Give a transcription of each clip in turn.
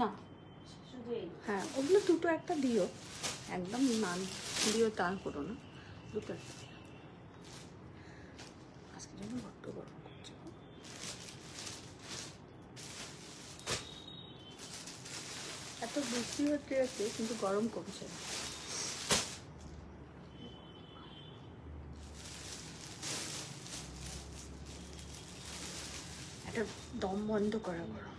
না হ্যাঁ, ওগুলো দুটো একটা দিও, একদম নান দিও তা করো না, দুটো একটা দিও। আজকে যেন বড্ড গরম করছে, এত বৃষ্টি হচ্ছে কিন্তু গরম কমছে না। একটা দম বন্ধ করা গরম।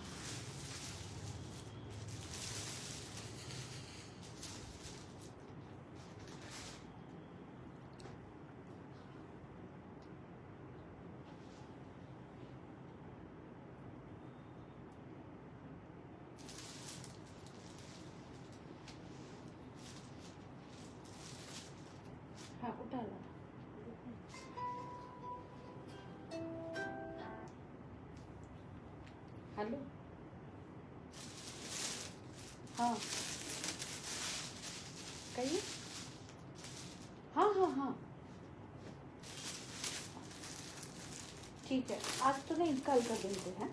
হ্যাঁ, ওটা আলাদা। हेलो, हाँ कहिए। हाँ हाँ हाँ ठीक है, आज तो नहीं, कल का दिन पे है।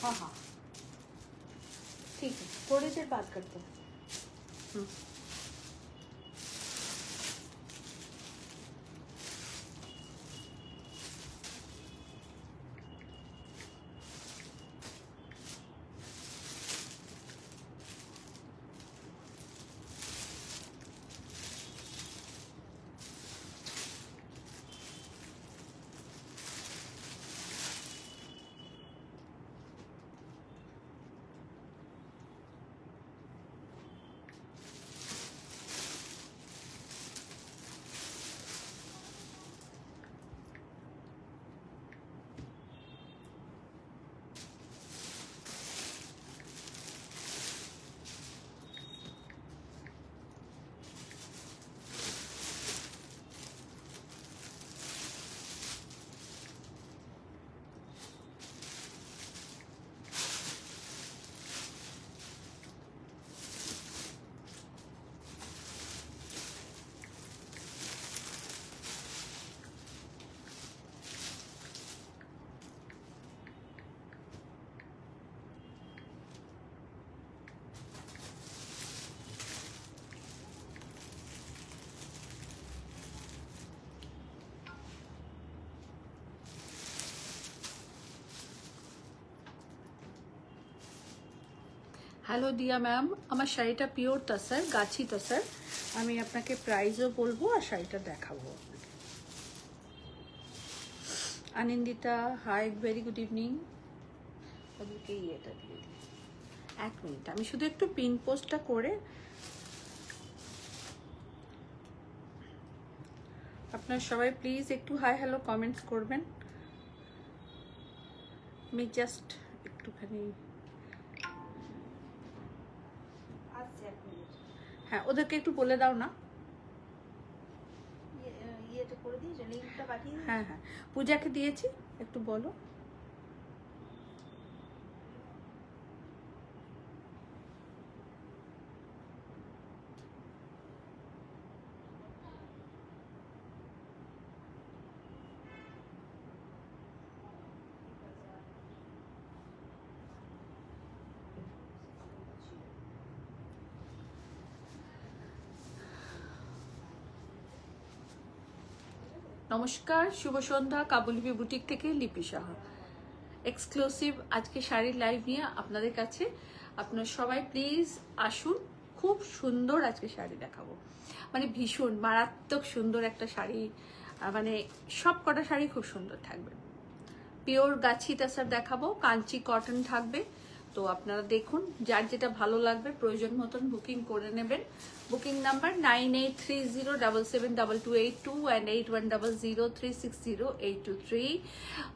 हाँ हाँ ठीक है, थोड़ी देर बात करते हैं। হ্যালো দিয়া ম্যাম, আমার শাড়িটা পিওর তসর, গাছি তসর। আমি আপনাকে প্রাইসও বলবো আর শাড়িটা দেখাবো আপনাকে। Anandita hi, very good evening. ওদেরকে ইয়েটা দিয়ে দিই, এক মিনিট, আমি শুধু একটু পিন পোস্টটা করে আপনারা সবাই প্লিজ একটু হাই হ্যালো কমেন্টস করবেন। আমি জাস্ট একটুখানি, হ্যাঁ ওদেরকে একটু বলে দাও না। হ্যাঁ হ্যাঁ, পূজাকে দিয়েছি, একটু বলো। নমস্কার, শুভ সন্ধ্যা, কাবুলিপি বুটিক থেকে লিপি সাহা। এক্সক্লুসিভ আজকে শাড়ির লাইভ নিয়ে আপনাদের কাছে। আপনারা সবাই প্লিজ আসুন, খুব সুন্দর আজকে শাড়ি দেখাবো, মানে ভীষণ মারাত্মক সুন্দর একটা শাড়ি, মানে সব কটা শাড়ি খুব সুন্দর থাকবে। পিওর গাছি তাসার দেখাবো, কাঞ্চি কটন থাকবে। তো আপনারা দেখুন, যার যেটা ভালো লাগবে প্রয়োজন মতন বুকিং করে নেবেন। Booking number 9830772282 and 8100360823.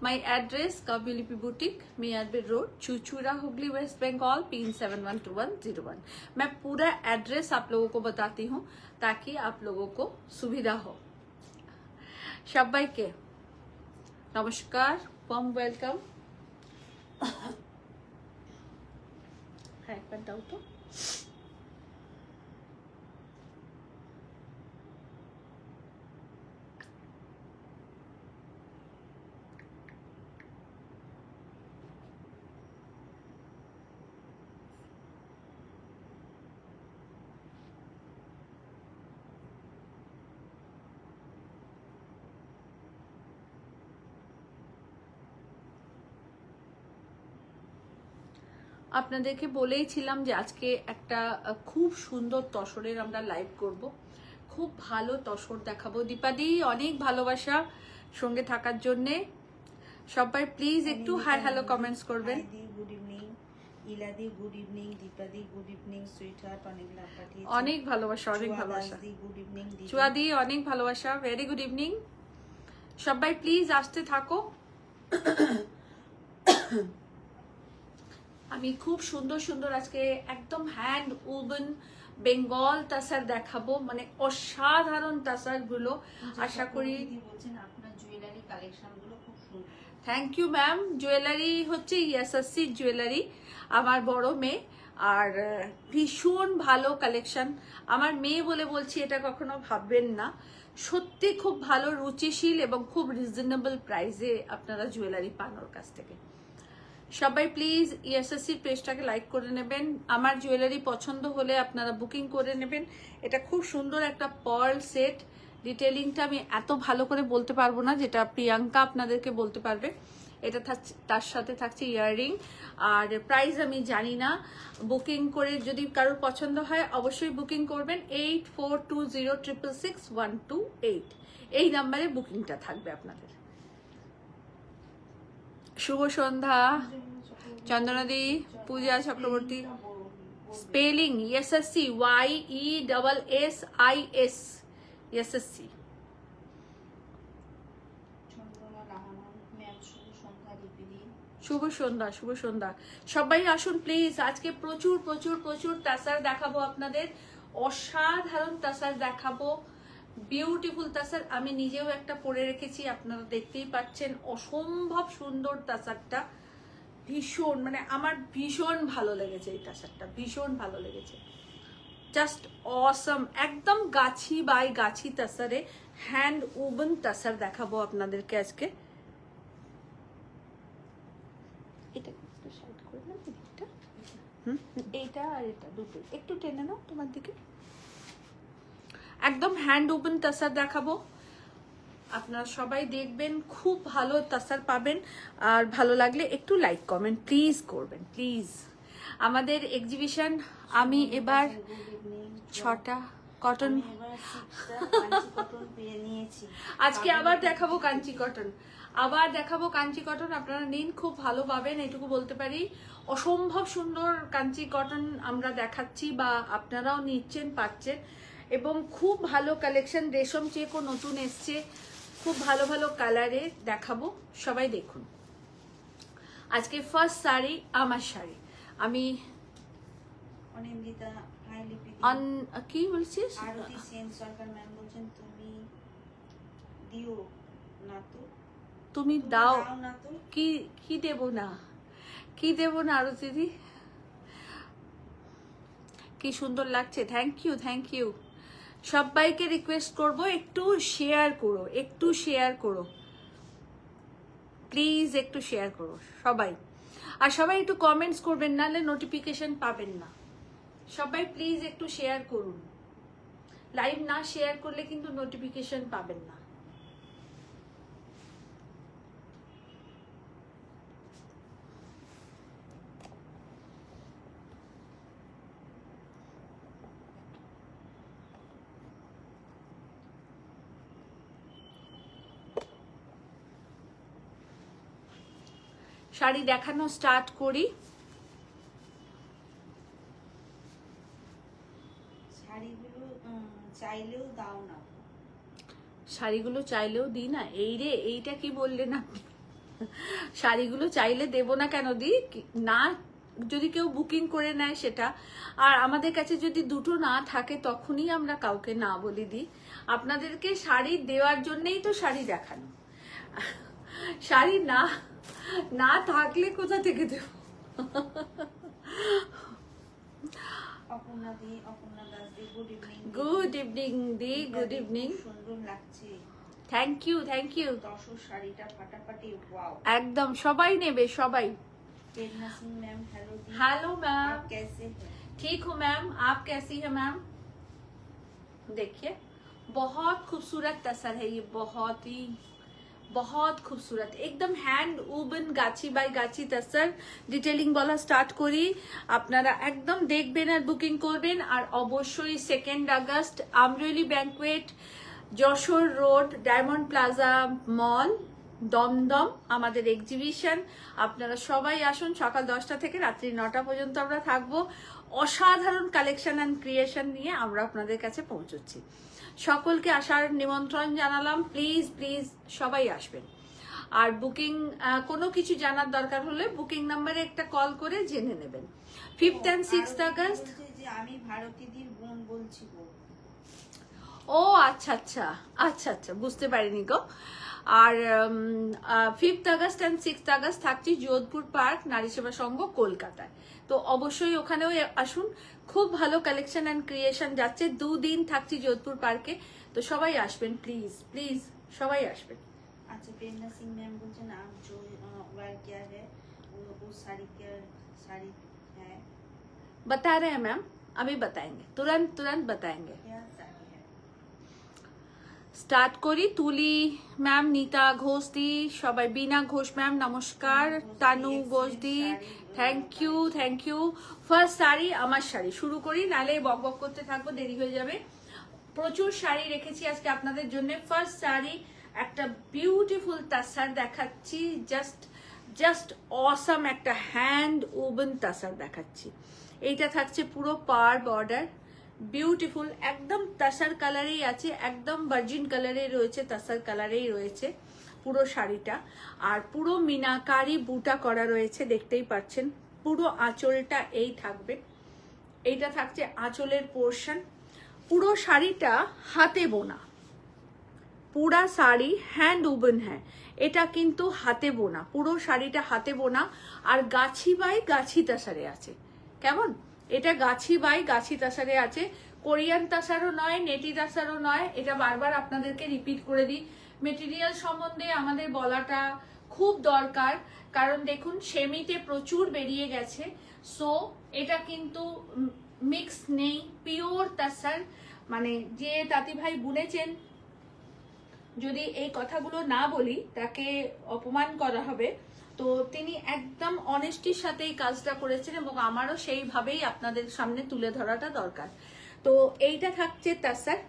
My address Kabulipi boutique, Miyarbeg road, Chuchura, Hooghly, west Bengal, pin 712101। मैं पूरा एड्रेस आप लोगों को बताती हूँ ताकि आप लोगों को सुविधा हो। সবাইকে নমস্কার, warm welcome। হ্যাঁ একবার দাও তো। আপনাদেরকে বলেইছিলাম যে আজকে একটা খুব সুন্দর তসরের আমরা লাইভ করব, খুব ভালো তসর দেখাবো। দীপাদি অনেক ভালোবাসা সঙ্গে থাকার জন্যে। সবাই প্লিজ একটু হাই হ্যালো কমেন্টস করবেন। গুড ইভিনিং, ইলাদি গুড ইভিনিং, দীপাদি গুড ইভিনিং, সুইটহার্ট অনেক লাভ পাঠিয়েছে। অনেক ভালোবাসা, অনেক ভালোবাসা। গুড ইভিনিং, চুয়াদি অনেক ভালোবাসা, ভেরি গুড ইভিনিং। সবাই প্লিজ আসতে থাকো। আমি খুব সুন্দর সুন্দর আজকে একদম হ্যান্ড উবন বেঙ্গল তাসার দেখাবো, মানে অসাধারণ তাসার গুলো। আশা করি বলছেন আপনার জুয়েলারি কালেকশন গুলো খুব সুন্দর। Thank you ma'am. জুয়েলারি হচ্ছে ইয়াসাসি জুয়েলারি, আমার বড় মেয়ে, আর ভীষণ ভালো কালেকশন। আমার মেয়ে বলে বলছি, এটা কখনো ভাববেন না, সত্যি খুব ভালো, রুচিশীল এবং খুব রিজনেবল প্রাইসে আপনারা জুয়েলারি পান ওর কাছ থেকে। সবাই প্লিজ ইএসএসসি পেজটাকে লাইক করে নেবেন। আমার জুয়েলারি পছন্দ হলে আপনারা বুকিং করে নেবেন। এটা খুব সুন্দর একটা পার্ল সেট। ডিটেলিংটা আমি এত ভালো করে বলতে পারবো না, যেটা প্রিয়াঙ্কা আপনাদেরকে বলতে পারবে। এটা তার সাথে থাকছে ইয়াররিং, আর প্রাইস আমি জানি না। বুকিং করে যদি কারোর পছন্দ হয় অবশ্যই বুকিং করবেন। 8420666128 এই নাম্বারে বুকিংটা থাকবে আপনাদের। শুভ সন্ধ্যা চন্দনাদি, Puja Chakraborty. Spelling Yessis, YESSIS, Yessis. শুভ সন্ধ্যা, শুভ সন্ধ্যা। সবাই আসুন প্লিজ। আজকে প্রচুর প্রচুর প্রচুর তাসার দেখাবো আপনাদের, অসাধারণ তাসার দেখাবো, বিউটিফুল তাসার। আমি নিজেও একটা পরে রেখেছি, আপনারা দেখতেই পাচ্ছেন। অসম্ভব সুন্দর তাসারটা, ভীষণ, মানে আমার ভীষণ ভালো লেগেছে এই তাসারটা, ভীষণ ভালো লেগেছে, জাস্ট অসম। একদম গাছি বাই গাছি তাসারে হ্যান্ড উবন তাসার দেখাবো আপনাদেরকে আজকে। এটা একটু সাইড করে নাও, এদিকটা। এইটা আর এটা দুটো একটু টেনে নাও তোমার দিকে। একদম হ্যান্ড ওপেন তাসার দেখাবো, আপনারা সবাই দেখবেন, খুব ভালো তাসার পাবেন। আর ভালো লাগলে একটু লাইক কমেন্ট প্লিজ করবেন, প্লিজ। আমাদের এক্সিবিশন, আমি এবার 6টা কটন, আজকে আবার দেখাবো কাঞ্চি কটন, আবার দেখাবো কাঞ্চি কটন। আপনারা নিন, খুব ভালো পাবেন, এটুকু বলতে পারি। অসম্ভব সুন্দর কাঞ্চি কটন আমরা দেখাচ্ছি, বা আপনারাও নিচ্ছেন, পাচ্ছেন, এবং খুব ভালো কালেকশন। রেশম চেকও নতুন এসছে, খুব ভালো ভালো কালারে দেখাবো, সবাই দেখুন। আজকে ফার্স্ট শাড়ি আমার শাড়ি। আমি অনিন্দিতা কি বলছিস? আরতি সেন সরকার ম্যাম বলছেন তুমি দিও না তো, তুমি দাও না তো, কি দেব না, কি দেব না আরতি দিদি। কি সুন্দর লাগছে, থ্যাংক ইউ, থ্যাংক ইউ। সবাইকে রিকোয়েস্ট করব একটু শেয়ার করো, একটু শেয়ার করো প্লিজ, একটু শেয়ার করো সবাই। আর সবাই একটু কমেন্টস করবেন, নাহলে নোটিফিকেশন পাবেন না। সবাই প্লিজ একটু শেয়ার করুন, লাইভ না শেয়ার করলে কিন্তু নোটিফিকেশন পাবেন না। শাড়ি দেখানো স্টার্ট করি। শাড়িগুলো চাইলেও দাও না, শাড়িগুলো চাইলেও দিই না? এই রে, এইটা কি বললেন আপনি? শাড়িগুলো চাইলে দেব না কেন দিই? না, যদি কেউ বুকিং করে নেয় সেটা। আর আমাদের কাছে যদি দুটো না থাকে তখনই আমরা কাউকে না বলি দিই। আপনাদেরকে শাড়ি দেওয়ার জন্যই তো শাড়ি দেখানো। শাড়ি না থাকলে কোথা থেকে দেব? অপর্ণা দাস দি গুড ইভিনিং। গুড ইভিনিং দি, গুড ইভিনিং। সুন্দর লাগছে, thank you, thank you. Tussar শাড়িটা ফাটাফাটি, ওয়াও। একদম সবাই নেবে, সবাই। प्रेरणा सिंह मैम हेलो दी, हेलो मैम, आप कैसे हैं? ठीक हूँ मैम, आप कैसी हैं मैम? देखिए बहुत खूबसूरत तसर है ये, बहुत ही बहुत खूबसूरत एकदम hand উবন Gachhi by Gachhi tussar detailing বলা স্টার্ট করি আপনারা একদম দেখবেন আর বুকিং করবেন আর অবশ্যই 2 August Amroli banquet Jessore road diamond plaza mall Dumdum আমাদের এক্সিবিশন আপনারা সবাই আসুন সকাল 10টা থেকে রাত্রি 9টা পর্যন্ত আমরা থাকবো অসাধারণ কালেকশন এন্ড ক্রিয়েশন নিয়ে আমরা আপনাদের কাছে পৌঁছচ্ছি সকলকে আসার নিমন্ত্রণ জানালাম প্লিজ প্লিজ সবাই আসবেন আর বুকিং কোনো কিছু জানার দরকার হলে বুকিং নম্বরে একটা কল করে জেনে নেবেন 5th and 6th আগস্ট যে আমি ভারতীদের বোন বলছি গো। ও আচ্ছা আচ্ছা আচ্ছা আচ্ছা বুঝতে পারিনি গো আর 5th August and 6th August থাকছি যোধপুর পার্ক নারী সেবা সংঘ কলকাতায় তো অবশ্যই ওখানেও আসুন খুব ভালো কালেকশন এন্ড ক্রিয়েশন যাচ্ছে 2 দিন থাকছি যোধপুর পার্কে তো সবাই আসবেন প্লিজ প্লিজ সবাই আসবেন अच्छा प्रेरणा सिंह मैम बोलছেন आप जो वायर क्या है वो साड़ी क्या साड़ी है बता रहे हैं मैम अभी बताएंगे तुरंत तुरंत बताएंगे क्या साड़ी है স্টার্ট করি তুলি ম্যাম নীতা ঘোষ দি সবাই বিনা ঘোষ ম্যাম নমস্কার তানু ঘোষ দি থ্যাংক ইউ ফার্স্ট শাড়ি আমার শাড়ি শুরু করি নালে বক বক করতে থাকবো দেরি হয়ে যাবে প্রচুর শাড়ি রেখেছি আজকে আপনাদের জন্য ফার্স্ট শাড়ি একটা বিউটিফুল তাসার দেখাচ্ছি জাস্ট অসাম একটা হ্যান্ড ওভেন তাসার দেখাচ্ছি এইটা থাকছে পুরো পার বর্ডার বিউটিফুল একদম তাসার কালারেই আছে একদম ভার্জিন কালারে রয়েছে তাসার কালারেই রয়েছে পুরো শাড়িটা আর পুরো মিনাকারি বুটা করা রয়েছে দেখতেই পাচ্ছেন পুরো আঁচলটা এই থাকবে এইটা থাকছে আঁচলের পোর্শন পুরো শাড়িটা হাতে বোনা পুরা শাড়ি হ্যান্ড ওভেন হ্যাঁ এটা কিন্তু হাতে বোনা পুরো শাড়িটা হাতে বোনা আর গাছি বাই গাছি তাসারে আছে কেমন এটা গাছি বাই গাছি তাসারে আছে কোরিয়ান তাসারও নয় নেটি তাসারও নয় এটা বারবার আপনাদেরকে রিপিট করে দিই মেটেরিয়াল সম্বন্ধে আমাদের বলাটা খুব দরকার কারণ দেখুন সেমিতে প্রচুর বেরিয়ে গেছে সো এটা কিন্তু মিক্স নেই পিওর তাসার মানে যে তাঁতি ভাই বুনেছেন যদি এই কথাগুলো না বলি তাকে অপমান করা হবে তো তিনি একদম অনেস্টির সাথে এই কাজটা করেছেন এবং আমারও সেইভাবেই আপনাদের সামনে তুলে ধরাটা দরকার তো এইটা থাকছে tussar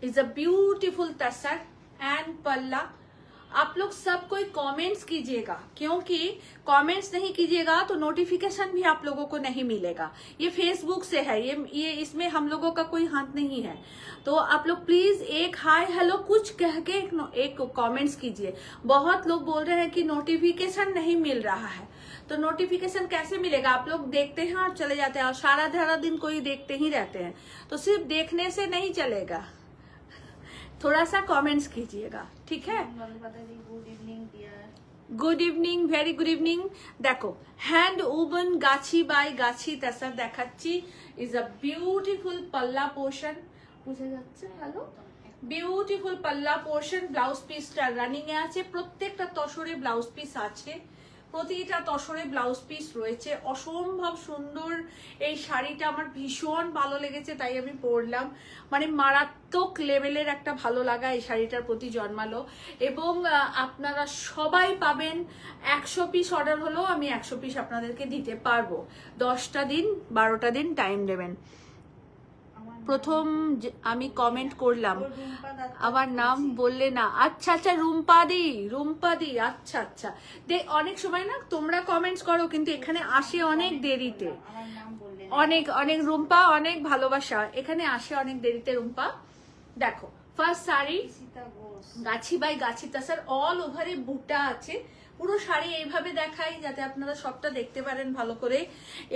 is a beautiful tussar and palla आप लोग सब कोई कमेंट्स कीजिएगा क्योंकि कमेंट्स नहीं कीजिएगा तो नोटिफिकेशन भी आप लोगों को नहीं मिलेगा ये फेसबुक से है ये इसमें हम लोगों का कोई हाथ नहीं है तो आप लोग प्लीज एक हाय हेलो कुछ कह के एक कमेंट्स कीजिए बहुत लोग बोल रहे हैं कि नोटिफिकेशन नहीं मिल रहा है तो नोटिफिकेशन कैसे मिलेगा आप लोग देखते हैं और चले जाते हैं और सारा दिन कोई देखते ही रहते हैं तो सिर्फ देखने से नहीं चलेगा थोड़ा सा कमेंट्स कीजिएगा ठीक है good evening dear good evening very good evening देखो हैंड ओवन गाछी बाय गाछी तसर দেখাচ্ছি इज अ ब्यूटीफुल पल्ला पोर्शन বুঝা যাচ্ছে হ্যালো বিউটিফুল পাল্লা পোর্শন ব্লাউজ পিসটা রানিং এ আছে প্রত্যেকটা তসরে ব্লাউজ পিস আছে প্রতিটা তসরে ব্লাউজ পিস রয়েছে অসম্ভব সুন্দর এই শাড়িটা আমার ভীষণ ভালো লেগেছে তাই আমি পরলাম মানে মারাত্মক লেভেলের একটা ভালো লাগা এই শাড়িটার প্রতি জন্মালো এবং আপনারা সবাই পাবেন 100 পিস অর্ডার হলেও আমি 100 পিস আপনাদেরকে দিতে পারবো 10টা দিন 12টা দিন টাইম দেবেন প্রথম আমি কমেন্ট করলাম আমার নাম বললে না আচ্ছা আচ্ছা রুম্পাদি আচ্ছা আচ্ছা অনেক সময় না তোমরা কমেন্টস করো কিন্তু এখানে আসে অনেক দেরিতে অনেক অনেক রুম্পা অনেক ভালোবাসা এখানে আসে অনেক দেরিতে রুম্পা দেখো ফার্স্ট শাড়ি গাছি বাই গাছি তাসার অল ওভারে বুটা আছে পুরো শাড়ি এইভাবে দেখাই যাতে আপনারা সবটা দেখতে পারেন ভালো করে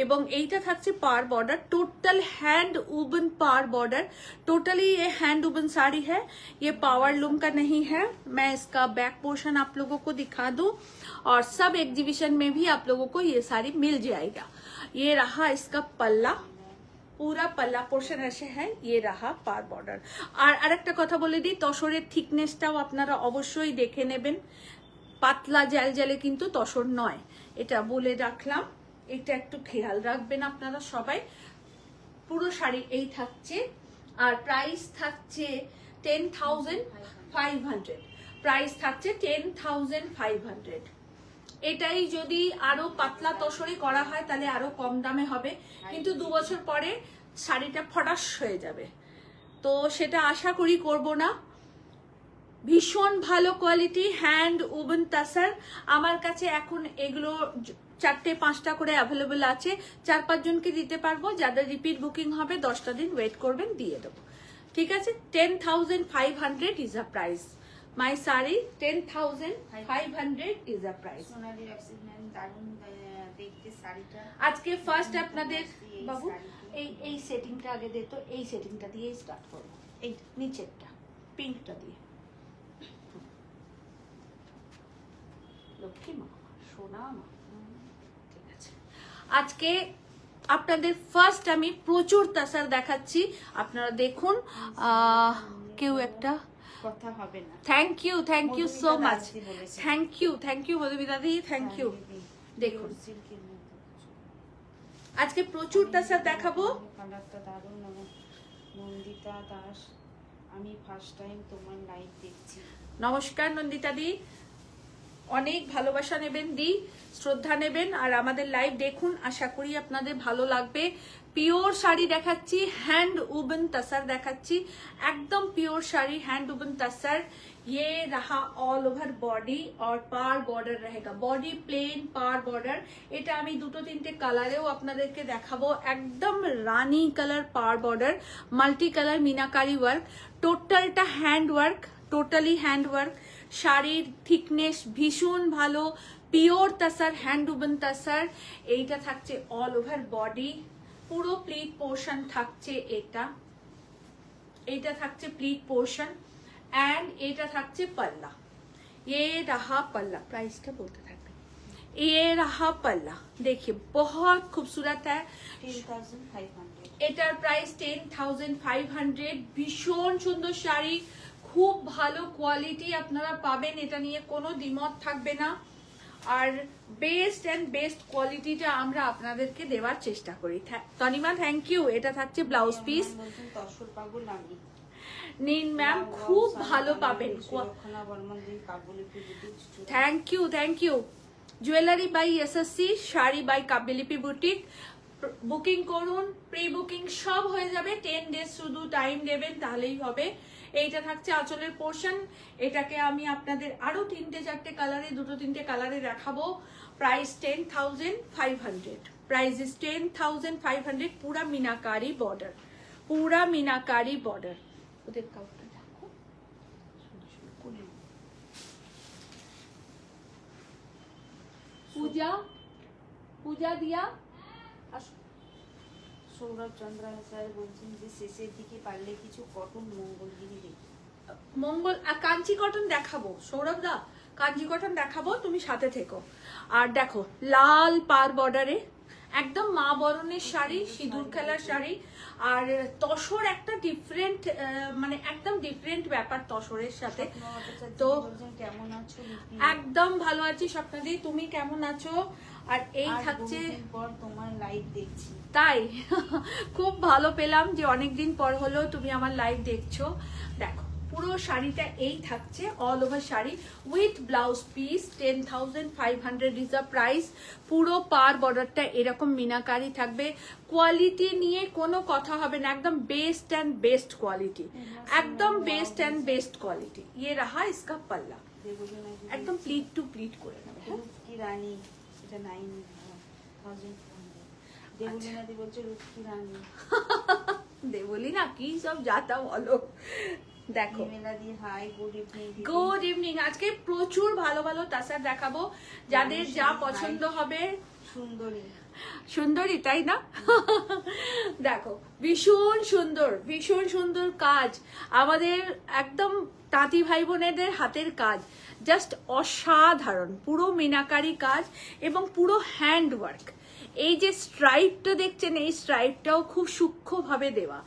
এবং এইটা থাকছে পার बॉर्डर टोटल हैंड वुवन पार बॉर्डर टोटली ये हैंड वुवन साड़ी है ये पावर लूम का नहीं है मैं इसका बैक पोर्शन आप लोगों को दिखा दूं और सब एग्जीबिशन में भी आप लोगों को ये साड़ी मिल जाएगा ये रहा इसका पल्ला पूरा पल्ला पोर्शन ऐसे है ये रहा पार बॉर्डर और আরেকটা কথা বলে দিই তসরের থিকনেসটাও আপনারা অবশ্যই দেখে নেবেন পাতলা জেলজেলে কিন্তু তসর নয় এটা বলে রাখলাম এটা একটু খেয়াল রাখবেন আপনারা সবাই পুরো শাড়ি এই থাকছে আর প্রাইস থাকছে 10,500 প্রাইস থাকছে 10,500। এটাই যদি আরো পাতলা তসরে করা হয় তাহলে আরো কম দামে হবে, কিন্তু 2 বছর পরে শাড়িটা ফটাস হয়ে যাবে, তো সেটা আশা করি করব না। ভীষণ ভালো কোয়ালিটি হ্যান্ড উবেন তাসার। আমার কাছে এখন এগুলো 4-5টা করে অ্যাভেলেবল আছে, 4-5 জনকে দিতে পারবো। যাদের রিপিট বুকিং হবে 10টা দিন ওয়েট করবেন, দিয়ে দেবো, ঠিক আছে। 10,500 is a price. My sari 10,500 is a price. Sonali Rashid ma'am দারুণ দেখতে শাড়িটা। আজকে ফার্স্ট আপনাদের বাবু এই সেটিংটা আগে দে তো, এই সেটিংটা দিয়ে স্টার্ট করবো, এই নিচেরটা পিঙ্কটা দিয়ে। লক্ষ্মী মা, সোনা মা, ঠিক আছে। আজকে আপনাদের ফার্স্ট আমি প্রচুর তাসার দেখাচ্ছি, আপনারা দেখুন। কেউ একটা কথা হবে না। Thank you so much, thank you মধুমিতাদি, থ্যাংক ইউ। দেখুন আজকে প্রচুর তাসার দেখাবো। কালারটা দারুণ। নন্দিতা দাস, আমি ফার্স্ট টাইম তোমার লাইভ দেখছি। নমস্কার নন্দিতা দি, অনেক ভালোবাসা নেবেন দি, শ্রদ্ধা নেবেন, আর আমাদের লাইভ দেখুন, আশা করি আপনাদের ভালো লাগবে। পিওর শাড়ি দেখাচ্ছি, হ্যান্ড উবেন তাসার দেখাচ্ছি, একদম পিওর শাড়ি হ্যান্ड उबन तसर। ये रहा ऑल ओवर बॉडी और पार बॉर्डर रहेगा, बॉडी प्लेन पार बॉर्डर। এটা আমি 2-3টে কালারেও আপনাদেরকে দেখাবো। একদম রানী কালার পার border, multi colour meenakari work, টোটালটা hand work, totally hand work. শাড়ির থিকনেস ভীষণ ভালো, pure tussar hand woven tussar. এইটা থাকছে অল ওভার বডি, পুরো প্লিট পোর্শন থাকছে এটা থাকছে প্লিট পোর্শন, एंड এটা থাকছে पल्ला। ये रहा पल्ला, प्राइस का बोलते থাকবে। ये रहा पल्ला, देखिए बहुत खूबसूरत है। 10,500 এটার প্রাইস 10,500। ভীষণ সুন্দর শাড়ি, খুব ভালো কোয়ালিটি আপনারা পাবেন, এটা নিয়ে কোনো দ্বিমত থাকবে না। আর বেস্ট এন্ড বেস্ট কোয়ালিটিটা আমরা আপনাদেরকে দেওয়ার চেষ্টা করি। Tanima thank you. এটা থাকছে ব্লাউজ পিস। তসর পাগল আমি নিন ম্যাম, খুব ভালো পাবেন। Thank you. Jewellery by Yessis, sari by Kabyalipi boutique. Booking করুন, প্রি বুকিং সব হয়ে যাবে। 10 ডেজ শুধু টাইম দেবেন, তাহলেই হবে। এইটা থাকছে আঁচলের পোর্শন। এটাকে আমি আপনাদের আরো 3-4টে কালারে, 2-3টে কালারে দেখাবো। প্রাইস 10,500। Price is 10,500। পুরা মিনাকারি বর্ডার, পুরা মিনাকারি বর্ডার। ওদের কাউটা দেখো, পূজা দিয়া। সৌরভ চন্দ্র স্যার বলছেন যে শেষের দিকে পারলে কিছু কটন মঙ্গলগিরি দেখি। মঙ্গল কাঞ্চি কটন দেখাবো সৌরভ দা, কাঞ্চি কটন দেখাবো, তুমি সাথে থেকো। আর দেখো লাল পার বর্ডারে একদম মা বরণের শাড়ি, সিঁদুর খেলার শাড়ি। আর তসর একটা ডিফারেন্ট, মানে একদম ডিফারেন্ট ব্যাপার তসরের সাথে। তো কেমন আছো? একদম ভালো আছি স্বপ্নাদি, তুমি কেমন আছো? আর এই থাকছে তোমার লাইভ দেখছি, তাই খুব ভালো পেলাম যে অনেকদিন পর হলো তুমি আমার লাইভ দেখছো। দেখো পুরো শাড়িটা এই থাকছে, all over sari with blouse piece. 10,500 is a price. পুরো পার বর্ডারটা এরকম মিনাকারি থাকবে। কোয়ালিটি নিয়ে কোনো কথা হবে না, একদম বেস্ট অ্যান্ড বেস্ট কোয়ালিটি, একদম বেস্ট অ্যান্ড বেস্ট কোয়ালিটি। ইয়ে রাহা ইসকা পাল্লা, একদম প্লিট টু প্লিট করে নেবে। কি রানী, এটা 9,000। দেবলীনা দি বলছে রূপকি রানী। দেবলীনা কি সব যাতা বলো। দেখো গুড ইভিনিং। আজকে প্রচুর ভালো ভালো তাসার দেখাবো, যাদের যা পছন্দ হবে। সুন্দরী তাই না? দেখো ভীষণ সুন্দর, ভীষণ সুন্দর কাজ, আমাদের একদম তাঁতি ভাই বোনেদের হাতের কাজ, জাস্ট অসাধারণ। পুরো মিনাকারি কাজ এবং পুরো হ্যান্ড ওয়ার্ক। এই যে স্ট্রাইপটা দেখছেন, এই স্ট্রাইপটাও খুব সূক্ষ্মভাবে দেওয়া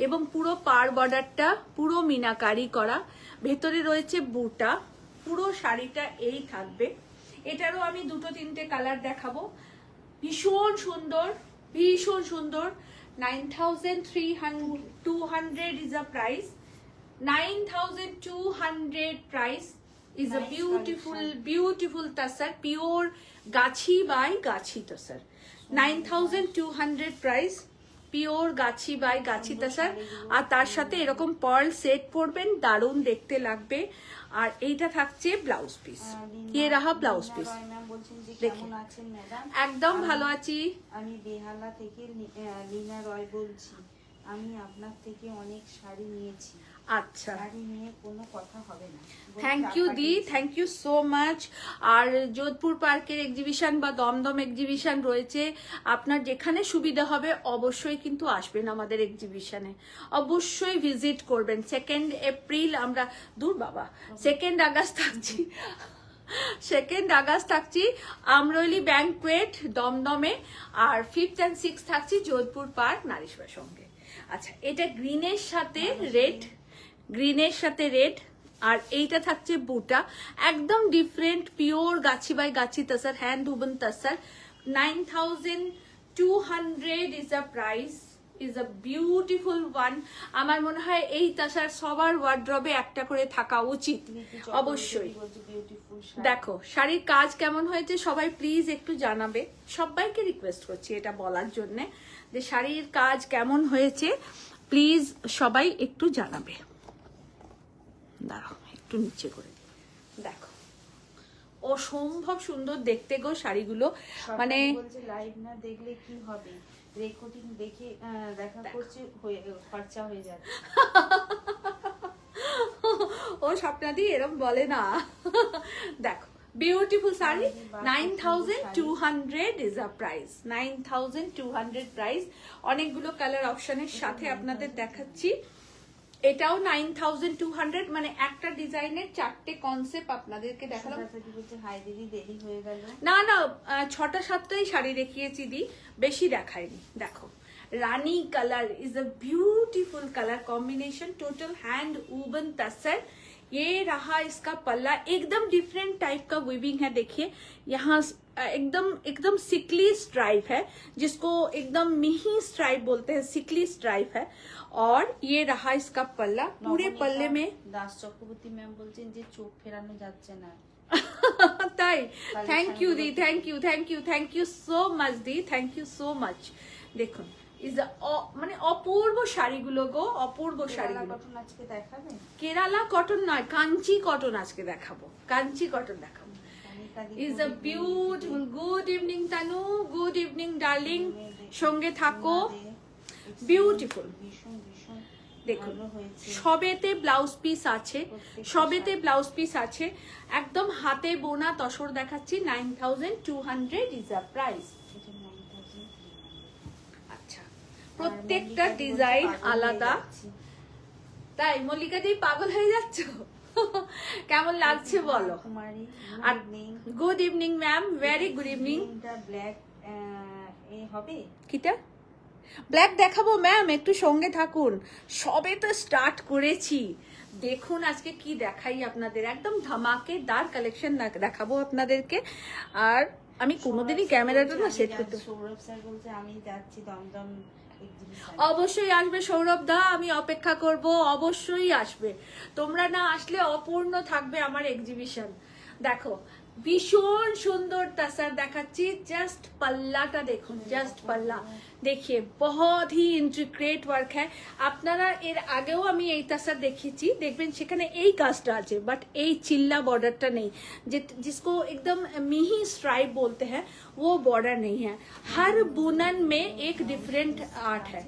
এবং পুরো পার বর্ডারটা পুরো মিনাকারি করা। ভেতরে রয়েছে বুটা। পুরো শাড়িটা এই থাকবে। এটারও আমি 2-3টে কালার দেখাবো। ভীষণ সুন্দর, ভীষণ সুন্দর। 9,200 is a price. 9,200 price. is a Nice beautiful collection. beautiful tasar, pure gachi by gachi tasar. 9,200 price, pure গাছি বাই গাছি তাসার। আর তার সাথে এরকম পার্ল সেট পরবেন, দারুণ দেখতে লাগবে। আর এইটা থাকছে ব্লাউজ পিস, ये रहा ব্লাউজ পিস। ম্যাম বলছেন যে দেখি। কেমন আছেন ম্যাডাম? একদম ভালো আছি। আমি বেহালা থেকে লীনা রয় বলছি। আমি আপনার থেকে অনেক শাড়ি নিয়েছি। আচ্ছা, শাড়ি নিয়ে কোনো কথা হবে না। থ্যাংক ইউ দি, থ্যাংক ইউ সো মাচ। আর যোধপুর পার্কের এক্সিবিশন বা দমদম এক্সিবিশন রয়েছে, আপনার যেখানে সুবিধা হবে অবশ্যই কিন্তু আসবেন আমাদের এক্সিবিশনে, অবশ্যই ভিজিট করবেন। 2 এপ্রিল আমরা, দূর বাবা, 2 আগস্ট থাকছি, 2 আগস্ট থাকছি আমরৈলি ব্যাংকুয়েট দমদমে, আর 5th and 6th থাকছি যোধপুর পার্ক নারিশবা সঙ্গে। আচ্ছা, এটা গ্রিনের সাথে রেড, গ্রিনের সাথে রেড, আর এইটা থাকছে বুটা, একদম ডিফারেন্ট পিওর গাছি বাই গাছি tussar, hand woven tussar. 9,200 is a price, is a beautiful one. আমার মনে হয় এই তাসার সবার ওয়ার্ড্রবে একটা করে থাকা উচিত, অবশ্যই। দেখো শাড়ির কাজ কেমন হয়েছে সবাই প্লিজ একটু জানাবে, সবাইকে রিকোয়েস্ট করছি এটা বলার জন্য যে শাড়ির কাজ কেমন হয়েছে প্লিজ সবাই একটু জানাবে। দাঁড়াও একটু নিচে করে দেখো, অসম্ভব সুন্দর দেখতে গো শাড়িগুলো। মানে বলছে লাইভ না দেখলে কি হবে, রেকর্ডিং দেখে দেখা করছে খরচা হয়ে যাবে। ও স্বপ্নাদি এরকম বলে না। দেখো beautiful sari, 9,200 is a price, 9,200 price. অনেকগুলো কালার অপশনের সাথে আপনাদের দেখাচ্ছি। এটাও 9,200, মানে একটা ডিজাইনের 4টে কনসেপ্ট আপনাদেরকে দেখালাম। হাই দিদি দেরি হয়ে গেল। না না, 6টা-7টাই শাড়ি দেখিয়েছি দি, বেশি দেখাইনি। দেখো রানী colour is a beautiful colour combination, total hand woven tussar. ये रहा इसका पल्ला, एकदम डिफरेंट टाइप का वीविंग है। देखिए यहाँ एकदम एकदम सिकली स्ट्राइप है, जिसको एकदम मिही स्ट्राइप बोलते हैं, सिकली स्ट्राइप है। और ये रहा इसका पल्ला, पूरे पल्ले में দাস চক্রবর্তী ম্যাম বলছেন যে চোখ ফেরানো যাচ্ছে না। তাই, থ্যাংক ইউ দি, thank you, thank you, thank you so much দি, থ্যাংক ইউ সো মাচ। দেখুন ইজ মানে অপূর্ব শাড়িগুলো গো, অপূর্ব শাড়িগুলো। কটন আজকে দেখাবেন? কেরালা কটন নয়, কাঞ্চি কটন আজকে দেখাবো, কাঞ্চি কটন দেখাবো। Is a beautiful, good evening Tanu, good evening darling, সঙ্গে থাকো। বিউটিফুল, ভীষণ ভীষণ দেখুন ভালো হয়েছে। সবেতে ব্লাউজ পিস আছে, সবেতে ব্লাউজ পিস আছে, একদম হাতে বোনা তসর দেখাচ্ছি। 9,200 ইজ আ প্রাইস। এটা 9,300। আচ্ছা, প্রত্যেকটা ডিজাইন আলাদা। তাই মল্লিকা দি পাগল হয়ে যাচ্ছ? কেমন লাগছে বলো? কুমারী আর good evening ma'am, very good evening. Black এ হবে কিটা ব্ল্যাক দেখাবো ম্যাম, একটু সঙ্গে থাকুন, সবে তো স্টার্ট করেছি। দেখুন আজকে কি দেখাই আপনাদের, একদম ধামাকেদার কালেকশন দেখাবো আপনাদেরকে। আর আমি কোনোদিনই ক্যামেরাটা না সেট করতে, সৌরভ স্যার বলছে আমি যাচ্ছি দমদম এক্সিবিশন। অবশ্যই আসবে সৌরভ দা, আমি অপেক্ষা করব, অবশ্যই আসবে। তোমরা না আসলে অপূর্ণ থাকবে আমার এক্সিবিশন। দেখো ভীষণ সুন্দর তাসার দেখাচ্ছি, জাস্ট পাল্লাটা দেখুন, জাস্ট পাল্লা देखिए बहुत ही इंट्रिकेट वर्क है। আপনারা এর আগেও আমি এই তাসার দেখিয়েছি, দেখবেন সেখানে এই কাজটা আছে, বাট এই চিল্লা বর্ডারটা নেই, जिसको एकदम मिही स्ट्राइप बोलते हैं, वो बॉर्डर नहीं है। हर बुनन में एक डिफरेंट आर्ट है।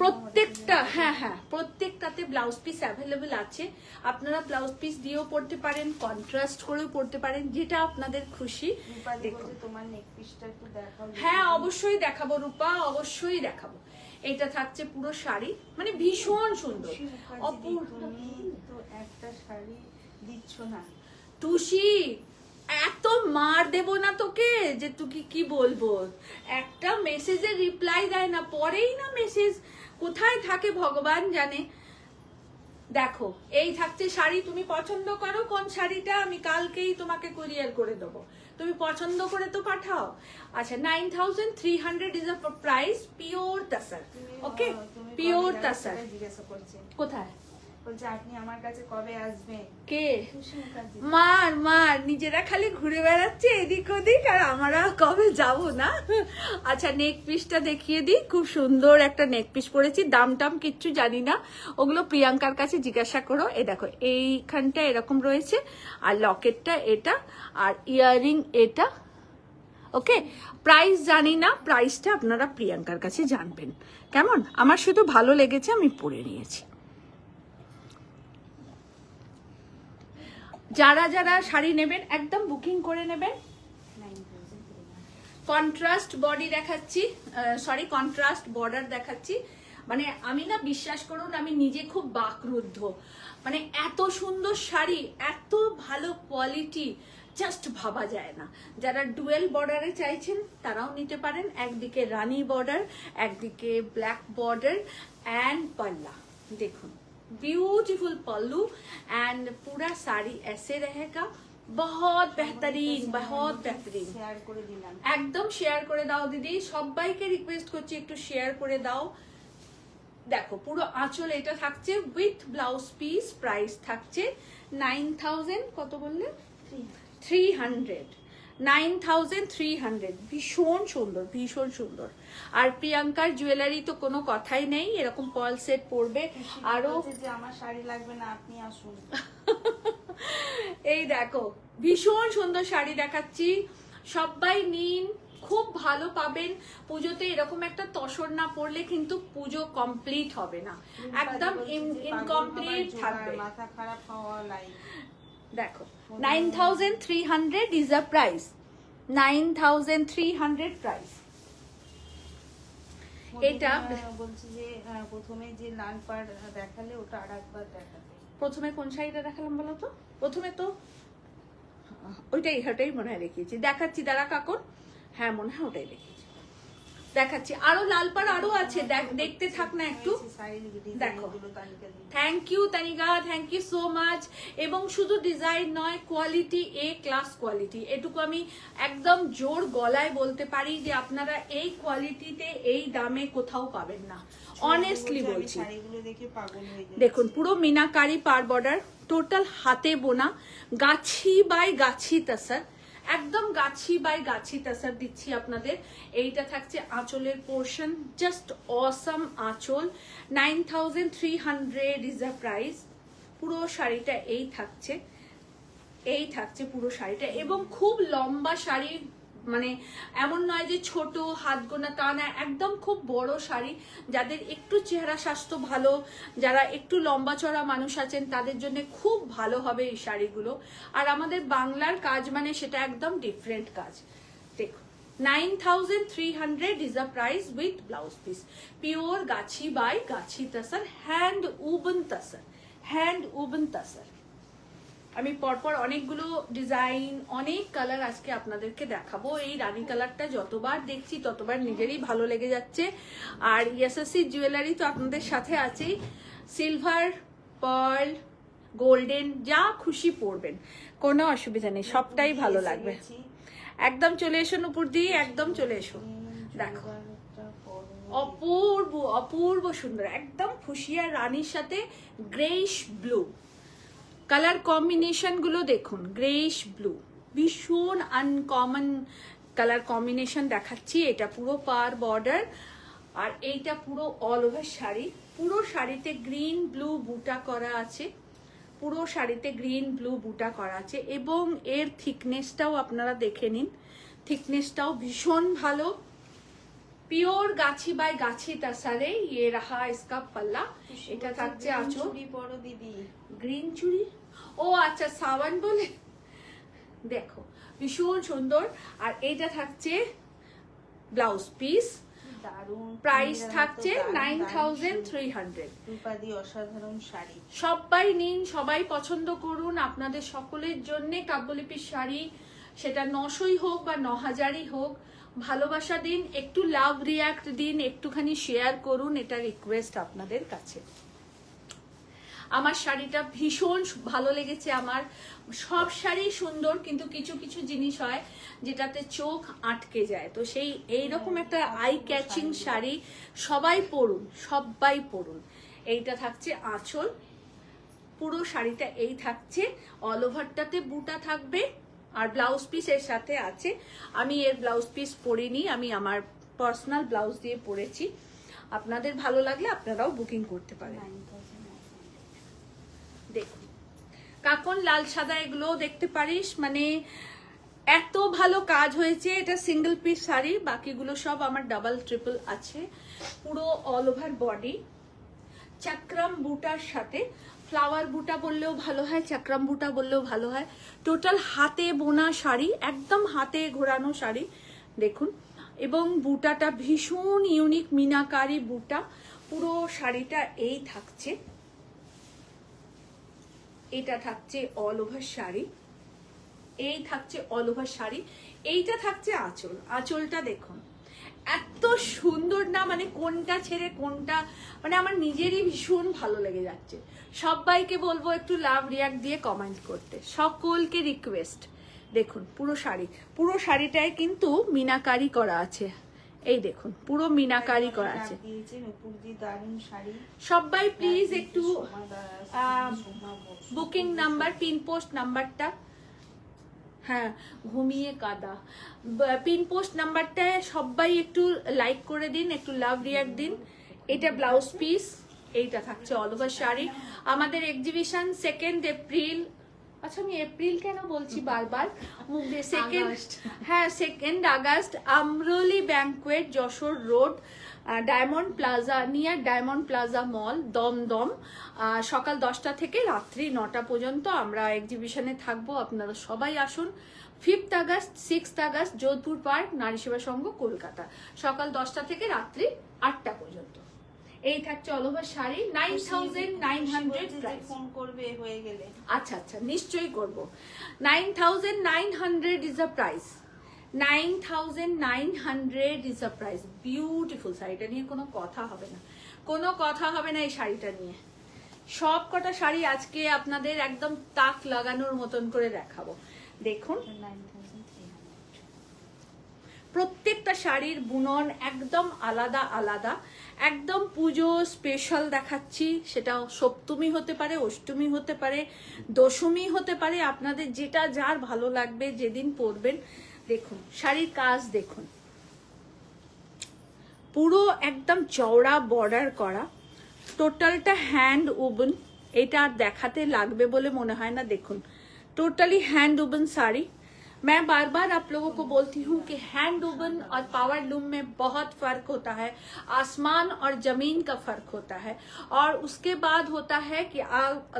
প্রত্যেকটা, হ্যাঁ হ্যাঁ, প্রত্যেকটাতে ব্লাউজ পিস অ্যাভেলেবল আছে। আপনারা ব্লাউজ পিস দিয়েও পড়তে পারেন, কন্ট্রাস্ট করেও পড়তে পারেন, যেটা আপনাদের খুশি। দেখুন তোমার নেক পিসটা একটু দেখাও। হ্যাঁ অবশ্যই দেখাবো রূপা, অবশ্যই দেখাবো। এটা থাকছে পুরো শাড়ি, মানে ভীষণ সুন্দর, অপূর্ব। তুমি তো একটা শাড়ি দিচ্ছ না টুসি, এত মার দেব না তোকে যে তুই কি বলবো। একটা মেসেজের রিপ্লাই দেয় না, পরেই না মেসেজ কোথায় থাকে ভগবান জানে। দেখো এই থাকছে শাড়ি, তুমি পছন্দ করো কোন শাড়িটা, আমি কালকেই তোমাকে কুরিয়ার করে দেবো, তুমি পছন্দ করে তো পাঠাও। আচ্ছা 9,300 is a price, pure tussar. Okay pure tussar. জিজ্ঞাসা করছে কোথায় বলছে আপনি আমার কাছে কবে আসবেন? কে? খুশি মুখার্জি। মার মার নিজেরা খালি ঘুরে বেড়াচ্ছে এদিক ওদিক, আর আমরা কবে যাব না। আচ্ছা, নেক পিসটা দেখিয়ে দিই। খুব সুন্দর একটা নেক পিস পরেছি, দাম টাম কিচ্ছু জানি না, ওগুলো প্রিয়াঙ্কার কাছে জিজ্ঞাসা করো। এই দেখো এইখানটা এরকম রয়েছে, আর লকেটটা এটা, আর ইয়াররিং এটা। ওকে, প্রাইস জানি না, প্রাইসটা আপনারা প্রিয়াঙ্কার কাছে জানবেন। কেমন? আমার শুধু ভালো লেগেছে, আমি পরে নিয়েছি। যারা যারা শাড়ি নেবেন একদম বুকিং করে নেবেন। 9,300 কন্ট্রাস্ট বডি দেখাচ্ছি, সরি কন্ট্রাস্ট বর্ডার দেখাচ্ছি। মানে আমি না, বিশ্বাস করুন, আমি নিজে খুব বাকরুদ্ধ। মানে এত সুন্দর শাড়ি, এত ভালো কোয়ালিটি, জাস্ট ভাবা যায় না। যারা ডুয়েল বর্ডারে চাইছেন তারাও নিতে পারেন। একদিকে রানী বর্ডার, একদিকে ব্ল্যাক বর্ডার एंड पल्ला। देखो ब्यूटीफुल पल्लू एंड पूरा साड़ी ऐसे रहेगा। बहुत बेहतरीन, बहुत बेहतरीन। শেয়ার করে দিলাম। একদম শেয়ার করে দাও দিদি, সবাইকে রিকোয়েস্ট করছি একটু শেয়ার করে দাও। দেখো পুরো আঁচল এটা থাকছে উইথ ব্লাউজ পিস। প্রাইস থাকছে 9,000, কত বললে? 300। 9,300। ভীষণ সুন্দর, ভীষণ সুন্দর। আর প্রিয়াঙ্কার জুয়েলারি তো কোনো কথাই নেই, এরকম পার্ল সেট পরবে। আরো বলছে যে আমার শাড়ি লাগবে না, আপনি আসুন। এই দেখো ভীষণ সুন্দর শাড়ি দেখাচ্ছি, সবাই নিন, খুব ভালো পাবেন। পুজোতে এরকম একটা তসর না পড়লে কিন্তু পুজো কমপ্লিট হবে না, একদম ইনকমপ্লিট থাকবে। মাথা খারাপ হওয়া লাইক। দেখো 9,300 is the price. 9,300 price. এটা বলছি যে প্রথমে যে লাল পাড় দেখালে ওটা আরেকবার দেখাতে। প্রথমে কোন শাড়িটা দেখালাম বলো তো? প্রথমে তো ওইটাই মনে হয় দেখিয়েছি। দেখাচ্ছি দাঁড়া কাকুর, হ্যাঁ মনে হয় ওটাই দেখিয়েছি। দেখাচ্ছি, আরো লাল পাড় আরো আছে, দেখতে থাক না একটু। দেখো, thank you Tanika, thank you so much. এবং শুধু ডিজাইন নয়, কোয়ালিটি এ ক্লাস কোয়ালিটি। এটুকু আমি একদম জোর গলায় বলতে পারি যে আপনারা এই কোয়ালিটিতে এই দামে কোথাও পাবেন না, অনেস্টলি বলছি। দেখুন পুরো মিনাকারি পার বর্ডার, টোটাল হাতে বোনা, গাছি বাই গাছি তাসার, একদম গাছি বাই গাছি তাসার দিচ্ছি আপনাদের। এইটা থাকছে আঁচলের পোর্শন, জাস্ট অসাম আঁচল। 9,300 ইজ দ্য প্রাইস। পুরো শাড়িটা এই থাকছে পুরো শাড়িটা, এবং খুব লম্বা শাড়ি, মানে এমন নয় যে ছোট হাত গোনা, তা না, একদম খুব বড় শাড়ি। যাদের একটু চেহারা স্বাস্থ্য ভালো, যারা একটু লম্বা চড়া মানুষ আছেন, তাদের জন্য খুব ভালো হবে এই শাড়িগুলো। আর আমাদের বাংলার কাজ মানে সেটা একদম ডিফারেন্ট কাজ। দেখো 9,300 is the price with blouse piece. Pure Gachhi by গাছি তাসার, হ্যান্ড উবন তাসার। আমি পরপর অনেকগুলো ডিজাইন, অনেক কালার আজকে আপনাদেরকে দেখাবো। এই রানী কালারটা যতবার দেখছি ততবার নিজেরই ভালো লেগে যাচ্ছে। আর এসএসসি জুয়েলারি তো আপনাদের সাথে আছেই, সিলভার, পার্ল, গোল্ডেন, যা খুশি পরবেন, কোনো অসুবিধা নেই, সবটাই ভালো লাগবে। একদম চলে এসো নুপুর দি, একদম চলে এসো। দেখো অপূর্ব অপূর্ব সুন্দর, একদম ফুসিয়া রানীর সাথে গ্রেইশ ব্লু কালার কম্বিনেশন গুলো দেখুন। গ্রেইশ ব্লু ভীষণ আনকমন কালার কম্বিনেশন দেখাচ্ছি। এটা পুরো পার বর্ডার, আর এইটা পুরো অল ওভার শাড়ি। পুরো শাড়িতে গ্রিন ব্লু বুটা করা আছে, পুরো শাড়িতে গ্রিন ব্লু বুটা করা আছে। এবং এর থিকনেসটাও আপনারা দেখে নিন, থিকনেসটাও ভীষণ ভালো। পিওর গাছি বাই গাছি তাসারে ইয়ে রাহা ইসকা পাল্লা। এটা থাকছে আঁচল। পরো দিদি, গ্রিন চুড়ি, ও আচ্ছা সাবান বলে। দেখো ভীষণ সুন্দর। আর এইটা থাকছে ব্লাউজ পিস, দারুণ। প্রাইস থাকছে 9,300। রূপাদি অসাধারণ শাড়ি, সবাই নিন, সবাই পছন্দ করুন। আপনাদের সকলের জন্য কাব্যলিপির শাড়ি, সেটা 900ই হোক বা 9,000ই হোক, ভালোবাসা দিন, একটু লাভ রিয়াক্ট দিন, একটুখানি শেয়ার করুন, এটা রিকোয়েস্ট আপনাদের কাছে। আমার শাড়িটা ভীষণ ভালো লেগেছে। আমার সব শাড়ি সুন্দর, কিন্তু কিছু কিছু জিনিস হয় যেটাতে চোখ আটকে যায়, তো সেই এইরকম একটা আই ক্যাচিং শাড়ি সবাই পরুন, সবাই পরুন। এইটা থাকছে আঁচল, পুরো শাড়িটা এই থাকছে, অল ওভারটাতে বুটা থাকবে আর ব্লাউজ পিস এর সাথে আছে। আমি এর ব্লাউজ পিস পরিনি, আমি আমার পার্সোনাল ব্লাউজ দিয়ে পরেছি। আপনাদের ভালো লাগলে আপনারাও বুকিং করতে পারেন। 9,900 দেখুন কাকন লাল সাদা এগুলো দেখতে পারিস, মানে এত ভালো কাজ হয়েছে। এটা সিঙ্গেল পিস শাড়ি, বাকিগুলো সব আমার ডাবল ট্রিপল আছে। পুরো অল ওভার বডি চাকরাম বুটার সাথে, ফ্লাওয়ার বুটা বললেও ভালো হয়, চাকরাম বুটা বললেও ভালো হয়। টোটাল হাতে বোনা শাড়ি, একদম হাতে ঘোরানো শাড়ি দেখুন। এবং বুটাটা ভীষণ ইউনিক মিনাকারি বুটা। পুরো শাড়িটা এই থাকছে, এটা থাকছে অল ওভার শাড়ি, এই থাকছে অল ওভার শাড়ি। এইটা থাকছে আঁচল, আঁচলটা দেখুন এত সুন্দর না, মানে কোনটা ছেড়ে কোনটা, মানে আমার নিজেরই ভীষণ ভালো লেগে যাচ্ছে। সবাইকে বলবো একটু লাভ রিয়াক্ট দিয়ে কমেন্ট করতে, সকলকে রিকোয়েস্ট। দেখুন পুরো শাড়ি, পুরো শাড়িটায় কিন্তু মিনাকারি করা আছে, এই দেখুন পুরো মিনাকারি করা আছে। সবাই প্লিজ একটু বুকিং নাম্বার, পিন পোস্ট নাম্বারটা, হ্যাঁ ঘুমিয়ে কাদা, পিন পোস্ট নাম্বারটায় সবাই একটু লাইক করে দিন, একটু লাভ রিয়াক্ট দিন। এটা ব্লাউজ পিস, এইটা থাকছে অল ওভার শাড়ি। আমাদের এক্সিবিশন 2 এপ্রিল, আচ্ছা আমি এপ্রিল কেন বলছি বারবার, হ্যাঁ 2 August, Amroli banquet, Jessore road, diamond plaza, near diamond plaza mall, Dumdum. সকাল 10টা থেকে রাত্রি 9টা পর্যন্ত আমরা এক্সিবিশনে থাকবো, আপনারা সবাই আসুন। 5 August 6 August Jodhpur Park, Nari Seva Sangha, Kolkata, সকাল 10টা থেকে রাত্রি 8টা পর্যন্ত। এই থাকছে all over sari, 9,900 price. Phone করবে হয়ে গেলে, আচ্ছা আচ্ছা নিশ্চয়ই করব। 9,900 is the price, 9,900 is the price. Beautiful শাড়িটা নিয়ে কোনো কথা হবে না, কোনো কথা হবে না এই শাড়িটা নিয়ে। সব কটা শাড়ি আজকে আপনাদের একদম তাক লাগানোর মতন করে দেখাবো। দেখুন 9,300। প্রত্যেকটা শাড়ির বুনন একদম আলাদা আলাদা, একদম পুজো স্পেশাল দেখাচ্ছি। সেটা সপ্তমী হতে পারে, অষ্টমী হতে পারে, দশমী হতে পারে, আপনাদের যেটা যার ভালো লাগবে যেদিন পরবেন। দেখুন শাড়ির কাজ দেখুন, পুরো একদম চওড়া বর্ডার করা, টোটালটা হ্যান্ড ওভেন। এটা আর দেখাতে লাগবে বলে মনে হয় না, দেখুন टोटली हैंड वुवन साड़ी। मैं बार बार आप लोगों को बोलती हूँ कि हैंड वुवन और पावर लूम में बहुत फर्क होता है, आसमान और जमीन का फर्क होता है। और उसके बाद होता है कि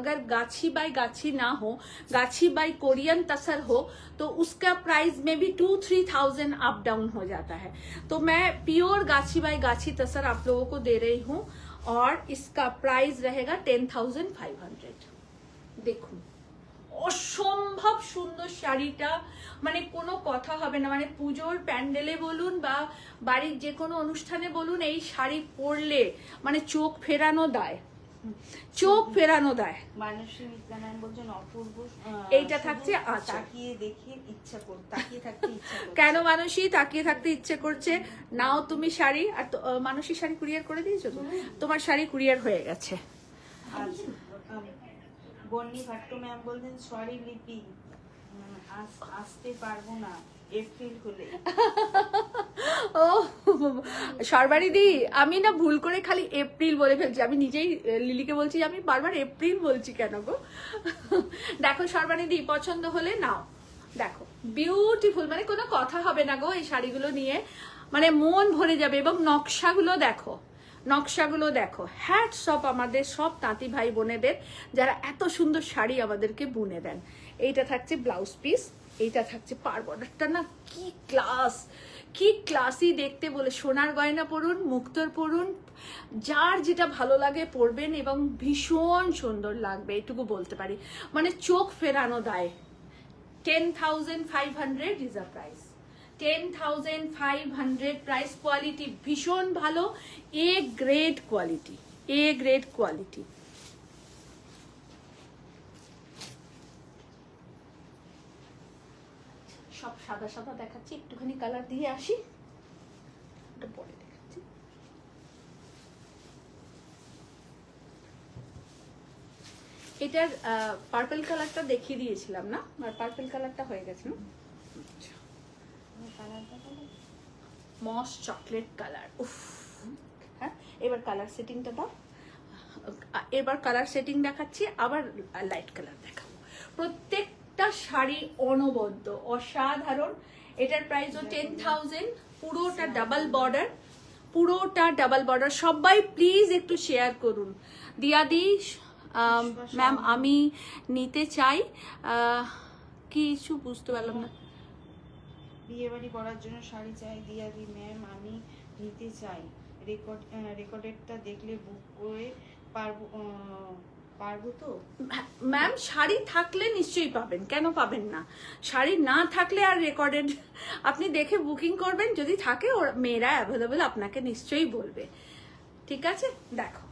अगर गाछी बाई गाछी ना हो, गाछी बाई कोरियन तसर हो, तो उसका प्राइस में भी 2-3,000 अप डाउन हो जाता है। तो मैं प्योर गाछी बाई गाछी तसर आप लोगों को दे रही हूँ और इसका प्राइस रहेगा 10,500। দেখুন অসম্ভব সুন্দর শাড়িটা, মানে কোনো কথা হবে না। মানে পুজোর প্যান্ডেলে বলুন বা বাড়ির যে কোনো অনুষ্ঠানে বলুন, এই শাড়ি পরলে মানে চোখ ফেরানো দেয়, চোখ ফেরানো দেয়। মানসী মিত্রা ম্যাম বলছেন অপূর্ব, এইটা থাকছে আচ্ছা, তাকিয়ে দেখে ইচ্ছা কর, তাকিয়ে থাকতে ইচ্ছা করছে। কেন মানসী তাকিয়ে থাকতে ইচ্ছে করছে? নাও তুমি শাড়ি। আর মানসী শাড়ি কুরিয়ার করে দিয়েছো তো? তোমার শাড়ি কুরিয়ার হয়ে গেছে। বন্নি ভাট্ট ম্যাম বলছেন সরি লিপি, আসতে পারবো না এপ্রিল হলে। ও সরবারি দি, আমি না ভুল করে খালি এপ্রিল বলে ফেলছি। আমি নিজেই লিলিকে বলছি আমি বারবার এপ্রিল বলছি কেন গো। দেখো সরবারি দি, পছন্দ হলে নাও। দেখো বিউটিফুল, মানে কোনো কথা হবে না গো এই শাড়িগুলো নিয়ে, মানে মন ভরে যাবে। এবং নকশাগুলো দেখো, নকশাগুলো দেখো। হ্যাটস অফ আমাদের সব তাঁতি ভাই বোনেদের যারা এত সুন্দর শাড়ি আমাদেরকে বুনে দেন। এইটা থাকছে ব্লাউজ পিস, এইটা থাকছে পার বর্ডারটা না কি ক্লাস, কি ক্লাসি দেখতে বলে। সোনার গয়না পরুন, মুক্তোর পরুন, যার যেটা ভালো লাগে পরবেন এবং ভীষণ সুন্দর লাগবে, এটুকু বলতে পারি। মানে চোখ ফেরানো দেয়। 10,500 is a price, 10,500 price. Quality ভীষণ ভালো, A grade quality, A grade quality. সব সাদা সাদা দেখাচ্ছি, একটুখানি কালার দিয়ে আসি, ওটা পরে দেখাচ্ছি। এটার পার্পল কালারটা দেখিয়ে দিয়েছিলাম না, আর পার্পল কালারটা হয়ে গেছে না, কালারটা বলো। মস চকলেট কালার। উফ, হ্যাঁ এবার কালার সেটিংটা দাও। এবার কালার সেটিং দেখাচ্ছি, আবার লাইট কালার দেখাবো। প্রত্যেকটা শাড়ি অনবদ্য, অসাধারণ। এটার প্রাইসও 10,000, পুরোটা ডাবল বর্ডার, পুরোটা ডাবল বর্ডার। সবাই প্লিজ একটু শেয়ার করুন। দিয়াদি ম্যাম আমি নিতে চাই, কিছু বুঝতে পারলাম না। বিয়ে বাড়ি করার জন্য শাড়ি চাই দিয়াদি ম্যাম, আমি নিতে চাই। রেকর্ডেডটা দেখলে বুক করে পারবো তো? ম্যাম শাড়ি থাকলে নিশ্চয়ই পাবেন, কেন পাবেন না? শাড়ি না থাকলে আর রেকর্ডেড আপনি দেখে বুকিং করবেন, যদি থাকে ওর মেয়েরা অ্যাভেলেবেল আপনাকে নিশ্চয়ই বলবে। ঠিক আছে, দেখো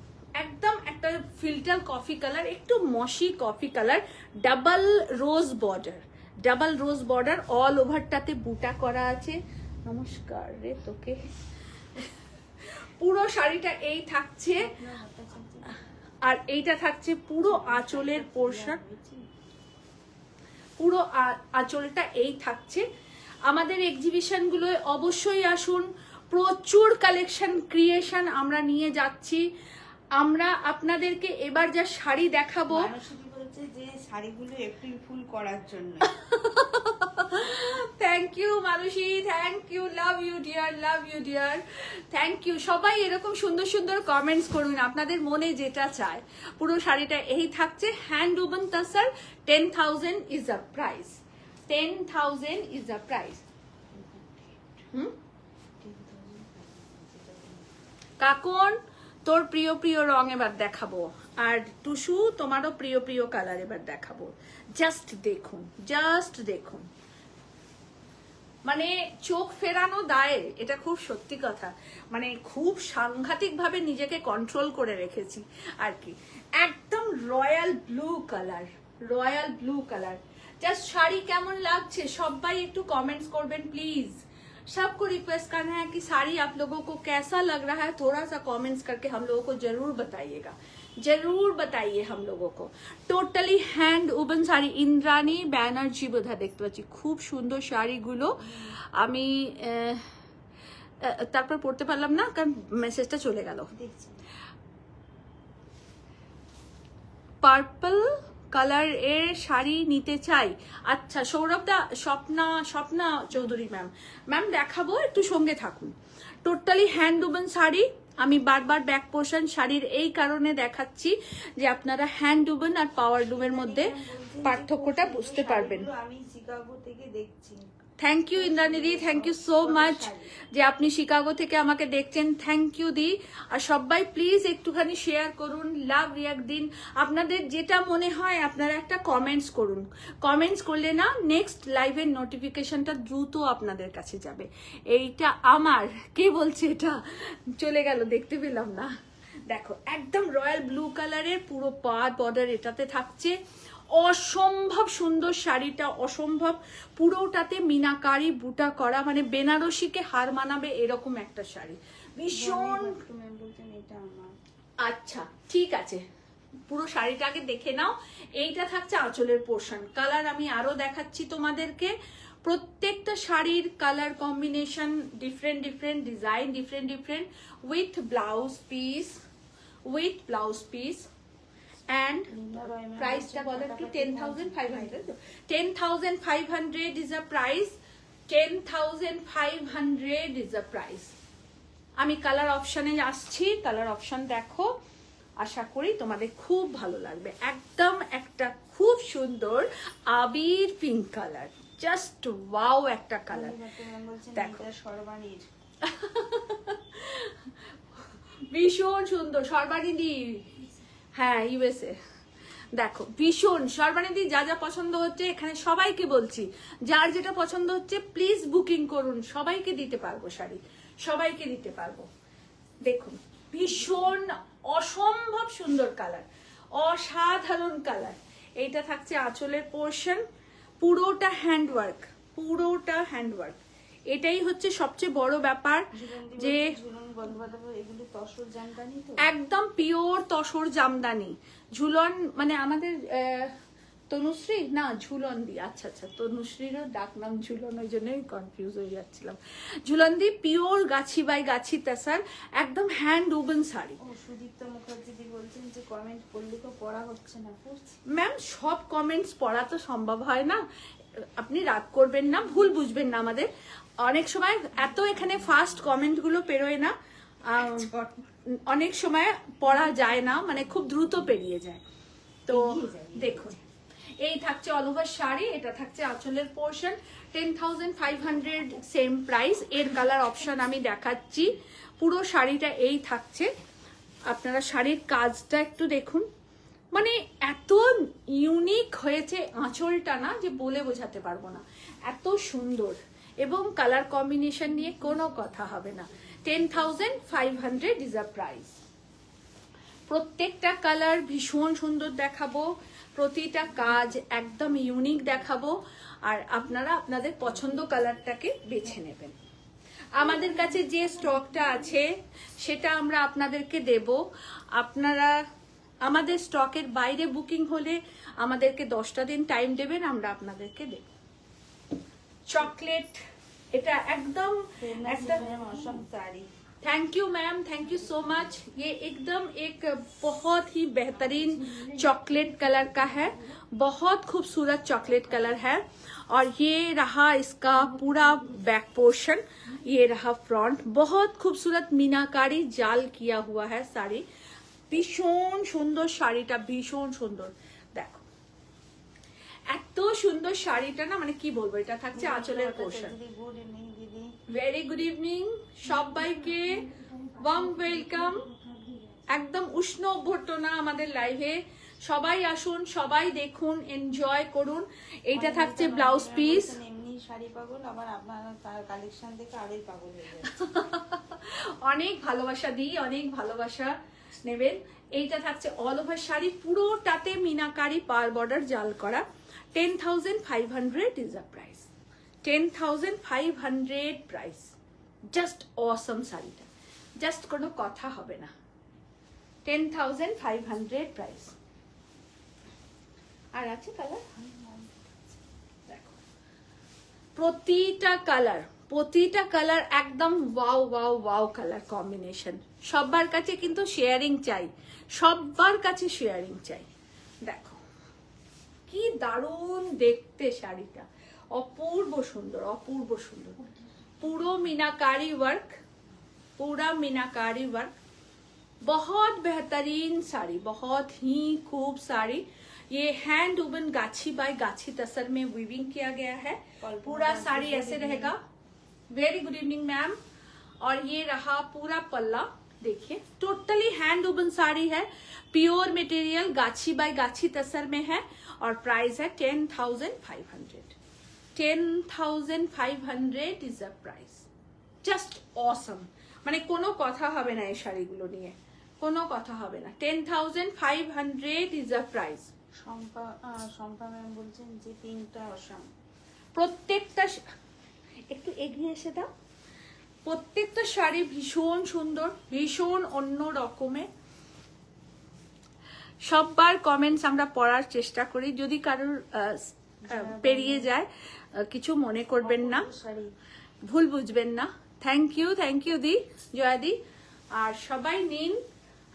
একদম একটা ফিল্টার কফি কালার, একটু মশি কফি কালার, ডাবল রোজ বর্ডার, ডাবল রোজ বর্ডার, অল ওভারটাতে বুটা করা আছে। নমস্কার রে তোকে। পুরো শাড়িটা এই থাকছে, আর এইটা থাকছে পুরো আঁচলের পোর্শন, পুরো আঁচলটা এই থাকছে। আমাদের এক্সিবিশনগুলোয় অবশ্যই আসুন, প্রচুর কালেকশন ক্রিয়েশন আমরা নিয়ে যাচ্ছি। আমরা আপনাদেরকে এবার যা শাড়ি দেখাবো, মানুষটি বলেছে যে শাড়িগুলো এপ্রিল ফুল করার জন্য। Thank you Manushi, thank you, love you dear, love you dear, thank you. সবাই এরকম সুন্দর সুন্দর কমেন্টস করুন, আপনাদের মনে যেটা চায়। পুরো শাড়িটা এই থাকছে, hand woven tussar, 10,000 is the price, 10,000 is the price. Kakon তোর প্রিয় প্রিয় রং এবার দেখাবো, আর টুসু তোমারও প্রিয় প্রিয় কালার এবার দেখাবো। জাস্ট দেখুন, জাস্ট দেখুন, মানে চোখ ফেরানো দায়ে, এটা খুব সত্যি কথা। মানে খুব সাংঘাতিক ভাবে নিজেকে কন্ট্রোল করে রেখেছি আর কি। একদম royal blue colour, royal blue colour. Just sari কেমন লাগছে সবাই একটু कमेंट्स করবেন प्लीज। सबको रिक्वेस्ट करना है कि साड़ी आप लोगों को कैसा लग रहा है, थोड़ा सा कमेंट्स करके हम लोगों को जरूर बताइएगा, जरूर बताइए हम लोगों को। টোটালি হ্যান্ড উবন শাড়ি, ইন্দ্রাণী ব্যানার্জি বোধহয় দেখতে পাচ্ছি, খুব সুন্দর শাড়িগুলো। আমি তারপর পড়তে পারলাম না কারণ মেসেজটা চলে গেল। পার্পল কালার এর শাড়ি নিতে চাই। আচ্ছা সৌরভ দা, স্বপ্না চৌধুরী ম্যাম, ম্যাম দেখাবো, একটু সঙ্গে থাকুন। টোটালি হ্যান্ড উবন শাড়ি, আমি বারবার ব্যাক পোর্শন শাড়ির এই কারণে দেখাচ্ছি যে আপনারা হ্যান্ড উবন আর পাওয়ার লুমের মধ্যে পার্থক্যটা বুঝতে পারবেন। আমি শিকাগো থেকে দেখছি। থ্যাংক ইউ ইন্দ্রাণী দি, থ্যাংক ইউ সো মাচ যে আপনি শিকাগো থেকে আমাকে দেখছেন। থ্যাংক ইউ দি। আর সবাই প্লিজ একটুখানি শেয়ার করুন, লাভ রিয়াক্ট দিন। আপনাদের যেটা মনে হয় আপনারা একটা কমেন্টস করুন, কমেন্টস করলে না নেক্সট লাইভের নোটিফিকেশনটা দ্রুত আপনাদের কাছে যাবে। এইটা আমার, কে বলছে এটা চলে গেল, দেখতে পেলাম না। দেখো একদম রয়্যাল ব্লু কালারের পুরো পাড় বর্ডার এটাতে থাকছে। অসম্ভব সুন্দর শাড়িটা, অসম্ভব। পুরোটাতে মিনাকারি বুটা করা, মানে বেনারসিকে হার মানাবে এরকম একটা শাড়ি, ভীষণ। আচ্ছা ঠিক আছে, পুরো শাড়িটা আগে দেখে নাও। এইটা থাকছে আঁচলের পোর্শন। কালার আমি আরো দেখাচ্ছি তোমাদেরকে। প্রত্যেকটা শাড়ির colour combination different different, design different different, with blouse piece, with blouse piece. And price টা বলেন কি 10,500, 10,500 is a price, 10,500 is a price। আমি কালার অপশনে আসছি, কালার অপশন দেখো, আশা করি তোমাদের খুব ভালো লাগবে। একদম একটা খুব সুন্দর আবির পিঙ্ক কালার, জাস্ট ওয়াও একটা কালার। দেখো সর্বাণীর ভীষণ সুন্দর, সর্বাণীদি, হ্যাঁ ইউএসএ। দেখো ভীষণ সর্বাণীদি, যা যা পছন্দ হচ্ছে এখানে সবাইকে বলছি, যার যেটা পছন্দ হচ্ছে প্লিজ বুকিং করুন, সবাইকে দিতে পারবো শাড়ি, সবাইকে দিতে পারবো। দেখুন ভীষণ অসম্ভব সুন্দর কালার, অসাধারণ কালার। এইটা থাকছে আঁচলের পোর্শন, পুরোটা হ্যান্ডওয়ার্ক, পুরোটা হ্যান্ডওয়ার্ক। এটাই হচ্ছে সবচেয়ে বড় ব্যাপার যে ঝুলন বন্দ্যোপাধ্যায়, এগুলো তসর জামদানি তো? একদম পিওর তসর জামদানি। ঝুলন মানে আমাদের তনুশ্রী না ঝুলনদি, আচ্ছা আচ্ছা, তনুশ্রীরও ডাক নাম ঝুলন, ওই জন্যই কনফিউজ হয়ে যাচ্ছিলাম। ঝুলনদি পিওর গাছি বাই গাছি তাসার, একদম হ্যান্ড উবেন শাড়ি। ও সুদীপ্তা মুখার্জি বলছেন যে কমেন্ট করলে তো পড়া হচ্ছে না, পড়ছি। ম্যাম সব কমেন্টস পড়া তো সম্ভব হয় না, আপনি রাগ করবেন না, ভুল বুঝবেন না আমাদের। অনেক সময় এত এখানে ফাস্ট কমেন্টগুলো পেরোয় না, অনেক সময় পড়া যায় না, মানে খুব দ্রুত পেরিয়ে যায়। তো দেখুন, এই থাকছে অল ওভার শাড়ি, এটা থাকছে আঁচলের পোর্শন, 10,500 সেম প্রাইস। এর কালার অপশন আমি দেখাচ্ছি। পুরো শাড়িটা এই থাকছে। আপনারা শাড়ির কাজটা একটু দেখুন, মানে এত ইউনিক হয়েছে আঁচলটা না, যে বলে বোঝাতে পারবো না, এত সুন্দর। এবং কালার কম্বিনেশন নিয়ে কোনো কথা হবে না। 10,500 ইজ আ প্রাইস। প্রত্যেকটা কালার ভীষণ সুন্দর দেখাবো, প্রতিটা কাজ একদম ইউনিক দেখাবো, আর আপনারা আপনাদের পছন্দ কালারটাকে বেছে নেবেন। আমাদের কাছে যে স্টকটা আছে সেটা আমরা আপনাদেরকে দেব। আপনারা আমাদের স্টকের বাইরে বুকিং হলে আমাদেরকে 10টা দিন টাইম দেবেন, আমরা আপনাদেরকে দেব। চকলেট, এটা একদম একটা मौसम sari. Thank you ma'am, thank you so much. ये एकदम एक बहुत ही बेहतरीन चॉकलेट कलर का है, बहुत खूबसूरत चॉकलेट कलर है। और ये रहा इसका पूरा बैक पोर्शन, ये रहा फ्रंट, बहुत खूबसूरत मीनाकारी जाल किया हुआ है साड़ी। भीषण सुंदर শাড়িটা, ভীষণ সুন্দর। দেখো এত সুন্দর শাড়িটা না, মানে কি বলবো, এটা থাকছে আঁচলের পোর্শন। গুড ইভিনিং দিদি। ভেরি গুড ইভিনিং সবাইকে, ওয়ার্ম ওয়েলকাম। একদম উষ্ণ অভ্যর্থনা আমাদের লাইভে, সবাই আসুন, সবাই দেখুন, এনজয় করুন। এইটা থাকছে ব্লাউজ পিস। এমনি শাড়ি পাগল, আবার আপনার তার কালেকশন দেখে আরোই পাগল হয়ে যায়। অনেক ভালোবাসা দিই, অনেক ভালোবাসা নেবেন। এইটা থাকছে অল ওভার শাড়ি, পুরোটাতে মিনাকারি পার বর্ডার জাল করা। 10,500 is a price, 10,500 price. Just অসম শাড়িটা, জাস্ট কোনো কথা হবে না। 10,500 প্রাইস। আর আছে কালার, দেখো প্রতিটা কালার একদম wow wow wow colour combination. সবার কাছে কিন্তু শেয়ারিং চাই, সবার কাছে শেয়ারিং চাই। দেখো কি দারুণ দেখতে শাড়িটা, অপূর্ব সুন্দর, অপূর্ব সুন্দর। पूरा मीनाकारी वर्क, बहुत बेहतरीन साड़ी, बहुत ही खूब साड़ी। ये हैंड वुवन गाछी बाय गाछी तसर में वीविंग किया गया है। पूरा साड़ी ऐसे रहेगा। Very good evening ma'am. और ये रहा पूरा पल्ला, देखिए टोटली हैंड वुवन साड़ी है, प्योर मटेरियल गाछी बाय गाछी तसर में है। और प्राइस है 10,500। 10,500 is a price. Just awesome. মানে কোনো কথা হবে না এই শাড়িগুলো নিয়ে, কোনো কথা হবে না। 10,500 is a price. Shampa ma'am বলছেন যে পিঙ্কটা অসাম। প্রত্যেকটা একটু এগিয়ে এসে দাও। প্রত্যেকটা শাড়ি ভীষণ সুন্দর, ভীষণ অন্য রকমের। সববার কমেন্টস আমরা পড়ার চেষ্টা করি, যদি কারোর পেরিয়ে যায় কিছু মনে করবেন না, ভুল বুঝবেন না। থ্যাংক ইউ দি, জয়া দি। আর সবাই নিন,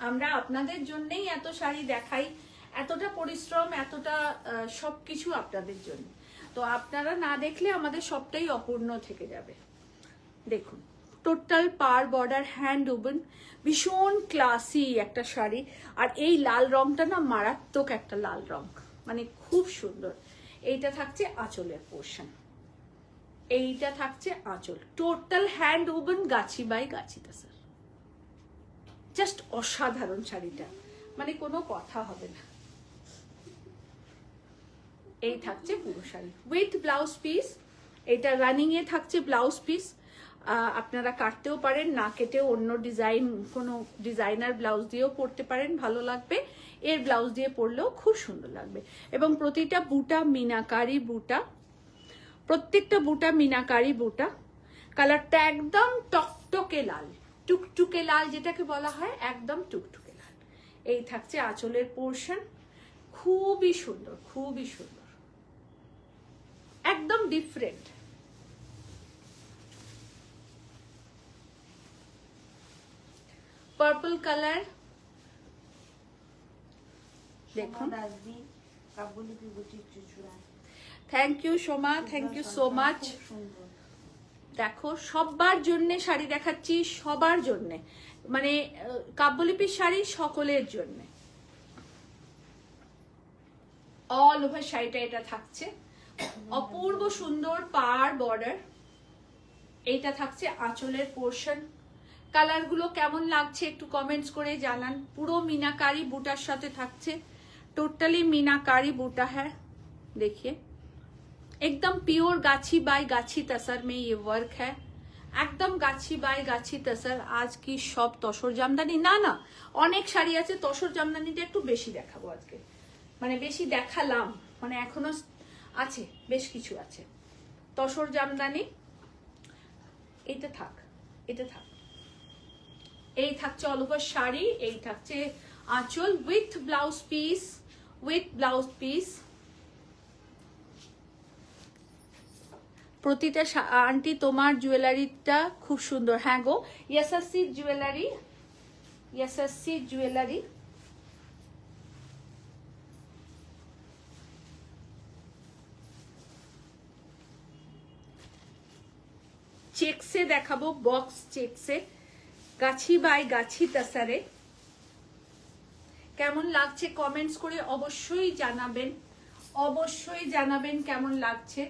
আমরা আপনাদের জন্যই এত শাড়ি দেখাই, এতটা পরিশ্রম, এতটা সবকিছু আপনাদের জন্য। তো আপনারা না দেখলে আমাদের সবটাই অপূর্ণ থেকে যাবে। দেখুন টোটাল পার বর্ডার হ্যান্ড উবেন, ভীষণ ক্লাসি একটা শাড়ি। আর এই লাল রংটা না মারাত্মক একটা লাল রং, মানে খুব সুন্দর। এইটা থাকছে আঁচলের পোর্শন, এইটা থাকছে আঁচল। Total hand woven Gachhi by গাছি তাসার। জাস্ট অসাধারণ শাড়িটা, মানে কোনো কথা হবে না। এই থাকছে পুরো শাড়ি উইথ ব্লাউজ পিস। এটা রানিং এ থাকছে ব্লাউজ পিস। আপনারা কাটতেও পারেন, না কেটেও অন্য ডিজাইন, কোনো ডিজাইনার ব্লাউজ দিয়েও পরতে পারেন, ভালো লাগবে। এর ব্লাউজ দিয়ে পরলেও খুব সুন্দর লাগবে। এবং প্রতিটা বুটা মিনাকারি বুটা, প্রত্যেকটা বুটা মিনাকারি বুটা। কালারটা একদম টকটকে লাল, টুকটুকে লাল যেটাকে বলা হয়, একদম টুকটুকে লাল। এই থাকছে আঁচলের পোর্শন, খুবই সুন্দর, খুবই সুন্দর, একদম ডিফারেন্ট। পার্পল কালার দেখুন। Kabulipi boutique Chuchura. Thank you Soma, thank you so much. দেখো সবার জন্য শাড়ি দেখাচ্ছি, সবার জন্য, মানে কাব্যলিপির শাড়ি সকলের জন্য। অল ওভার শাড়িটা এটা থাকছে, অপূর্ব সুন্দর পার বর্ডার। এইটা থাকছে আঁচলের পোর্শন। কালারগুলো কেমন লাগছে একটু কমেন্টস করে জানান। পুরো मीनाकारी বুটার সাথে থাকছে, टोटली मीनाकारी बूटा है। देखिए एकदम प्योर गाछी बाय गाछी तसर में ये वर्क है, एकदम गाछी बाय गाछी तसर। आज की सब तसर জামদানি না না, অনেক শাড়ি আছে, তসর জামদানিটা একটু বেশি দেখাবো আজকে, মানে বেশি দেখালাম, মানে এখনো আছে, বেশ কিছু আছে তসর জামদানি। এটা থাক, এটা থাক। এই থাকছে অল ওভার শাড়ি, এই থাকছে আঁচল with blouse piece, with blouse piece. প্রতিটা আন্টি তোমার জুয়েলারিটা খুব সুন্দর। হ্যাঁ গো, এসএসসি জুয়েলারি, এসএসসি জুয়েলারি। চেকসে দেখাবো, বক্স চেকসে, গাছি বাই গাছি তাসারে। কেমন লাগছে কমেন্টস করে অবশ্যই জানাবেন, অবশ্যই জানাবেন কেমন লাগছে।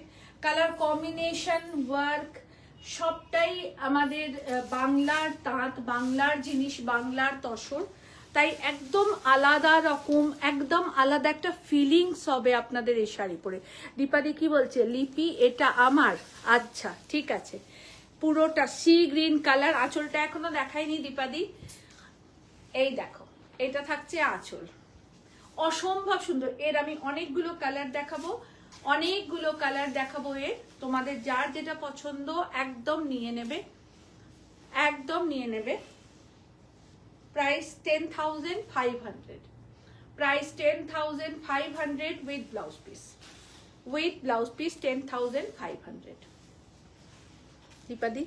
কালার কম্বিনেশন, ওয়ার্ক সবটাই আমাদের বাংলার তাঁত, বাংলার জিনিস, বাংলার তসর, তাই একদম আলাদা রকম, একদম আলাদা একটা ফিলিংস হবে আপনাদের এই শাড়ি পরে। দীপাদি কি বলছে? লিপি এটা আমার, আচ্ছা ঠিক আছে। পুরোটা সি গ্রিন কালার, আঁচলটা এখনো দেখাইনি দীপাদি। এই দেখো, এটা থাকছে আঁচল, অসম্ভব সুন্দর। এর আমি অনেকগুলো কালার দেখাবো, অনেকগুলো কালার দেখাবো এর, তোমাদের যার যেটা পছন্দ একদম নিয়ে নেবে, একদম নিয়ে নেবে। Price 10,500, price 10,500 with blouse piece, with blouse piece 10,500। দীপাদি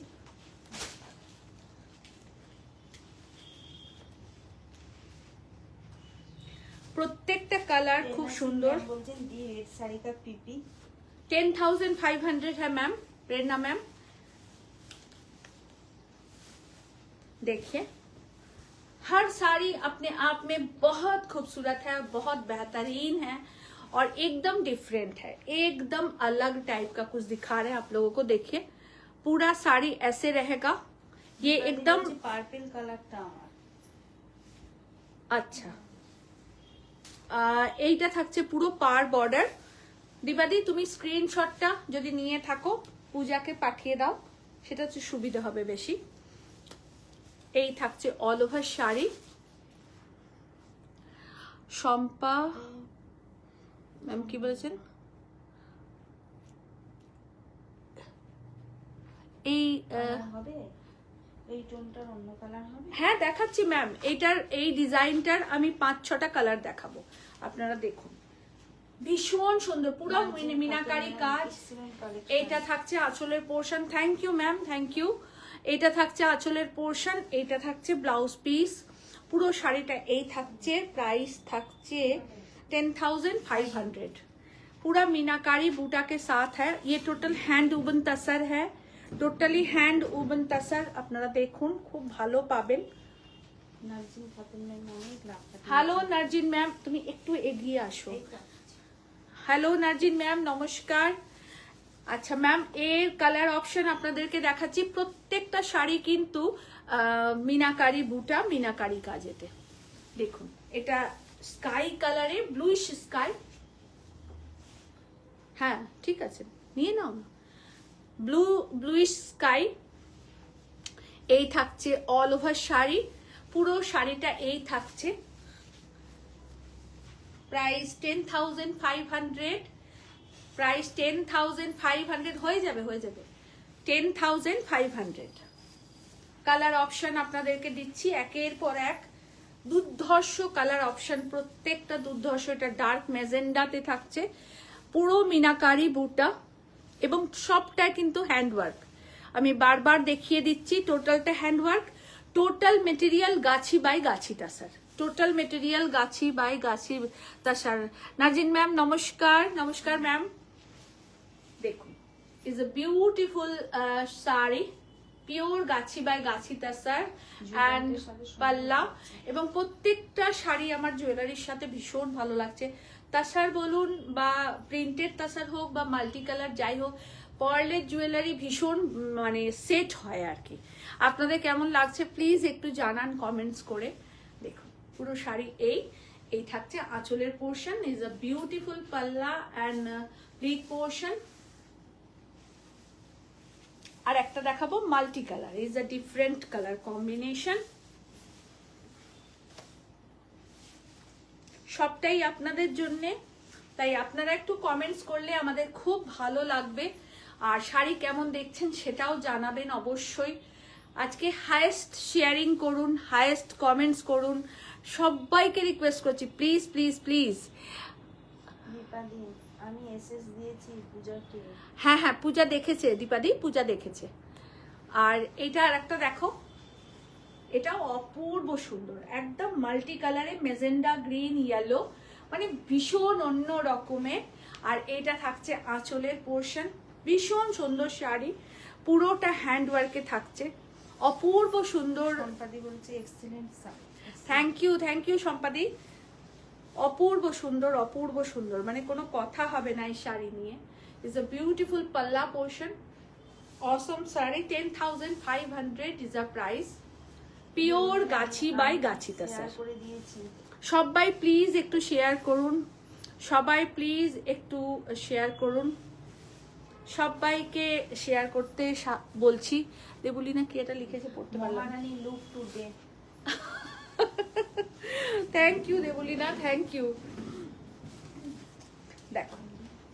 প্রত্যেকটা কালার খুব সুন্দর। বলছেন দি রেড শাড়ি কা পিপি 10,500 है मैम, प्रेरणा मैम। देखिए हर साड़ी अपने आप में बहुत खूबसूरत है, बहुत बेहतरीन है और एकदम डिफरेंट है, एकदम अलग टाइप का कुछ दिखा रहे हैं आप लोगों को। देखिए पूरा साड़ी ऐसे रहेगा, ये एकदम পার্পল কালারটা আমার। আচ্ছা, এইটা থাকছে পুরো পার বর্ডার। দিবাদি তুমি স্ক্রিনশটটা যদি নিয়ে থাকো পূজাকে পাঠিয়ে দাও, সেটা হচ্ছে সুবিধা হবে বেশি। এই থাকছে all over sari. Shampa ma'am কি বলেছেন? এই হবে এই টোনটার অন্য কালার হবে? হ্যাঁ দেখাচ্ছি ম্যাম, এইটার এই ডিজাইনটার আমি 5-6টা কালার দেখাবো, আপনারা দেখুন। ভীষণ সুন্দর, পুরো মিনাকারি কাজ। এইটা থাকছে আঁচলের portion. Thank you ma'am, thank you. এইটা থাকছে আঁচলের পোর্শন, এইটা থাকছে ব্লাউজ পিস। পুরো শাড়িটা এই থাকছে, প্রাইস থাকছে 10,500। पूरा मीनाकारी बूटा के साथ है, ये टोटल हैंड उबन तसर है, টোটালি হ্যান্ড উবন তাসার। আপনারা দেখুন, খুব ভালো পাবেন। নার্জিন খাতুন ম্যাম অনেক লাভ। হ্যালো নার্জিন ম্যাম, তুমি একটু এগিয়ে আসো। হ্যালো নার্জিন ম্যাম, নমস্কার। আচ্ছা ম্যাম, এর কালার অপশন আপনাদেরকে দেখাচ্ছি। প্রত্যেকটা শাড়ি কিন্তু মিনাকারি বুটা, মিনাকারি কাজেতে। দেখুন এটা স্কাই কালারে, ব্লুইশ স্কাই। হ্যাঁ ঠিক আছে, নিয়ে নাও না। Bluish sky. এই থাকছে অল ওভার শাড়ি, পুরো শাড়িটা এই থাকছে। প্রাইস 10,500, প্রাইস 10,500 হয়ে যাবে, হয়ে যাবে 10,500। কালার অপশন আপনাদেরকে দিচ্ছি একের পর এক। দুর্ধর্ষ কালার অপশন, প্রত্যেকটা দুর্ধর্ষ। এটা ডার্ক মেজেন্ডাতে থাকছে, পুরো মিনাকারি বুটা এবং সবটাই কিন্তু হ্যান্ডওয়ার্ক। আমি বারবার দেখিয়ে দিচ্ছি, টোটালটা handwork. Total material Gachhi by গাছি তাসার, টোটাল মেটেরিয়াল গাছি বাই গাছি তাসার। নাজিন ম্যাম নমস্কার। নমস্কার ম্যাম। দেখুন, is a beautiful sari, pure গাছি বাই গাছি তাসার অ্যান্ড পাল্লা। এবং প্রত্যেকটা শাড়ি আমার জুয়েলারির সাথে ভীষণ ভালো লাগছে। তাসার বলুন বা প্রিন্টেড তাসার হোক বা মাল্টি কালার যাই হোক, পার্লের জুয়েলারি ভীষণ মানে সেট হয় আর কি। আপনাদের কেমন লাগছে প্লিজ একটু জানান কমেন্টস করে। দেখুন পুরো শাড়ি এই থাকছে আঁচলের পোর্শন, ইজ আ বিউটিফুল পাল্লা অ্যান্ড প্লিট পোর্শন। আর একটা দেখাবো multi colour, is a different colour combination. সবটাই আপনাদের জন্যে, তাই আপনারা একটু কমেন্টস করলে আমাদের খুব ভালো লাগবে। আর শাড়ি কেমন দেখছেন সেটাও জানাবেন অবশ্যই। আজকে হাইয়েস্ট শেয়ারিং করুন, হাইয়েস্ট কমেন্টস করুন, সবাইকে রিকোয়েস্ট করছি প্লিজ প্লিজ প্লিজ। দীপাদি আমি এসএস দিয়েছি পূজাকে। হ্যাঁ হ্যাঁ, পূজা দেখেছে দীপাদি, পূজা দেখেছে। আর এটা আর একটা দেখো, এটাও অপূর্ব সুন্দর, একদম মাল্টি কালারে মেজেন্ডা গ্রিন ইয়েলো, মানে ভীষণ অন্য রকমের। আর এটা থাকছে আঁচলের পোর্শন, ভীষণ সুন্দর শাড়ি, পুরোটা হ্যান্ডওয়ার্কে থাকছে, অপূর্ব সুন্দর। সম্পাদি বলছে এক্সিলেন্ট শাড়ি। থ্যাংক ইউ সম্পাদি। অপূর্ব সুন্দর, অপূর্ব সুন্দর, মানে কোনো কথা হবে না এই শাড়ি নিয়ে। ইজ আ বিউটিফুল পাল্লা portion, Assam sari. 10,500 is a price, pure গাছি বাই গাছি তাসার। করে দিয়েছি। সবাই প্লিজ একটু শেয়ার করুন, সবাই প্লিজ একটু শেয়ার করুন, সবাইকে শেয়ার করতে বলছি। দেবুলিনা কি এটা লিখেছে পড়তে পারলাম। Maharani look today. Thank you Debulina, thank you. দেখো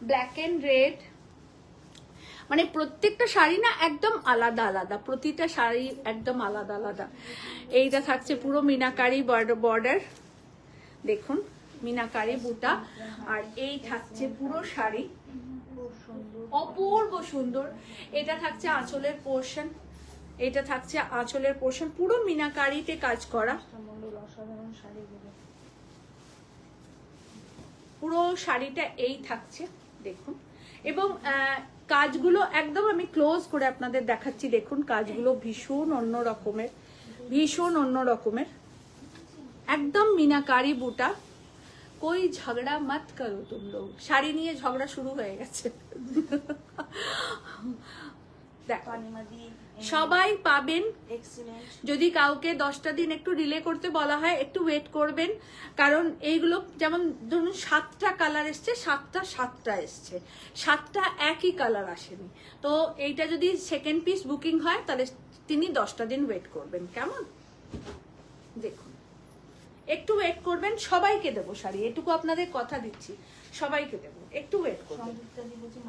ব্ল্যাক এন্ড রেড, মানে প্রত্যেকটা শাড়ি না একদম আলাদা আলাদা, প্রতিটা শাড়ি একদম আলাদা আলাদা। এইটা থাকছে পুরো মিনাকারি বর্ডার, দেখুন মিনাকারি বুটা। আর এই থাকছে পুরো শাড়ি, অপূর্ব সুন্দর। এটা থাকছে আঁচলের পোর্শন, এটা থাকছে আঁচলের পোর্শন, পুরো মিনাকারিতে কাজ করা। অসাধারণ শাড়িগুলো, পুরো শাড়িটা এই থাকছে দেখুন। এবং কাজগুলো একদম আমি ক্লোজ করে আপনাদের দেখাচ্ছি, দেখুন কাজগুলো ভীষণ অন্য রকমের, ভীষণ অন্য রকমের, একদম মিনাকারি বুটা। कोई झगड़ा मत करो तुम लोग, শাড়ি নিয়ে ঝগড়া শুরু হয়ে গেছে। দেখো সবাই পাবেন। যদি কাউকে 10টা দিন একটু ডিলে করতে বলা হয় একটু ওয়েট করবেন, কারণ এইগুলো যেমন ধরুন 7টা কালার এসছে, 7টা এসছে, 7টা একই কালার আসেনি। তো এইটা যদি সেকেন্ড পিস বুকিং হয় তাহলে তিনি 10টা দিন ওয়েট করবেন, কেমন? দেখুন একটু ওয়েট করবেন, সবাইকে দেবো শাড়ি, এটুকু আপনাদের কথা দিচ্ছি, সবাইকে দেবো, একটু ওয়েট করবেন।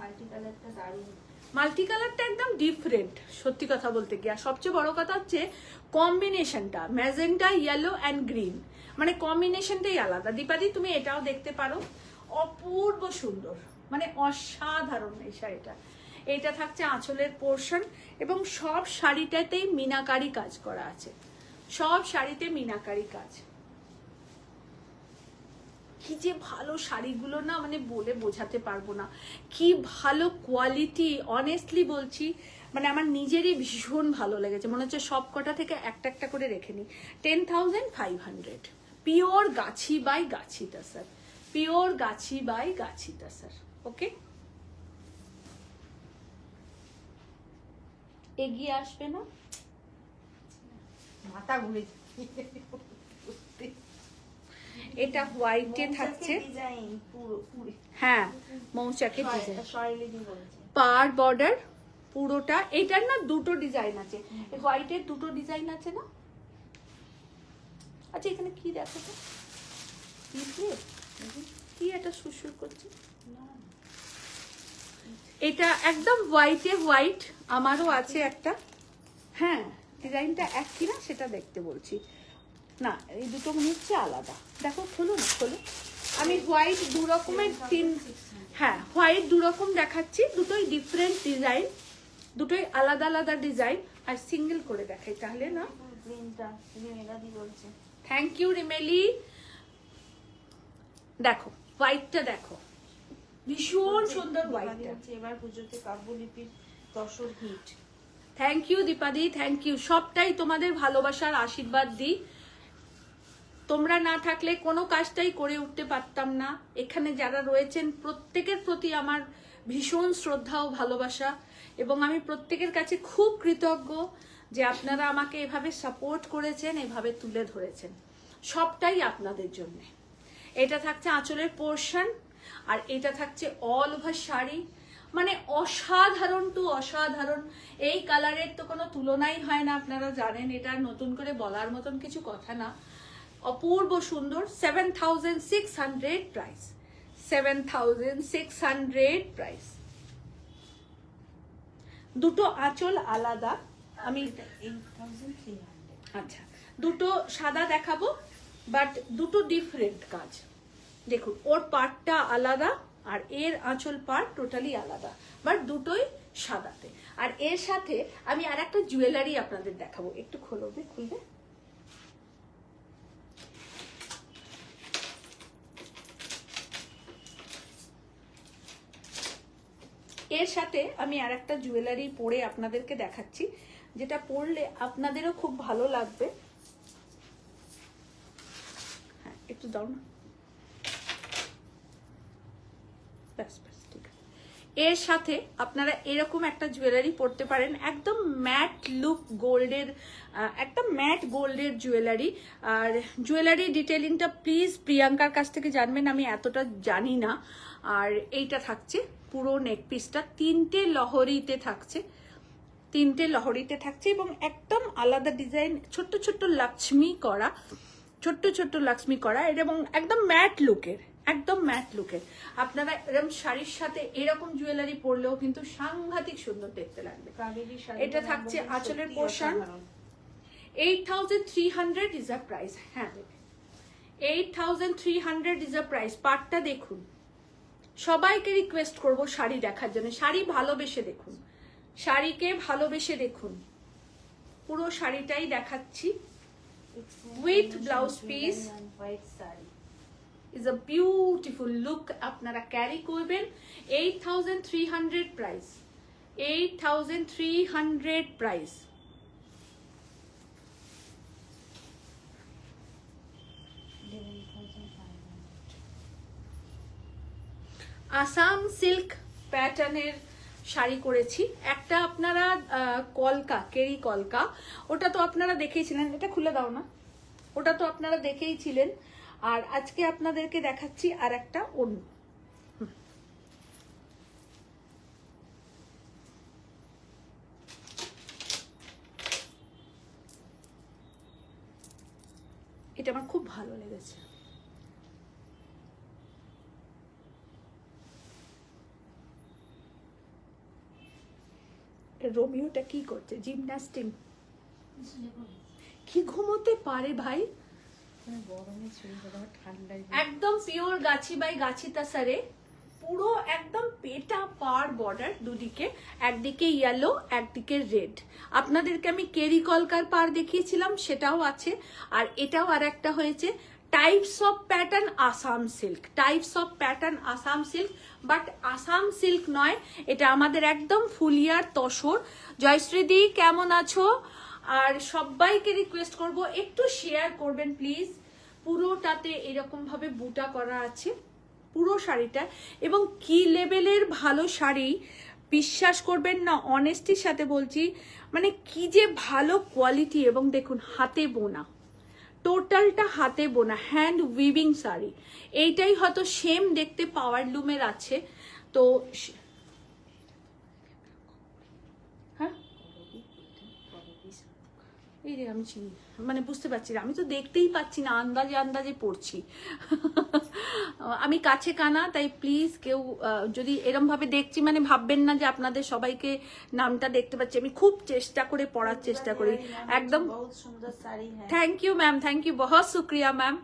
মাল্টি কালারটা দারুণ, মাল্টি কালারটা একদম ডিফারেন্ট সত্যি কথা বলতে গিয়ে। আর সবচেয়ে বড় কথা হচ্ছে কম্বিনেশনটা, ম্যাজেন্টা ইয়েলো অ্যান্ড গ্রিন, মানে কম্বিনেশনটাই আলাদা। দীপাদি তুমি এটাও দেখতে পারো, অপূর্ব সুন্দর, মানে অসাধারণ এই শাড়িটা। এইটা থাকছে আঁচলের পোর্শন এবং সব শাড়িটাতেই মিনাকারি কাজ করা আছে, সব শাড়িতে মিনাকারি কাজ। কি যে ভালো শাড়িগুলো না, মানে বলে বোঝাতে পারবো না, কি ভালো কোয়ালিটি, অনেস্টলি বলছি, মানে আমার নিজেরই ভীষণ ভালো লেগেছে। মনে হচ্ছে সব কটা থেকে একটা একটা করে রেখে নিই। 10,500, পিওর গাছি বাই গাছি তাসার, পিওর গাছি বাই গাছি তাসার। ওকে, এগিয়ে আসবে না, মাথা ঘুরে। এটা হোয়াইটে থাকছে, হ্যাঁ মৌচাকের ডিজাইন, পার বর্ডার পুরোটা। এটার না দুটো ডিজাইন আছে, হোয়াইটের দুটো ডিজাইন আছে না। আচ্ছা এখানে কি দেখো তো, কি এটা সুরসুর করছে, এটা একদম হোয়াইটে হোয়াইট, আমারও আছে একটা, হ্যাঁ ডিজাইনটা এক কিনা সেটা দেখতে বলছি। না, এই দুটো মনে হচ্ছে আলাদা। দেখো, খোলো না, খোলো। আমি হোয়াইট দু রকমের হ্যাঁ, হোয়াইট দু রকম দেখাচ্ছি, দুটোই ডিফারেন্ট ডিজাইন, দুটোই আলাদা আলাদা ডিজাইন। আর সিঙ্গেল করে দেখাই তাহলে না। Thank you Rimeli. দেখো হোয়াইটটা, দেখো ভীষণ সুন্দর হোয়াইটটা। এবার পুজোতে কাব্যলিপির তসর হিট। থ্যাংক ইউ দীপাদি, থ্যাংক ইউ। সবটাই তোমাদের ভালোবাসার আশীর্বাদ দিই। তোমরা না থাকলে কোনো কাজটাই করে উঠতে পারতাম না। এখানে যারা রয়েছেন প্রত্যেকের প্রতি আমার ভীষণ শ্রদ্ধা ও ভালোবাসা, এবং আমি প্রত্যেকের কাছে খুব কৃতজ্ঞ যে আপনারা আমাকে এভাবে সাপোর্ট করেছেন, এভাবে তুলে ধরেছেন। সবটাই আপনাদের জন্যে। এটা থাকছে আঁচলের পোর্শন, আর এটা থাকছে অল ওভার শাড়ি। মানে অসাধারণ টু অসাধারণ। এই কালারের তো কোনো তুলনাই হয় না, আপনারা জানেন। এটা নতুন করে বলার মতন কিছু কথা না। অপূর্ব সুন্দর। 7,600 প্রাইস, 7,600 প্রাইস। দুটো আঁচল আলাদা। আমি 8,300। আচ্ছা, দুটো সাদা দেখাবো, বাট দুটো ডিফারেন্ট কাজ। দেখুন, ওর পার্টটা আলাদা আর এর আঁচল পার্ট টোটালি আলাদা, বাট দুটোই সাদাতে। আর এর সাথে আমি আর একটা জুয়েলারি আপনাদের দেখাবো। একটু খোলবে, খুলবে। এর সাথে আমি আর একটা জুয়েলারি পরে আপনাদেরকে দেখাচ্ছি, যেটা পরলে আপনাদেরও খুব ভালো লাগবে। হ্যাঁ, একটু দাও না। ব্যাস ব্যাস, ঠিক আছে। এর সাথে আপনারা এরকম একটা জুয়েলারি পরতে পারেন, একদম ম্যাট লুক গোল্ডের, একটা ম্যাট গোল্ডের জুয়েলারি। আর জুয়েলারি ডিটেলিংটা প্লিজ প্রিয়াঙ্কার কাছ থেকে জানবেন, আমি এতটা জানি না। আর এইটা থাকছে পুরো নেক পিসটা তিনটে লহরিতে থাকছে, তিনটে লহরিতে থাকছে, এবং একদম আলাদা ডিজাইন, ছোট্ট ছোট্ট লক্ষ্মী করা, ছোট্ট ছোট্ট লক্ষ্মী করা, এবং একদম ম্যাট লুকের, একদম ম্যাট লুকের। আপনারা এরকম শাড়ির সাথে এরকম জুয়েলারি পরলেও কিন্তু সাংঘাতিক সুন্দর দেখতে লাগবে। এটা থাকছে আঁচলের পোর্শন। 8,300 is a price. হ্যাঁ, 8,300 ইজ আ প্রাইস। পার্টটা দেখুন। সবাইকে রিকোয়েস্ট করব শাড়ি দেখার জন্য। শাড়ি ভালোবেসে দেখুন, শাড়িকে ভালোবেসে দেখুন। পুরো শাড়িটাই দেখাচ্ছি with blouse piece. is a beautiful look। আপনারা ক্যারি করবেন। 8,300 প্রাইস, 8,300 প্রাইস। আসাম সিল্ক প্যাটার্নের শাড়ি করেছি একটা। আপনারা কলকা, কেরি কলকা, ওটা তো আপনারা দেখেইছিলেন। এটা খুলে দাও না, ওটা তো আপনারা দেখেইছিলেন। আর আজকে আপনাদেরকে দেখাচ্ছি আর একটা অন্য। এটা আমার খুব ভালো লেগেছে। রোমিওটা কি করছে? জিমন্যাস্টিক। কি ঘুমোতে পারে ভাই। একদম পিওর গাছি বাই গাছি তাসারে, পুরো একদম পেটা পার বর্ডার, দুদিকে, একদিকে ইয়েলো একদিকে রেড। আপনাদেরকে আমি কেরি কলকার পার দেখিয়েছিলাম, সেটাও আছে। আর এটাও আর একটা হয়েছে types of pattern Assam silk, types of pattern Assam silk, but Assam silk নয়, এটা আমাদের একদম ফুলিয়ার তসর। জয়শ্রীদি কেমন আছো? আর সবাইকে রিকোয়েস্ট করব একটু শেয়ার করবেন প্লিজ। পুরোটাতে এরকম ভাবে বুটা করা আছে পুরো শাড়িটা, এবং কি লেভেলের ভালো শাড়ি বিশ্বাস করবেন না, অনেস্টির সাথে বলছি। মানে কি যে ভালো কোয়ালিটি, এবং দেখুন হাতে বোনা, টোটালটা হাতে বোনা, হ্যান্ড উইভিং শাড়ি। এইটাই হয়তো সেম দেখতে পাওয়ার লুমের আছে। তো হ্যাঁ, এই যে আমি চিনি, মানে বুঝতে পারছি না, আমি তো দেখতেই পাচ্ছি না, আন্দাজে আন্দাজে পড়ছি। আমি কাছে কানা, তাই প্লিজ কেউ যদি এরম ভাবে দেখছি মানে ভাববেন না যে আপনাদের সবাইকে নামটা দেখতে পাচ্ছি। আমি খুব চেষ্টা করে পড়ার চেষ্টা করি एकदम। बहुत सुंदर साड़ी है। Thank you ma'am, thank you, बहुत शुक्रिया मैम।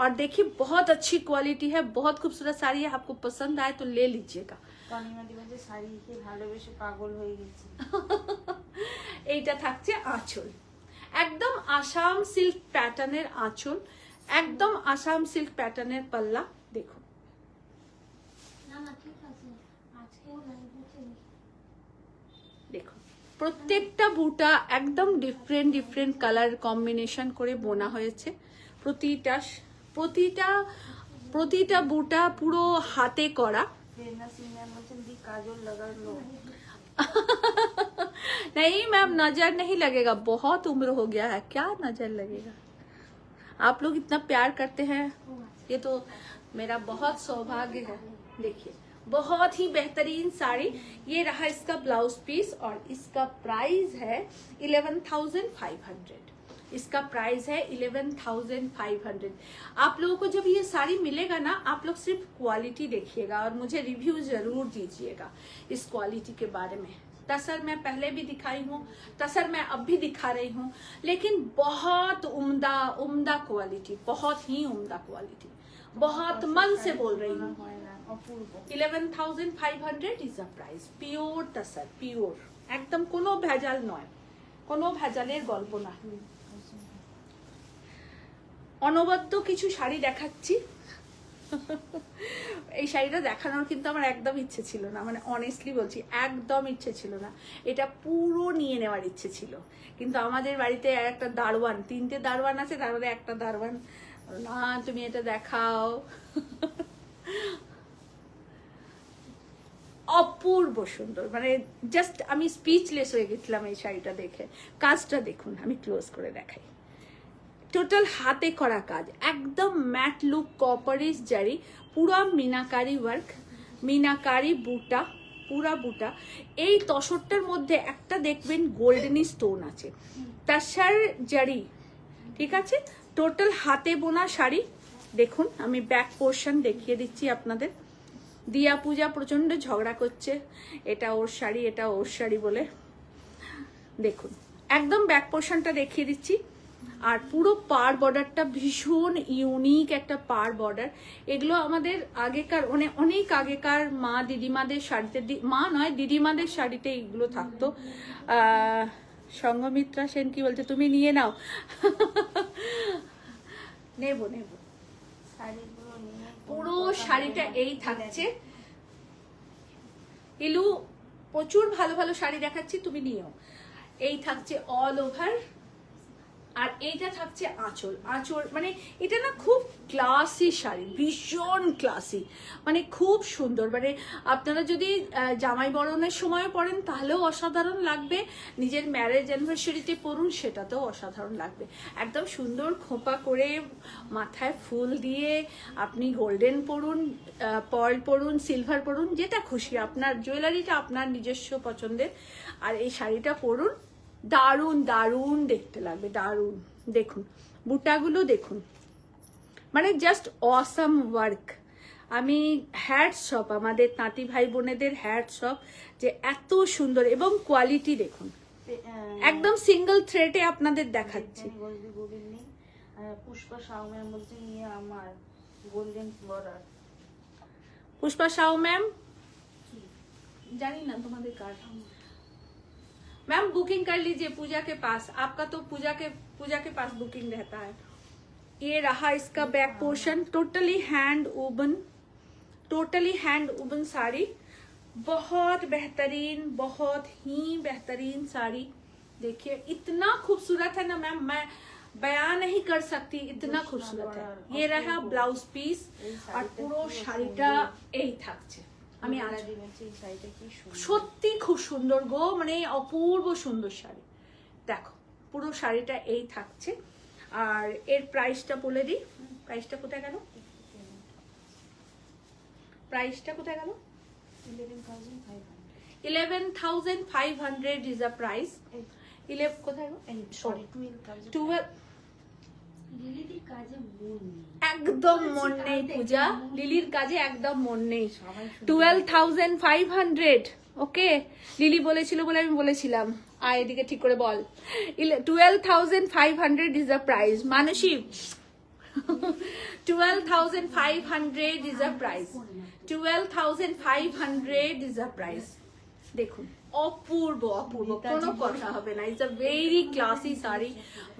और देखिए बहुत अच्छी क्वालिटी है, बहुत खूबसूरत साड़ी है, आपको पसंद आए तो ले लीजिएगा। তনিমাদি বলছে শাড়িকে ভালোবেসে পাগল হয়ে গেছে। এইটা থাকছে আঁচল, একদম আসাম সিল্ক প্যাটার্নের আঁচল, একদম আসাম সিল্ক প্যাটার্নের পাল্লা। দেখুন দেখুন প্রত্যেকটা বুটা একদম ডিফারেন্ট ডিফারেন্ট কালার কম্বিনেশন করে বোনা হয়েছে। প্রতিটা প্রতিটা প্রতিটা বুটা পুরো হাতে করা। প্রেরণা সিং ম্যাম বলছেন দি কাজল লাগার লো। नहीं मैम, नजर नहीं लगेगा, बहुत उम्र हो गया है, क्या नजर लगेगा। आप लोग इतना प्यार करते हैं, ये तो मेरा बहुत सौभाग्य है। देखिए बहुत ही बेहतरीन साड़ी। ये रहा इसका ब्लाउज पीस और इसका प्राइस है 11,500। इसका प्राइस है 11,500। आप लोगों को जब ये साड़ी मिलेगा ना, आप लोग सिर्फ क्वालिटी देखिएगा और मुझे रिव्यू जरूर दीजिएगा इस क्वालिटी के बारे में। तसर मैं पहले भी दिखाई हूँ, तसर मैं अब भी दिखा रही हूँ, लेकिन बहुत उम्दा उम्दा क्वालिटी, बहुत ही उम्दा क्वालिटी, बहुत मन से बोल रही हूँ। 11,500 is the price. Pure tussar, pure একদম, কোনো ভেজাল নয়, কোনো ভেজালের গল্প না। অনবদ্য কিছু শাড়ি দেখাচ্ছি। এই শাড়িটা দেখানোর কিন্তু আমার একদম ইচ্ছে ছিল না, মানে অনেস্টলি বলছি একদম ইচ্ছে ছিল না। এটা পুরো নিয়ে নেওয়ার ইচ্ছে ছিল, কিন্তু আমাদের বাড়িতে একটা দারোয়ান, 3টে দারোয়ান আছে, তার মধ্যে একটা দারোয়ান না তুমি এটা দেখাও। অপূর্ব সুন্দর, মানে জাস্ট আমি স্পিচলেস হয়ে গেছিলাম এই শাড়িটা দেখে। কাজটা দেখুন, আমি ক্লোজ করে দেখাই। টোটাল হাতে করা কাজ, একদম ম্যাট লুক, কপারিস জারি, পুরা মিনাকারি ওয়ার্ক, মিনাকারি বুটা, পুরা বুটা। এই তসরটার মধ্যে একটা দেখবেন গোল্ডেনি স্টোন আছে, তাসার জারি, ঠিক আছে। টোটাল হাতে বোনা শাড়ি। দেখুন আমি ব্যাক পোর্শন দেখিয়ে দিচ্ছি আপনাদের। দিয়া পূজা প্রচন্ড ঝগড়া করছে, এটা ওর শাড়ি, এটা ওর শাড়ি বলে। দেখুন একদম ব্যাক পোর্শনটা দেখিয়ে দিচ্ছি। আর পুরো পার বর্ডারটা ভীষণ ইউনিক একটা পার বর্ডার। এগুলো আমাদের আগেকার অনেক আগেকার মা দিদিমাদের শাড়িতে, মা নয় দিদিমাদের শাড়িতে এগুলো থাকতো। সঙ্গমিত্রা সেন কি বলছে, তুমি নিয়ে নাও। নেব নেব। শাড়িগুলো নিয়ে পুরো শাড়িটা এই থাকছে। ইলু প্রচুর ভালো ভালো শাড়ি দেখাচ্ছি, তুমি নিও। এই থাকছে অল ওভার, আর এইটা থাকছে আঁচল। আঁচল মানে এটা না খুব ক্লাসি শাড়ি, ভীষণ ক্লাসি, মানে খুব সুন্দর। মানে আপনারা যদি জামাই বরণের সময় পরেন তাহলেও অসাধারণ লাগবে, নিজের ম্যারেজ অ্যানিভার্সারিতে পরুন সেটাতেও অসাধারণ লাগবে। একদম সুন্দর খোঁপা করে মাথায় ফুল দিয়ে আপনি গোল্ডেন পরুন, পার্ল পরুন, সিলভার পরুন, যেটা খুশি, আপনার জুয়েলারিটা আপনার নিজস্ব পছন্দের। আর এই শাড়িটা পরুন, দারুণ দারুণ দেখতে লাগবে, দারুণ। দেখুন বুটাগুলো দেখুন, মানে জাস্ট অসাম ওয়ার্ক। আমি হ্যাটস অফ, আমাদের তাঁতি ভাই বোনেদের হ্যাটস অফ যে এত সুন্দর, এবং কোয়ালিটি দেখুন, একদম সিঙ্গেল থ্রেডে আপনাদের দেখাচ্ছি। পুষ্পা সাউ ম্যাম বলছে নিয়ে আমার golden border. Pushpa Sau ma'am জানি না তোমাদের কার। मैम बुकिंग कर लीजिए पूजा के पास, आपका तो पूजा के पास बुकिंग रहता है। ये रहा इसका back portion, totally hand woven sari, बहुत बेहतरीन, बहुत ही बेहतरीन साड़ी। देखिए इतना खूबसूरत है ना मैम, मैं बयान नहीं कर सकती, इतना खूबसूरत है। ये रहा ब्लाउज पीस, और पूरा শাড়িটা এই থাকছে। আমি সত্যি খুব সুন্দর গো, মানে অপূর্ব সুন্দর শাড়ি। দেখো পুরো শাড়িটা এই থাকছে। আর এর প্রাইসটা বলে দিই, প্রাইসটা কোথায় গেল, প্রাইসটা কোথায় গেল? 11,500 ইজ দ্য প্রাইস। কোথায় গো? সরি 12,000 12 লিলির কাজে মন নেই। একদম মন নেই পূজা, লিলির কাজে একদম মন নেই। সবাই শুনতে 12,500 ওকে, লিলি বলেছিল বলে আমি বলেছিলাম। আয় এদিকে ঠিক করে বল। 12,500 is the price. Manasi 12,500 is the price. 12,500 is the price. দেখুন অপূর্ব অপূর্ব, কোনো কথা হবে না। It's a very classy sari,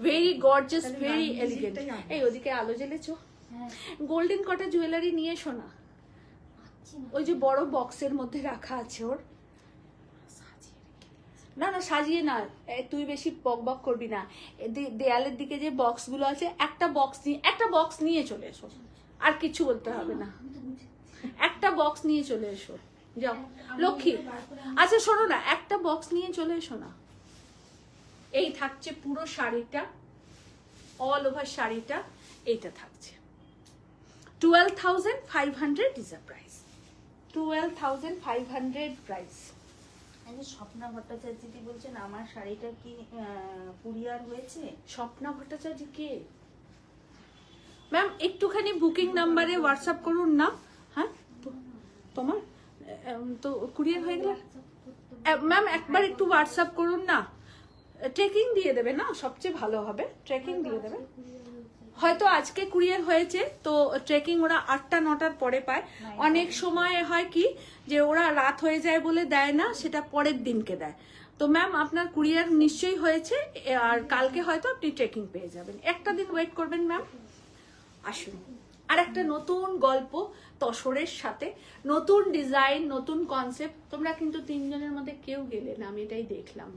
very gorgeous, very elegant. এই ওদিকে আলো জ্বেলেছো? হ্যাঁ, গোল্ডেন কটা জুয়েলারি নিয়ে এসো না, পাচ্ছি না। ওই যে বড় বক্সের মধ্যে রাখা আছে ওর। না না সাজিয়ে না, তুই বেশি বক বক করবি না। দেয়ালের দিকে যে বক্সগুলো আছে, একটা বক্স নিয়ে চলে এসো, আর কিছু বলতে হবে না। একটা বক্স নিয়ে চলে এসো, যাও লক্ষ্মী। আচ্ছা শোনো না, একটা বক্স নিয়ে চলে এসো না। এই থাকছে পুরো শাড়িটা, অল ওভার শাড়িটা এইটা থাকছে। 12,500 ইজ আ প্রাইস। 12,500 প্রাইস। আচ্ছা, স্বপ্না ভট্টাচার্যদি বলছেন আমার শাড়িটা কি কুরিয়ার হয়েছে? স্বপ্না ভট্টাচার্য কে? ম্যাম একটুখানি বুকিং নাম্বারে হোয়াটসঅ্যাপ করুন না। হ্যাঁ তোমার তো কুরিয়ার হয়ে গেল। ম্যাম একবার একটু হোয়াটসঅ্যাপ করুন না, ট্রেকিং দিয়ে দেবে না, সবচেয়ে ভালো হবে। ট্রেকিং দিয়ে দেবে। হয়তো আজকে কুরিয়ার হয়েছে তো ট্রেকিং ওরা 8টা 9টার পরে পায়। অনেক সময় হয় কি যে ওরা রাত হয়ে যায় বলে দেয় না, সেটা পরের দিনকে দেয়। তো ম্যাম আপনার কুরিয়ার নিশ্চয়ই হয়েছে, আর কালকে হয়তো আপনি ট্রেকিং পেয়ে যাবেন। একটা দিন ওয়েট করবেন ম্যাম। আসুন, আর একটা নতুন গল্প তসরের সাথে, নতুন ডিজাইন, নতুন কনসেপ্ট। তোমরা কিন্তু 3 জনের মধ্যে কেউ গেলে না, আমি এটাই দেখলাম।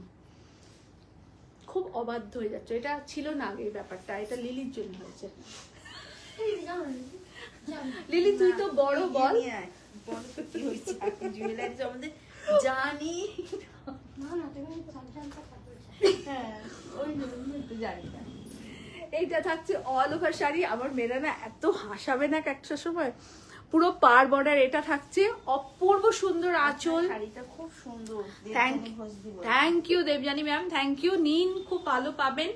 খুব অবাধ্য হয়ে যাচ্ছে, এটা ছিল না আগে এই ব্যাপারটা, এটা লিলির জন্য হয়েছে। লিলি তুই তো বড়, বল। কি হয়েছে জুয়েলারি সম্বন্ধে জানি। না না, তুমি সাবধানটা কাপড় চাই। হ্যাঁ ওই জন্য তো জানি না। এইটা থাকছে অল ওভার শাড়ি। আমার মেয়েরা না এত হাসাবে না একটা সময়, পুরো পার বর্ডার। এটা থাকছে অপূর্ব সুন্দর আঁচল। শাড়িটা খুব সুন্দর। Thank you Debjani ma'am, thank you. নিন, খুব ভালো পাবেন।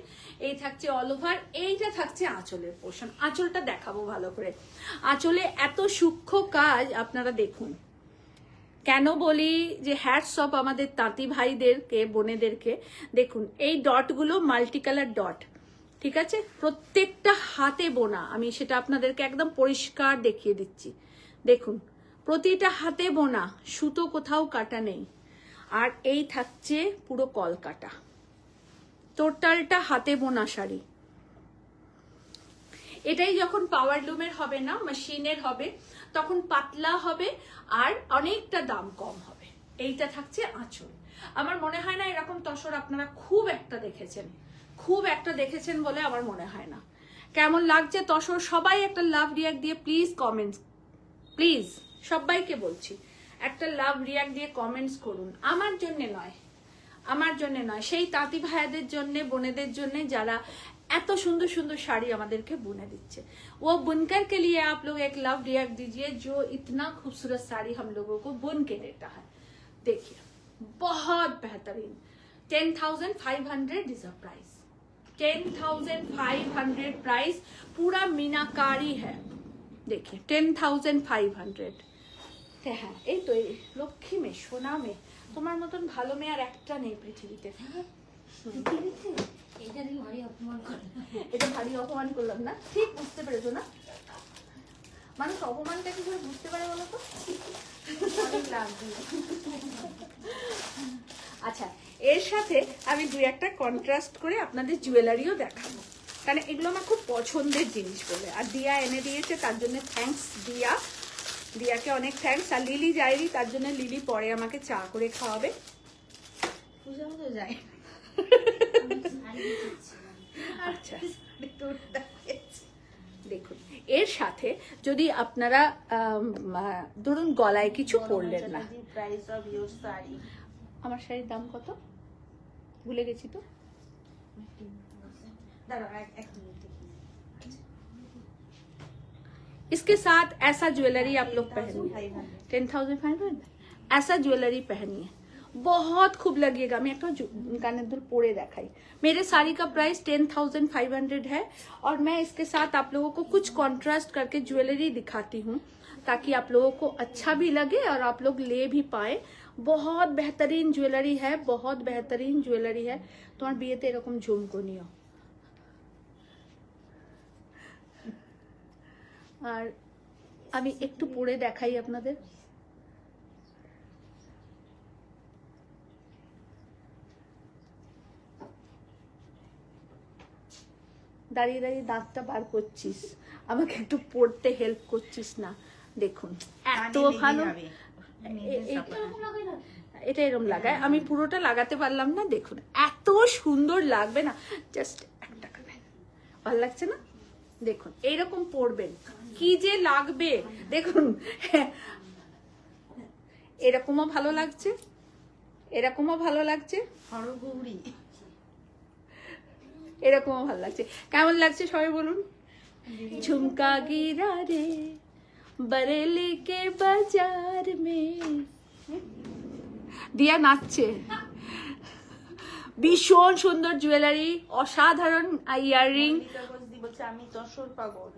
এই থাকছে অল ওভার, এইটা থাকছে আঁচলের পোর্শন। আঁচলটা দেখাবো ভালো করে। আঁচলে এত সূক্ষ্ম কাজ আপনারা দেখুন। কেন বলি যে হ্যাটস অফ আমাদের তাঁতি ভাইদেরকে, বোনেদেরকে। দেখুন এই ডটগুলো মাল্টি কালার ডট, ঠিক আছে? প্রত্যেকটা হাতে বোনা। আমি সেটা আপনাদেরকে একদম পরিষ্কার দেখিয়ে দিচ্ছি। দেখুন প্রতিটা হাতে বোনা, সুতো কোথাও কাটা নেই। আর এই থাকছে পুরো কলকাটা, টোটালটা হাতে বোনা শাড়ি। এটাই যখন পাওয়ার লুমের হবে না, মেশিনের হবে, তখন পাতলা হবে আর অনেকটা দাম কম হবে। এইটা থাকছে আঁচল। আমার মনে হয় না এরকম তসর আপনারা খুব একটা দেখেছেন বলে আমার মনে হয় না। কেমন লাগছে তসর? সবাই একটা লাভ রিয়াক্ট দিয়ে প্লিজ কমেন্টস, প্লিজ সবাইকে বলছি একটা লাভ রিয়াক্ট দিয়ে কমেন্টস করুন। আমার জন্য নয়, আমার জন্য নয়, সেই তাঁতি ভাইয়াদের জন্য, বোনেদের জন্য যারা এত সুন্দর সুন্দর শাড়ি আমাদেরকে বুনে দিচ্ছে। वो बुनकर के लिए आप लोग एक लव रिएक्ट दीजिए जो इतना खूबसूरत साड़ी हम लोगों को बुन के देता है। देखिए बहुत बेहतरीन। 10,500 इज अ प्राइस। 10,500 प्राइस, पूरा मीनाकारी है। देखिए 10,500। হ্যাঁ এই তো, এই লক্ষ্মী মেয়ে, সোনা মেয়ে, তোমার মতন ভালো মেয়ে আর একটা নেই পৃথিবীতে। এটা দিয়ে ভারী অপমান করে। এটা ভারী অপমান করলাম না? ঠিক বুঝতে পেরেছো না? মানুষ অপমানটা কি করে বুঝতে পারে বলো তো? অনেক লাগবে। আচ্ছা, এর সাথে আমি 2-1টা কন্ট্রাস্ট করে আপনাদের জুয়েলারিও দেখাবো, কারণ এগুলো আমার খুব পছন্দের জিনিস বলে। আর দিয়া এনে দিয়েছে, তার জন্য থ্যাঙ্কস দিয়াকে অনেক থ্যাঙ্কস। আর লিলি যায়নি, তার জন্য লিলি পরে আমাকে চা করে খাওয়াবে। পূজাও তো যায়। আচ্ছা দেখুন, এর সাথে যদি আপনারা ধরুন গলায় কিছু পরলেন না। Price of your sari. আমার শাড়ির দাম কত ভুলে গেছি তো। দাঁড়াও এক মিনিট। इसके साथ ऐसा ज्वेलरी आप लोग पहनिए। 10,500 ऐसा ज्वेलरी पहनिए, बहुत खूब लगेगा। मैं एक कान दुल पोड़े देखाई। मेरे साड़ी का प्राइस 10,500 है और मैं इसके साथ आप लोगों को कुछ कॉन्ट्रास्ट करके ज्वेलरी दिखाती हूँ ताकि आप लोगों को अच्छा भी लगे और आप लोग ले भी पाए। बहुत बेहतरीन ज्वेलरी है, बहुत बेहतरीन ज्वेलरी है। তোমার বিয়েতে এরকম ঝুমকো নিও। আর আমি একটু পরে দেখাই আপনাদের। দাঁড়িয়ে দাঁড়িয়ে দাঁতটা বার করছিস, আমাকে একটু পড়তে হেল্প করছিস না। দেখুন এত ভালো, এটা এরকম লাগায়, আমি পুরোটা লাগাতে পারলাম না। দেখুন এত সুন্দর লাগবে না, জাস্ট একটা ভালো লাগছে না? দেখুন এইরকম পরবেন, কি যে লাগবে দেখুন। এরকমও ভালো লাগছে, এরকমও ভালো লাগছে, হরগৌরী এরকমও ভালো লাগছে। কেমন লাগছে সবাই বলুন? ঝুমকা গিরা রে বরেলি কে বাজার মে, দিয়া নাচছে। ভীষণ সুন্দর জুয়েলারি, অসাধারণ ইয়াররিং। বলছে আমি তসর পাগল।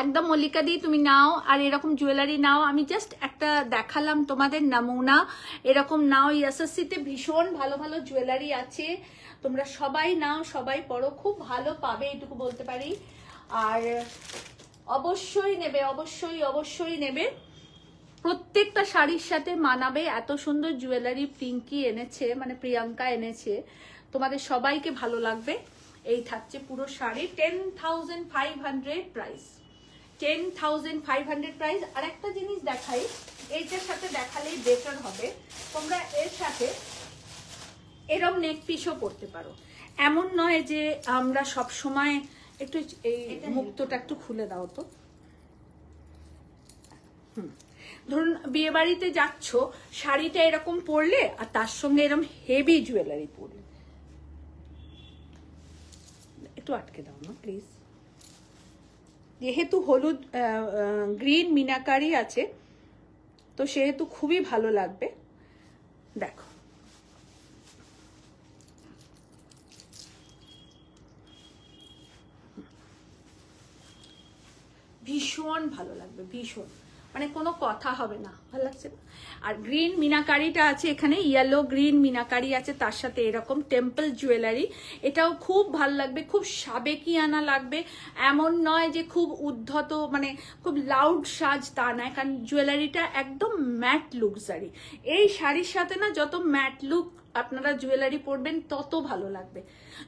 একদম মল্লিকা দি তুমি নাও আর এরকম জুয়েলারি নাও। আমি জাস্ট একটা দেখালাম তোমাদের নমুনা, এরকম নাও। এসএসসিতে ভীষণ ভালো ভালো জুয়েলারি আছে, তোমরা সবাই নাও, সবাই পড়ো, খুব ভালো পাবে এটুকু বলতে পারি। আর অবশ্যই নেবে, অবশ্যই অবশ্যই নেবে, প্রত্যেকটা শাড়ির সাথে মানাবে। এত সুন্দর জুয়েলারি পিঙ্কি এনেছে, মানে প্রিয়াঙ্কা এনেছে, তোমাদের সবাইকে ভালো লাগবে। এই থাকছে পুরো শাড়ি, 10,500 প্রাইস, 10,500 প্রাইস। আর একটা জিনিস দেখাই, এইটার সাথে দেখালেই বেটার হবে। তোমরা এর সাথে এরম নেক পিসও পরতে পারো। এমন নয় যে আমরা সব সময় একটু এই মুক্তটা একটু খুলে দাও তো। ধরুন বিয়ে বাড়িতে যাচ্ছ, শাড়িটা এরকম পরলে আর তার সঙ্গে এরকম হেভি জুয়েলারি পরলে, একটু আটকে দাও না প্লিজ। যেহেতু হলুদ গ্রিন মিনাকারি আছে তো সেহেতু খুবই ভালো লাগবে। দেখো ভীষণ ভালো লাগবে, ভীষণ, মানে কোনো কথা হবে না, ভালো লাগছে না? আর গ্রিন মিনাকারিটা আছে এখানে, ইয়েলো গ্রিন মিনাকারি আছে, তার সাথে এরকম টেম্পল জুয়েলারি, এটাও খুব ভালো লাগবে, খুব সাবেকিয়ানা লাগবে। এমন নয় যে খুব উদ্ধত, মানে খুব লাউড সাজ, তা নয়, কারণ জুয়েলারিটা একদম ম্যাট লুকসারি। এই শাড়ির সাথে না যত ম্যাট লুক আপনারা জুয়েলারি পরবেন তত ভালো লাগবে।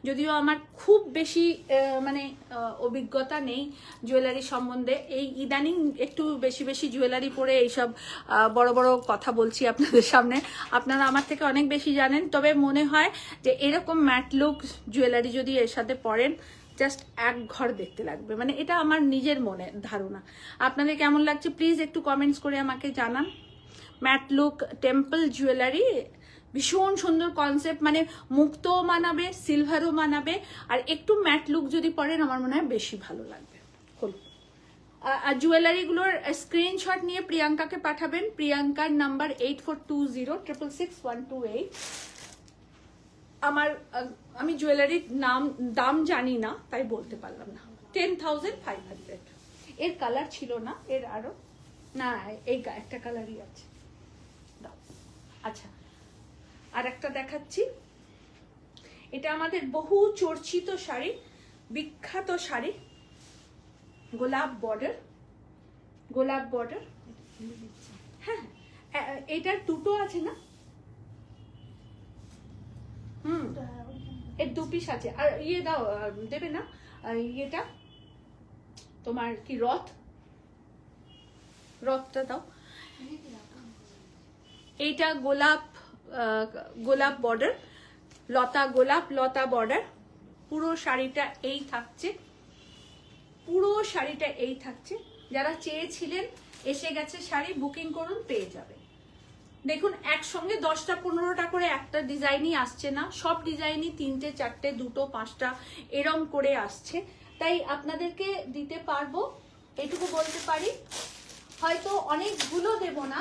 যদিও আমার খুব বেশি মানে অভিজ্ঞতা নেই জুয়েলারি সম্বন্ধে, এই ইদানিং একটু বেশি বেশি জুয়েলারি পরে এইসব বড় বড় কথা বলছি আপনাদের সামনে, আপনারা আমার থেকে অনেক বেশি জানেন। তবে মনে হয় যে এরকম ম্যাট লুক জুয়েলারি যদি এর সাথে পরেন জাস্ট এক ঘর দেখতে লাগবে, মানে এটা আমার নিজের মনে ধারণা। আপনাদের কেমন লাগছে প্লিজ একটু কমেন্টস করে আমাকে জানান। ম্যাট লুক টেম্পল জুয়েলারি, ভীষণ সুন্দর কনসেপ্ট, মানে মুক্তও মানাবে, সিলভারও মানাবে, আর একটু ম্যাট লুক যদি পরেন আমার মনে হয় বেশি ভালো লাগবে। হল আর জুয়েলারিগুলোর স্ক্রিনশট নিয়ে প্রিয়াঙ্কাকে পাঠাবেন। প্রিয়াঙ্কার নাম্বার 8420666128। আমি জুয়েলারির দাম জানি না তাই বলতে পারলাম না। 10,500। এর কালার ছিল না, এর আরো না, এই একটা কালারই আছে। আচ্ছা আর একটা দেখাচ্ছি, এটা আমাদের বহু চর্চিত শাড়ি, বিখ্যাত শাড়ি, গোলাপ বর্ডার, গোলাপ বর্ডার। হ্যাঁ এটার দুটো আছে না? এর দু পিস আছে। আর ইয়ে দাও, দেবে না ইয়েটা তোমার কি রথটা দাও। এইটা গোলাপ বর্ডার, লতা বর্ডার, পুরো শাড়িটা এই থাকছে, পুরো শাড়িটা এই থাকছে। যারা চেয়েছিলেন এসে গেছে শাড়ি, বুকিং করুন, পেয়ে যাবে। দেখুন একসঙ্গে 10টা 15টা করে একটা ডিজাইনই আসছে না, সব ডিজাইনই 3টে 4টে 2টো 5টা এরম করে আসছে, তাই আপনাদেরকে দিতে পারবো এইটুকু বলতে পারি। হয়তো অনেকগুলো দেব না,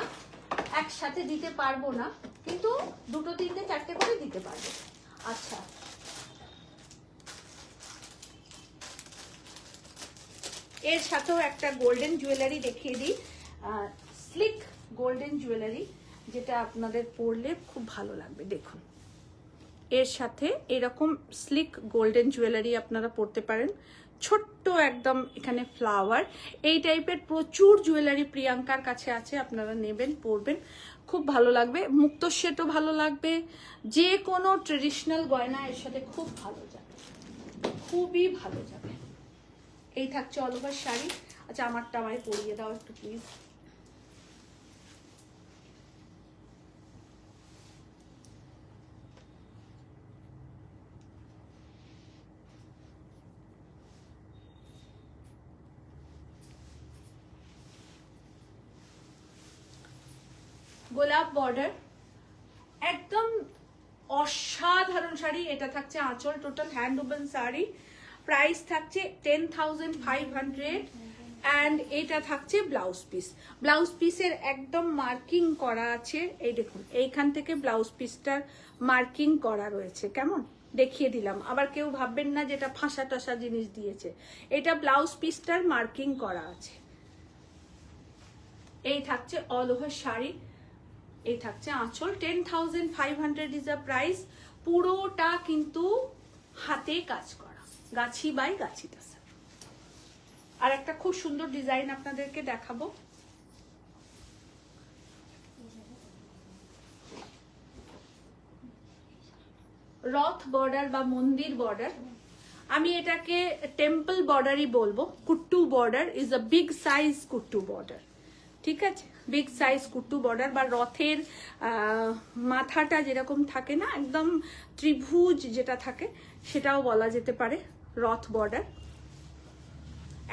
একসাথে দিতে পারবো না, কিন্তু 2, 3, 4 করে দিতে পারবে। আচ্ছা, এর সাথেও একটা গোল্ডেন জুয়েলারি দেখিয়ে দিই, স্লিক গোল্ডেন জুয়েলারি, যেটা আপনাদের পরলে খুব ভালো লাগবে। দেখুন, এর সাথে এরকম স্লিক গোল্ডেন জুয়েলারি আপনারা পরতে পারেন। ছোট্ট একদম এখানে ফ্লাওয়ার, এই টাইপের প্রচুর জুয়েলারি প্রিয়াঙ্কার কাছে আছে, আপনারা নেবেন, পরবেন, খুব ভালো লাগবে। মুক্ত সেটও ভালো লাগবে, যে কোনো ট্রেডিশনাল গয়না এর সাথে খুব ভালো যাবে, খুবই ভালো যাবে। এই থাকছে অল ওভার শাড়ি। আচ্ছা, আমারটা আমায় পরিয়ে দাও একটু প্লিজ। গোলাপ বর্ডার, একদম অসাধারণ শাড়ি। এটা থাকছে আঁচল, total hand woven sari, price থাকছে 10,500 অ্যান্ড এটা থাকছে ব্লাউজ পিস। ব্লাউজ পিসের একদম মার্কিং করা আছে, এই দেখুন এইখান থেকে ব্লাউজ পিসটার মার্কিং করা রয়েছে, কেমন দেখিয়ে দিলাম। আবার কেউ ভাববেন না যেটা ফাঁসা টাসা জিনিস দিয়েছে, এটা ব্লাউজ পিসটার মার্কিং করা আছে। এই থাকছে অল ওভার শাড়ি, এই থাকছে আঁচল। 10,500 ইজ আ প্রাইস। পুরোটা কিন্তু হাতে কাজ করা, গাছি বাই গাছি টাসা। আর একটা খুব সুন্দর ডিজাইন আপনাদেরকে দেখাবো, রথ বর্ডার বা মন্দির বর্ডার। আমি এটাকে টেম্পল বর্ডারই বলবো। Kuttu border is a big size kuttu border, ঠিক আছে, বিগ সাইজ কুট্টু বর্ডার। বা রথের মাথাটা যেরকম থাকে না, একদম ত্রিভুজ যেটা থাকে, সেটাও বলা যেতে পারে রথ বর্ডার।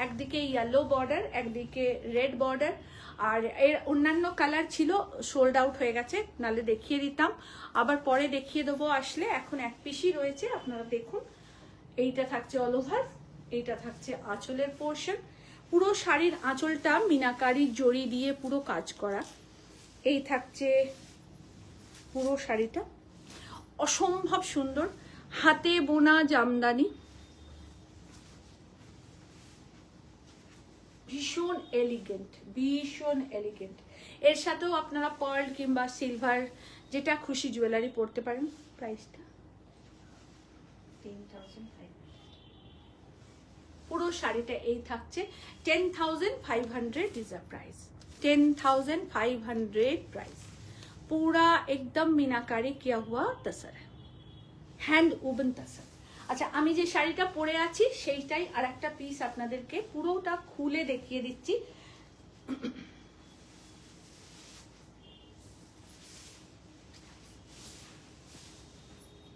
একদিকে ইয়েলো বর্ডার, একদিকে রেড বর্ডার। আর এর অন্যান্য কালার ছিল, সোল্ড আউট হয়ে গেছে, নালে দেখিয়ে দিতাম, আবার পরে দেখিয়ে দেবো আসলে। এখন এক পিসই রয়েছে, আপনারা দেখুন। এইটা থাকছে অল ওভার, এইটা থাকছে আঁচলের পোর্শন। পুরো শাড়ির আঁচলটা মিনাকারি জড়ি দিয়ে পুরো কাজ করা। এই থাকছে পুরো শাড়িটা, অসম্ভব সুন্দর, হাতে বোনা জামদানি, ভীষণ এলিগেন্ট, ভীষণ এলিগেন্ট। এর সাথেও আপনারা পার্ল কিংবা সিলভার যেটা খুশি জুয়েলারি পরতে পারেন। প্রাইসটা 10,500। পুরো শাড়িটা এই থাকছে 10,500 ইজ আ প্রাইস। 10,500 प्राइस। पूरा एकदम मीनाकारी किया हुआ तसर है, हैंड वुवन तसर। আচ্ছা, আমি যে শাড়িটা পরে আছি সেইটাই আর একটা পিস আপনাদেরকে পুরোটা খুলে দেখিয়ে দিচ্ছি।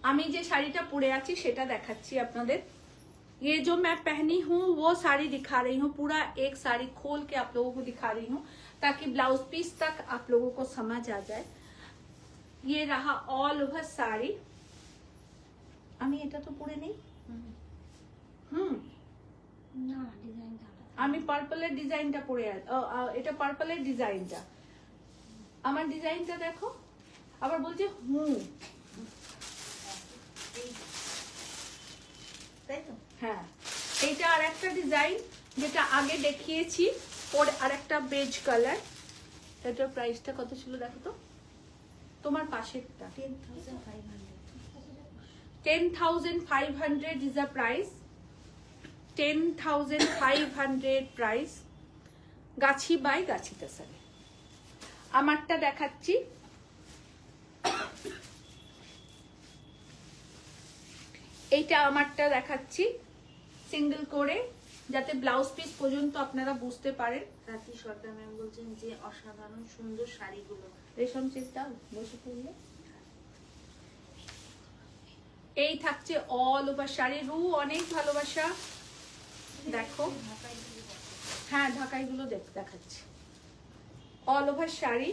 আমি যে শাড়িটা পরে আছি সেটা দেখাচ্ছি আপনাদের। ये जो मैं पहनी हूँ वो साड़ी दिखा रही हूँ, पूरा एक साड़ी खोल के आप लोगों को दिखा रही हूँ ताकि ब्लाउज पीस तक आप लोगों को समझ आ जाए। ये रहा ऑल ओवर साड़ी। আমি এটা তো পরে নেই, না ডিজাইনটা আমি পার্পলের ডিজাইনটা পরে এটা পার্পলের ডিজাইনটা, আমার ডিজাইনটা দেখো। আবার বলছে তাই তো? হ্যাঁ, এইটা আর একটা ডিজাইন যেটা আগে দেখিয়েছি, পরে আর একটা বেজ কালার। এটার প্রাইসটা কত ছিল দেখো তো, তোমার পাশেরটা। 10,500। 10,500 is a price। 10,500 price। Gachhi by গাছি তাসারে। আমারটা দেখাচ্ছি, এইটা আমারটা দেখাচ্ছি সিঙ্গেল করে, যাতে ব্লাউজ পিস পর্যন্ত আপনারা বুঝতে পারেন। রাতি সরকার ম্যাম বলছেন যে অসাধারণ সুন্দর শাড়িগুলো। রেশম চিন্তা বসে পড়লে এই থাকছে অল ওভার শাড়ি। রু অনেক ভালোবাসা, দেখো হ্যাঁ ঢাকাই গুলো দেখাচ্ছি। অল ওভার শাড়ি,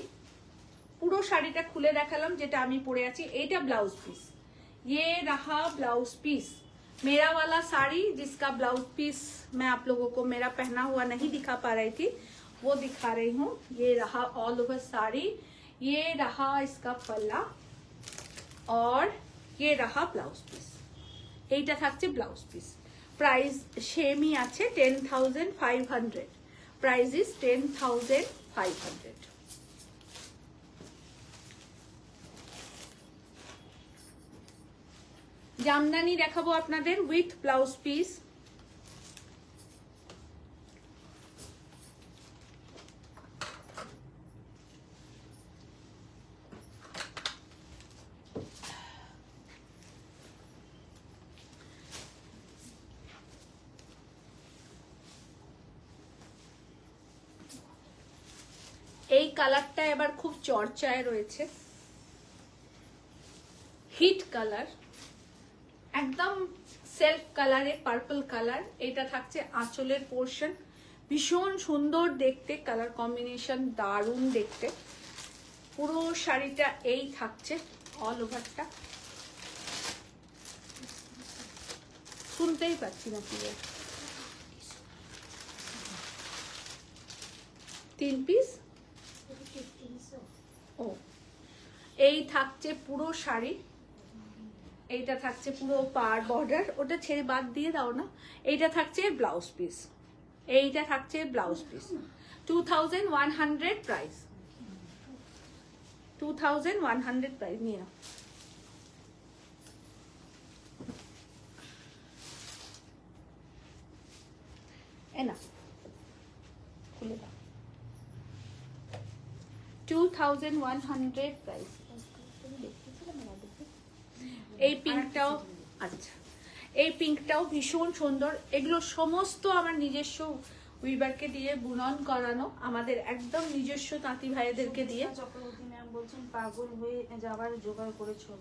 পুরো শাড়িটা খুলে দেখালাম যেটা আমি পরে আছি। এইটা ব্লাউজ পিস, ये रहा ब्लाउज पीस। मेरा वाला साड़ी जिसका ब्लाउज पीस मैं आप लोगों को मेरा पहना हुआ नहीं दिखा पा रही थी, वो दिखा रही हूँ। ये रहा ऑल ओवर साड़ी। ये रहा इसका पल्ला और ये रहा ব্লাউজ পিস। এইটা থাকছে ব্লাউজ পিস। প্রাইস সেমই আছে 10,500। Price is 10,500। জামদানি দেখাবো আপনাদের উইথ ব্লাউজ পিস। এই কালারটা এবার খুব চর্চায় রয়েছে, হিট কালার, একদম সেলফ কালারে পার্পল কালার। এটা থাকছে আঁচলের পোর্শন, ভীষণ সুন্দর দেখতে, কালার কম্বিনেশন দারুণ দেখতে। পুরো শাড়িটা এই থাকছে, অল ওভারটা। শুনতেই পাচ্ছি না পুরো। 3 পিস। ও, এই থাকছে পুরো শাড়ি। এইটা থাকছে পুরো পার বর্ডার, ওটা ছেড়ে বাদ দিয়ে দাও না। এইটা থাকছে ব্লাউজ পিস, এইটা থাকছে ব্লাউজ পিস। 2,100 price, 2,100 price. নিয়ে নাও। এ না, খুলে দাও। 2,100 প্রাইস। এই পিঙ্কটাও, আচ্ছা, এই পিঙ্কটাও ভীষণ সুন্দর। এগুলো সমস্ত আমার নিজস্ব উইভারকে দিয়ে বুনন করানো, আমাদের একদম নিজস্ব তাঁতি ভাইদেরকে দিয়ে। চক্রবর্তী ম্যাম বলছেন পাগল হয়ে যাবার জোগাড় করেছো।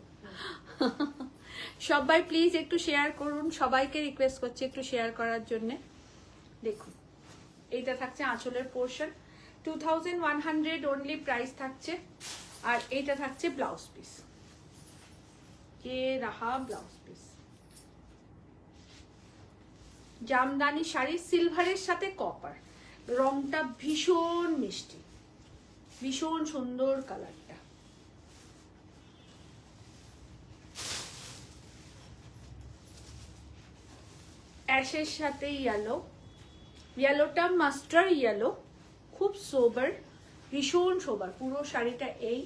সবাই প্লিজ একটু শেয়ার করুন, সবাইকে রিকোয়েস্ট করছি একটু শেয়ার করার জন্য। দেখুন, এইটা থাকছে আঁচলের পোর্শন, 2,100 অনলি প্রাইস থাকছে। আর এইটা থাকছে ব্লাউজ পিস, ये रहा ব্লাউজ পিস। জামদানি শাড়ি, সিলভারের সাথে কপার, রংটা ভীষণ মিষ্টি, ভীষণ সুন্দর কালারটা। অ্যাশের সাথে ইয়েলো, ইয়েলোটা মাস্টার্ড ইয়েলো, খুব সোবার, ভীষণ সোবার। পুরো শাড়িটা এই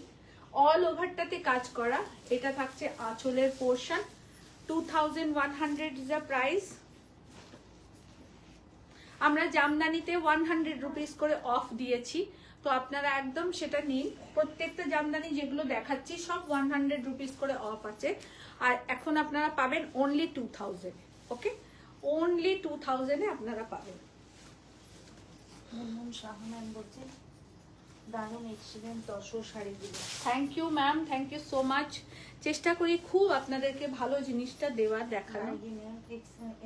অল ওভারটাতে কাজ করা। এটা থাকছে আঁচলের পোর্শন, 2,100 ইজ দ্য প্রাইস। আমরা জামদানিতে 100 রুপিস করে অফ দিয়েছি, তো আপনারা একদম সেটা নিন। প্রত্যেকটা জামদানি যেগুলো দেখাচ্ছি সব 100 রুপিস করে অফ আছে। আর এখন আপনারা পাবেন অনলি 2,000। ওকে, অনলি 2,000 আপনারা পাবেন। মুনমুন শাহ ম্যাম বলছেন দারুণ এক্সিলেন্ট তসর শাড়িগুলো। Thank you ma'am, thank you so much. চেষ্টা করি খুব আপনাদেরকে ভালো জিনিসটা দেওয়ার, দেখানো।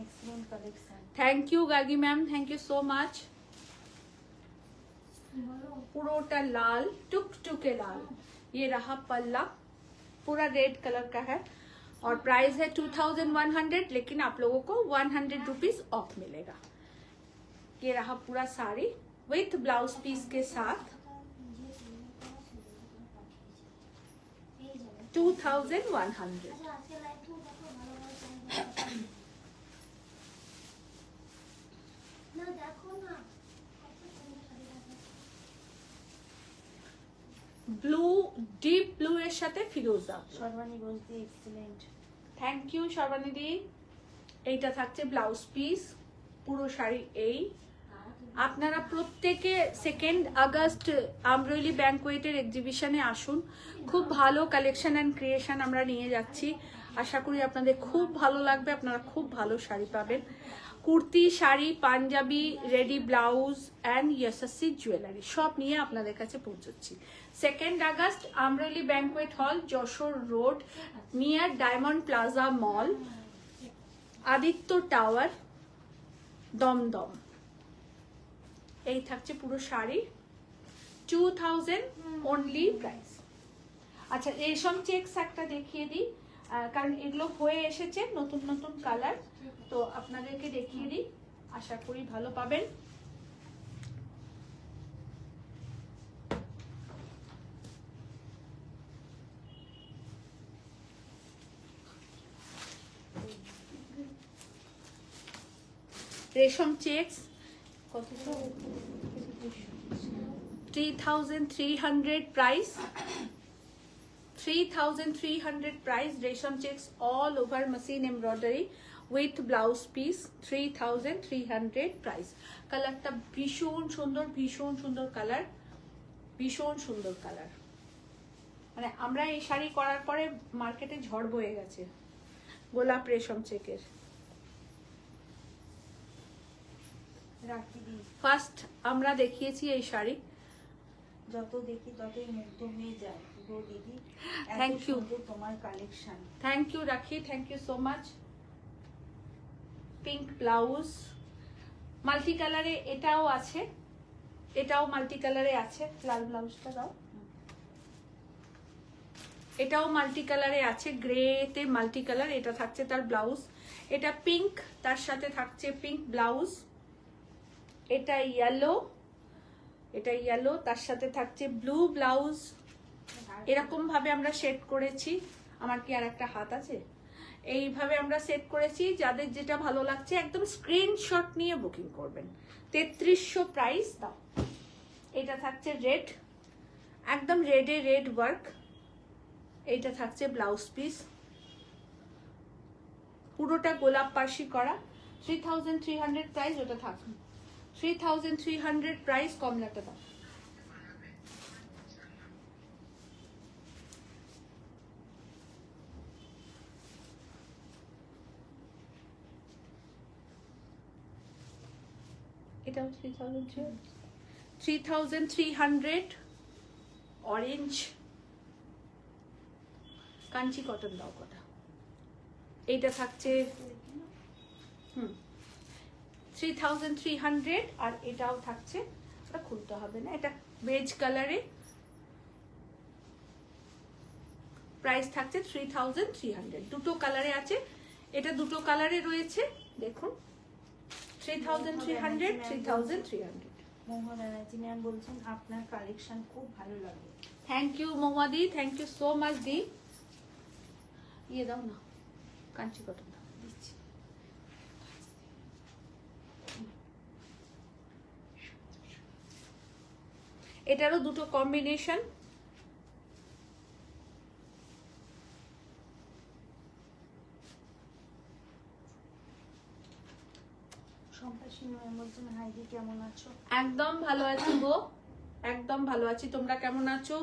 Excellent collection. Thank you Gargi ma'am, thank you so much. पूरा लाल, टुकटुके लाल, ये रहा पल्ला, पूरा रेड कलर का है और प्राइस है 2,100, लेकिन आप लोगों को 100 रुपीज ऑफ मिलेगा। ये रहा पूरा साड़ी विथ ब्लाउज पीस के साथ, 2,100। ব্লু, ডিপ ব্লু এর সাথে ফিরোজা। সর্বাণী বলতে এক্সিলেন্ট। থ্যাংক ইউ সর্বাণী দি। এইটা থাকছে ব্লাউজ পিস, পুরো শাড়ি এই। আপনারা প্রত্যেকে 2 আগস্ট আমরোলি ব্যাংকোয়েটের এক্সিবিশনে আসুন, খুব ভালো কালেকশন অ্যান্ড ক্রিয়েশন আমরা নিয়ে যাচ্ছি। আশা করি আপনাদের খুব ভালো লাগবে, আপনারা খুব ভালো শাড়ি পাবেন। Kurti, sari, panjabi, ready blouse and Yessis jewellery সব নিয়ে আপনাদের কাছে পৌঁছচ্ছি। 2 August Amroli banquet hall, Jessore road, near diamond plaza mall, Aditya tower, Dumdum. এই থাকছে পুরো শাড়ি, 2,000 অনলি প্রাইস। আচ্ছা, রেশম চেকস একটা দেখিয়ে দিই, কারণ এগুলো হয়ে এসেছে নতুন নতুন কালার, তো আপনাদেরকে দেখিয়ে দিই, আশা করি ভালো পাবেন। রেশম চেক্স কত 3,300 প্রাইস, 3,300 প্রাইস। রেশম checks all over machine embroidery with blouse piece, 3,300 price. কালারটা ভীষণ সুন্দর, ভীষণ সুন্দর কালার, ভীষণ সুন্দর কালার। মানে আমরা এই শাড়ি করার পরে মার্কেটে ঝড় বয়ে গেছে গোলাপ রেশম চেকের। রাখি দিই, ফার্স্ট আমরা দেখিয়েছি এই শাড়ি, যত দেখি ততই মুগ্ধ হয়ে যায় গো দিদি। Thank you. তোমার collection. Thank you Rakhi, thank you so much. Pink blouse, multi কালারে এটাও আছে, এটাও মাল্টি কালারে আছে। লাল ব্লাউজটা দাও। এটাও মাল্টি কালারে আছে, গ্রেতে মাল্টি কালার। এটা থাকছে তার ব্লাউজ, এটা পিঙ্ক, তার সাথে থাকছে পিঙ্ক ব্লাউজ। এটা ইয়েলো, এটা ইয়েলো, তার সাথে থাকছে ব্লু ব্লাউজ। এরকম ভাবে আমরা সেট করেছি। আমার কি আর একটা হাত আছে? এইভাবে আমরা সেট করেছি। যাদের যেটা ভালো লাগছে একদম স্ক্রিনশট নিয়ে বুকিং করবেন। 3300 প্রাইস দাও। এটা থাকছে রেড, একদম রেডে রেড ওয়ার্ক। এইটা থাকছে ব্লাউজ পিস, পুরোটা গোলাপ পার্সি করা। 3,300 প্রাইস। ওটা থাক 3,300 প্রাইস। কমলাটা দাও। এটাও 3,300 অরেঞ্জ। কাঞ্চি কটন দাও কটা। এইটা থাকছে 3,300। আর এটাও থাকছে, এটা খুলতে হবে না, এটা বেজ কালারে। প্রাইস থাকছে 3,300। দুটো কালারে আছে, এটা দুটো কালারে রয়েছে। দেখুন 3,300, 3,300। মহুয়া ব্যানার্জি ম্যাম বলছেন আপনার কালেকশন খুব ভালো লাগে। থ্যাংক ইউ মহুয়াদি, থ্যাংক ইউ সো মাচ দি। ইয়ে দাও না, কাঞ্চি কটন দাও, দিচ্ছি। এটারও দুটো কম্বিনেশন। সম্পাসিনী ম্যাম বলছেন হাইদি কেমন আছো? একদম ভালো আছি গো, একদম ভালো আছি। তোমরা কেমন আছো?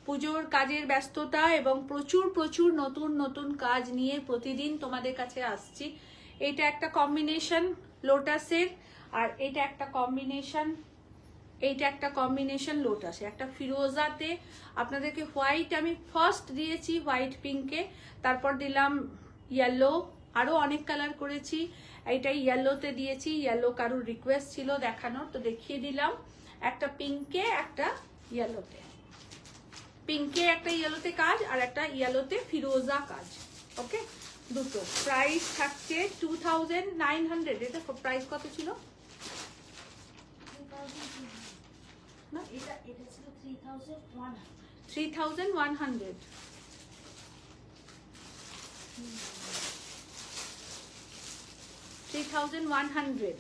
পুজোর কাজের ব্যস্ততা এবং প্রচুর প্রচুর নতুন নতুন কাজ নিয়ে প্রতিদিন তোমাদের কাছে আসছি। এটা একটা কম্বিনেশন লোটাসের, আর এটা একটা কম্বিনেশন, এইটা একটা কম্বিনেশন লোটাসে, একটা ফিরোজাতে। আপনাদেরকে হোয়াইট আমি ফার্স্ট দিয়েছি, হোয়াইট পিঙ্কে, তারপর দিলাম ইয়েলো, আরো অনেক কালার করেছি। এইটা ইয়েলোতে দিয়েছি, ইয়েলো কারোর রিকোয়েস্ট ছিল দেখানোর, তো দেখিয়ে দিলাম। একটা পিঙ্কে, একটা ইয়েলোতে, পিঙ্কে একটা ইয়েলোতে কাজ, আর একটা ইয়েলোতে ফিরোজা কাজ। ওকে, দুটো। প্রাইস থাকছে 2,900। এটা প্রাইস কত ছিল? না, এটা ছিল 3,100। 3,100।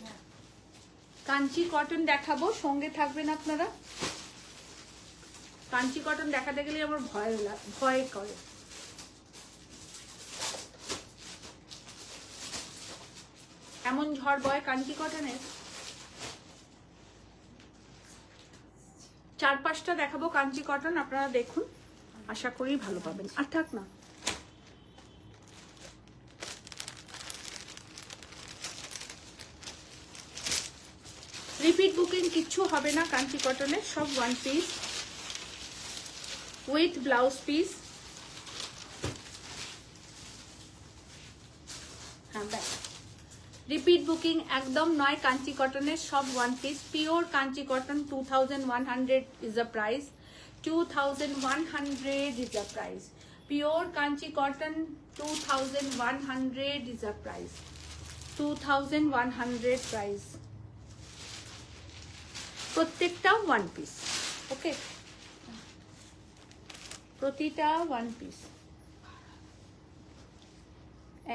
কাঞ্চি কটন দেখাবো, সঙ্গে থাকবেন আপনারা। কাঞ্চি কটন দেখাতে গেলে আমার ভয় করে। এমন ঝড় বয় কাঞ্চি কটনের। 4-5টা দেখাবো কাঞ্চি কটন, আপনারা দেখুন, আশা করি ভালো পাবেন। আর থাক না, রিপিট বুকিং কিচ্ছু হবে না কাঞ্চি কটনের, সব one piece with blouse piece. হ্যাঁ, ব্যাস। রিপিট বুকিং একদম নয় কাঞ্চি কটনের, সব one piece pure Kanchi cotton. 2,100 is the price, 2,100 is the price. Pure Kanchi cotton 2,100 is the price, 2,100 price। প্রত্যেকটা ওয়ান পিস। ওকে, প্রতিটা ওয়ান পিস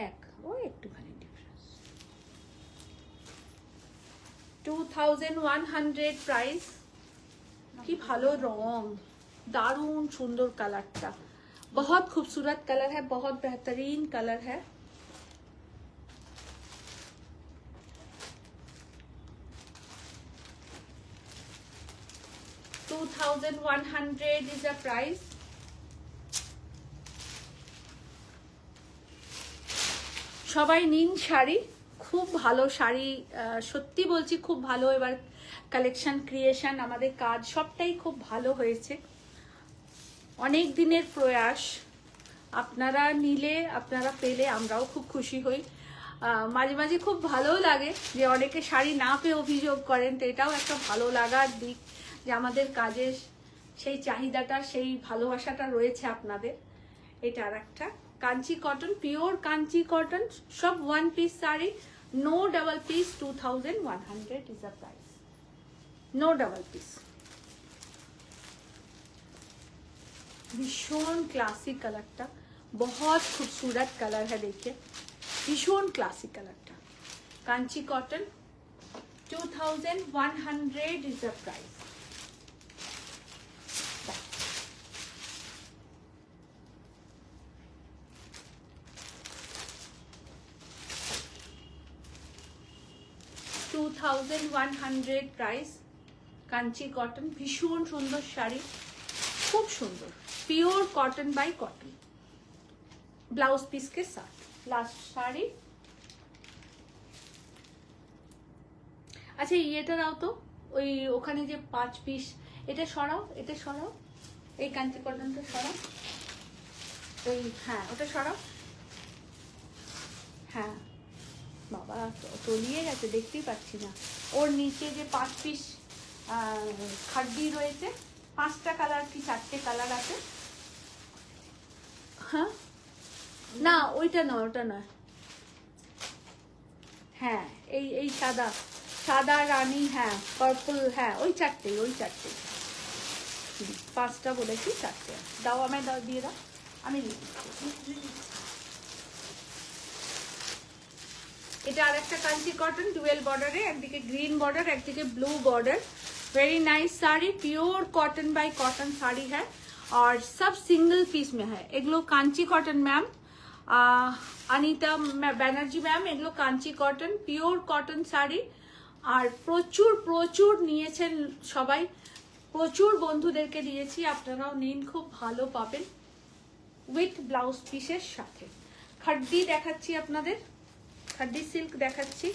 এক, ও একটুখানি ডিফারেন্স। 2100 প্রাইস। কি ভালো রং, দারুণ সুন্দর কালারটা, बहुत खूबसूरत कलर है, बहुत बेहतरीन कलर है। $2100 is the price। সবাই নিন শাড়ি, খুব ভালো শাড়ি, সত্যি বলছি খুব ভালো। এবার কালেকশন ক্রিয়েশন আমাদের কাজ সবটাই খুব ভালো হয়েছে, অনেক দিনের প্রয়াস। আপনারা নিলে, আপনারা পেলে আমরাও খুব খুশি হই। মাঝে মাঝে খুব ভালো লাগে যে অনেকে শাড়ি না পেয়ে অভিযোগ করেন, তো এটাও একটা ভালো লাগার দিক যে আমাদের কাজের সেই চাহিদাটা, সেই ভালোবাসাটা রয়েছে আপনাদের। এটা আর একটা Kanchi cotton, pure Kanchi cotton, সব 1 piece sari, no double piece. 2100 is the price, no double piece. भीषण क्लासिक कलरটা, बहुत खूबसूरत कलर है, देखिए भीषण क्लासिक कलरটা। Kanchi cotton 2100 is the price। $2100 price. Kanchi cotton, भीषण सुंदर शाड़ी, खूब सुंदर, pure cotton by cotton, blouse piece के साथ। लास्ट शाड़ी। अच्छा এটা দাও তো, ওই ওখানে যে 5 পিস, এটা সরাও, এটা সরাও, এই কাঞ্চি কটনটা সরাও, ওই হ্যাঁ ওটা সরাও। হ্যাঁ বাবা তলিয়ে গেছে, দেখতেই পাচ্ছি না। ওর নিচে যে 5 পিস খাড্ডি রয়েছে, 5টা কালার কি 4টে কালার আছে। হ্যাঁ না ওইটা নয়, ওটা নয়। হ্যাঁ এই এই সাদা, সাদা রানী, হ্যাঁ পার্পল, হ্যাঁ ওই 4টে, ওই 4টে। 5টা বলেছি, 4টে দাও, আমায় দাও, দিয়ে দাও, আমি এটা আর একটা কাঞ্চি কটন, ডুয়েল বর্ডারে, একদিকে গ্রিন বর্ডার, একদিকে blue border. Very nice sari, pure cotton by cotton sari है और सब सिंगल पीस में है। एगलो Kanchi cotton ma'am, Anita Banerjee ma'am, एगलो Kanchi cotton, pure cotton sari. আর প্রচুর প্রচুর নিয়েছেন সবাই, প্রচুর বন্ধুদেরকে দিয়েছি, আপনারাও নিন, খুব ভালো পাবেন উইথ ব্লাউজ পিসের সাথে। খাড্ডি দেখাচ্ছি আপনাদের, খাড্ডি সিল্ক দেখাচ্ছি,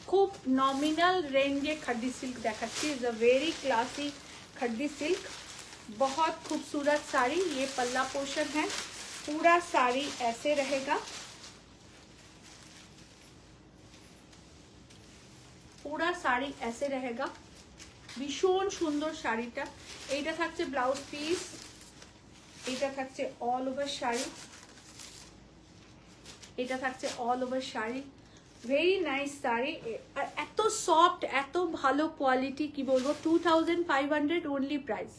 खूब नॉमिनल रेंजे खड्डी सिल्क देखाচ্ছি। Is a very classy khaddi silk, बहुत खूबसूरत साड़ी। ये पल्ला पोर्शन है, पूरा साड़ी ऐसे रहेगा, पूरा साड़ी ऐसे रहेगा। ভীষণ সুন্দর শাড়িটা। এইটা থাকছে ব্লাউজ পিস, এটা থাকছে অল ওভার শাড়ি, এটা থাকছে all over sari. Very nice sari, আর এত সফট, এত ভালো কোয়ালিটি, কি বলবো। 2500 ওনলি প্রাইস,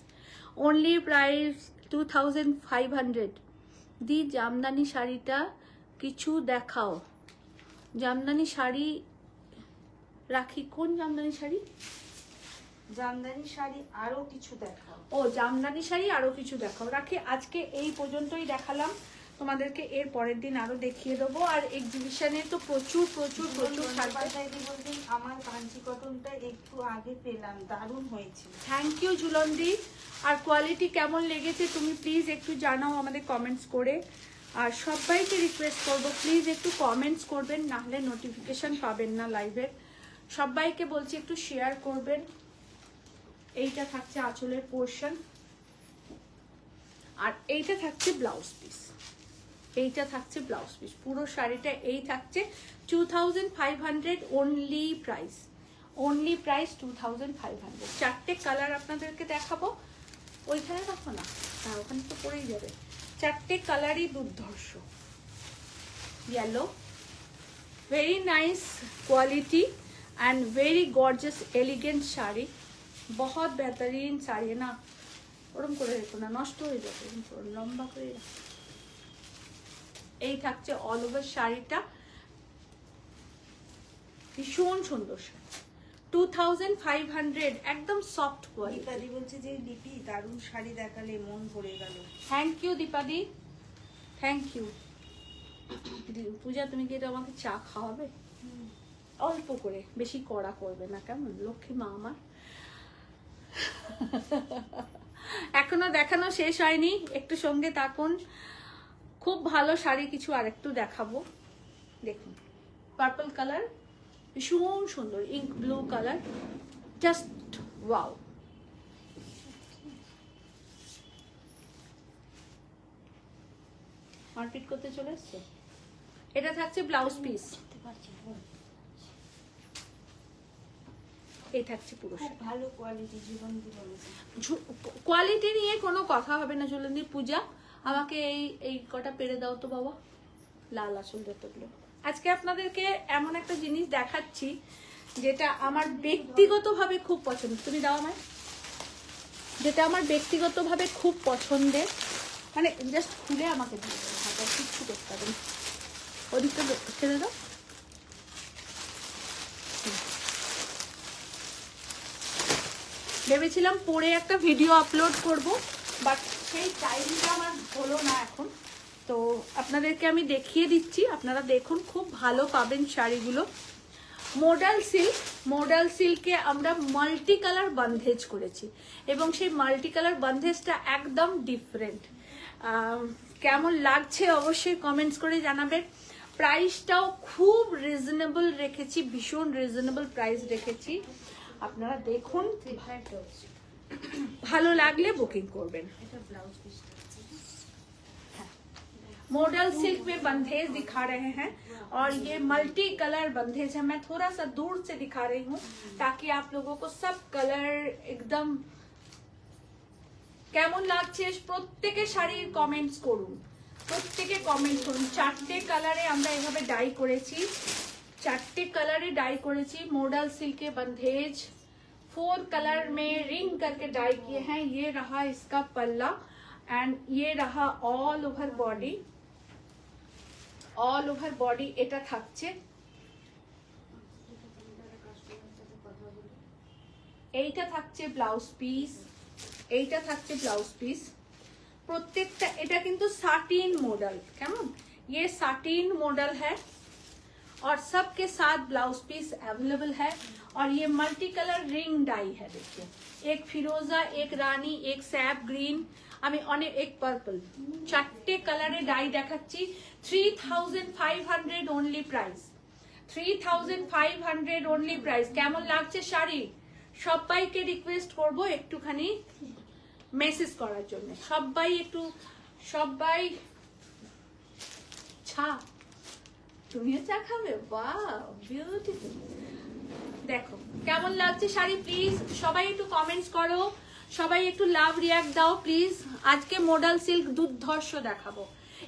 ওনলি প্রাইস 2500। দি জামদানি শাড়িটা কিছু দেখাও, জামদানি শাড়ি রাখি, কোন জামদানি শাড়ি? জামদানি শাড়ি আরো কিছু দেখাও। ও জামদানি শাড়ি আরো কিছু দেখাও, রাখি। আজকে এই পর্যন্তই দেখালাম তোমাদেরকে, এর পরের দিন আরো দেখিয়ে দেবো। আর এক্সিবিশনে তো প্রচুর প্রচুর প্রচুর শাড়ি বলতেন, আমার কাঞ্চি কটনটা একটু আগে পেলাম, দারুণ হয়েছে। থ্যাংক ইউ ঝুলনদি। আর কোয়ালিটি কেমন লেগেছে তুমি প্লিজ একটু জানাও আমাদের কমেন্টস করে। আর সবাইকে রিকোয়েস্ট করবো প্লিজ একটু কমেন্টস করবেন, নাহলে নোটিফিকেশন পাবেন না লাইভের। সবাইকে বলছি একটু শেয়ার করবেন। এইটা থাকছে আঁচলের পোর্শন, আর এইটা থাকছে ব্লাউজ পিস, এইটা থাকছে ব্লাউজ পিস। পুরো শাড়িটা এই থাকছে 2500 ওনলি প্রাইস, ওনলি প্রাইস 2500। 4টে কালার আপনাদেরকে দেখাবো, ওইখানে রাখো না, হ্যাঁ ওখানে তো পড়েই যাবে। 4টে কালারই দুর্ধর্ষ। Yellow, very nice quality and very gorgeous elegant sari, बहुत बेहतरीन শাড়ি না। ওরকম করে রেখো না, নষ্ট হয়ে যাবে, লম্বা করে রাখো। এই থাকছে অল ওভার শাড়িটা, ভীষণ সুন্দর শাড়ি, 2500, একদম সফট কোয়ালিটি। দীপাদি বলছে যে লিপি দারুণ শাড়ি দেখালে, মন ভরে গেল। থ্যাংক ইউ দীপাদি, থ্যাংক ইউ। পূজা তুমি কি এটা আমাকে চা খাওয়াবে? অল্প করে, বেশি কড়া করবে না কেমন, লক্ষ্মী মা আমার। এখনো দেখানো শেষ হয়নি, একটু সঙ্গে থাকুন। খুব ভালো শাড়ি কিছু আরেকটু দেখাবো। দেখুন পার্পল কালার, ভীষণ সুন্দর, ink blue colour, just wow. মারপিট করতে চলে এসছে। এটা থাকছে ব্লাউজ পিস, এই থাকছে পুরো খুব ভালো কোয়ালিটি, জীবনদি বলেছে। কোয়ালিটি নিয়ে কোনো কথা হবে না জুলেন্দি। পূজা আমাকে এই কটা পেরে দাও তো বাবা, লাল আসল যতগুলো। আজকে আপনাদেরকে এমন একটা জিনিস দেখাচ্ছি যেটা আমার ব্যক্তিগতভাবে খুব পছন্দ। তুমি দাও আমায়, যেটা আমার ব্যক্তিগতভাবে খুব পছন্দের, মানে জাস্ট খুলে আমাকে দিয়ে দেবো, হাতে কিচ্ছু করতে হবে না। ওদিকটা ছেড়ে দাও। ভেবেছিলাম পরে একটা ভিডিও আপলোড করব, বাট সেই টাইমটা আমার হলো না এখন। তো আপনাদেরকে আমি দেখিয়ে দিচ্ছি, আপনারা দেখুন, খুব ভালো পাবেন শাড়িগুলো। মডাল সিল্ক, মডাল সিল্কে আমরা মাল্টি কালার বন্ধেজ করেছি এবং সেই মাল্টি কালার বন্ধেজটা একদম ডিফারেন্ট। কেমন লাগছে অবশ্যই কমেন্টস করে জানাবেন। প্রাইসটাও খুব রিজনেবল রেখেছি, ভীষণ রিজনেবল প্রাইস রেখেছি। আপনারা দেখুন, ভালো লাগলে বুকিং করবেন। এটা ব্লাউজ পিস। मॉडल सिल्क में बंधेज दिखा रहे हैं और ये मल्टी कलर बंधेज है। मैं थोड़ा सा दूर से दिखा रही हूँ ताकि आप लोगों को सब कलर एकदम কেমন লাগছে প্রত্যেকে শাড়ির কমেন্টস করুন, প্রত্যেকে কমেন্ট করুন। 4টে কালারে আমরা এভাবে ডাই করেছি, 4টে কালারে ডাই করেছি। मॉडल सिल्क के बंधेज 4 कलर में रिंग करके डाई किए हैं। ये रहा इसका पल्ला एंड ये रहा all over body, all over body এটা থাকছে। এইটা থাকছে ব্লাউজ পিস, এইটা থাকছে ব্লাউজ পিস। প্রত্যেকটা, এটা কিন্তু साटिन मॉडल, কেমন, ये साटिन मॉडल है और सबके साथ ब्लाउज पीस अवेलेबल है। और ये मल्टी कलर रिंग डाई है, देखिए, एक फिरोजा, एक रानी, एक सैप ग्रीन, আমি অনেক, এক পার্পল, 4টে কালারে ডাই দেখাচ্ছি। 3500 অনলি প্রাইস, 3500 অনলি প্রাইস। কেমন লাগছে শাড়ি? সবাইকে রিকোয়েস্ট করব একটুখানি মেসেজ করার জন্য, সবাই একটু, সবাই চা, তুমিও চা খাবে? বাহ, বিউটিফুল। দেখো কেমন লাগছে শাড়ি, প্লিজ সবাই একটু কমেন্টস করো, সবাই একটু লাভ রিয়াক্ট দাও প্লিজ। আজকে মডাল সিল্ক দুর্ধর্ষ দেখাবো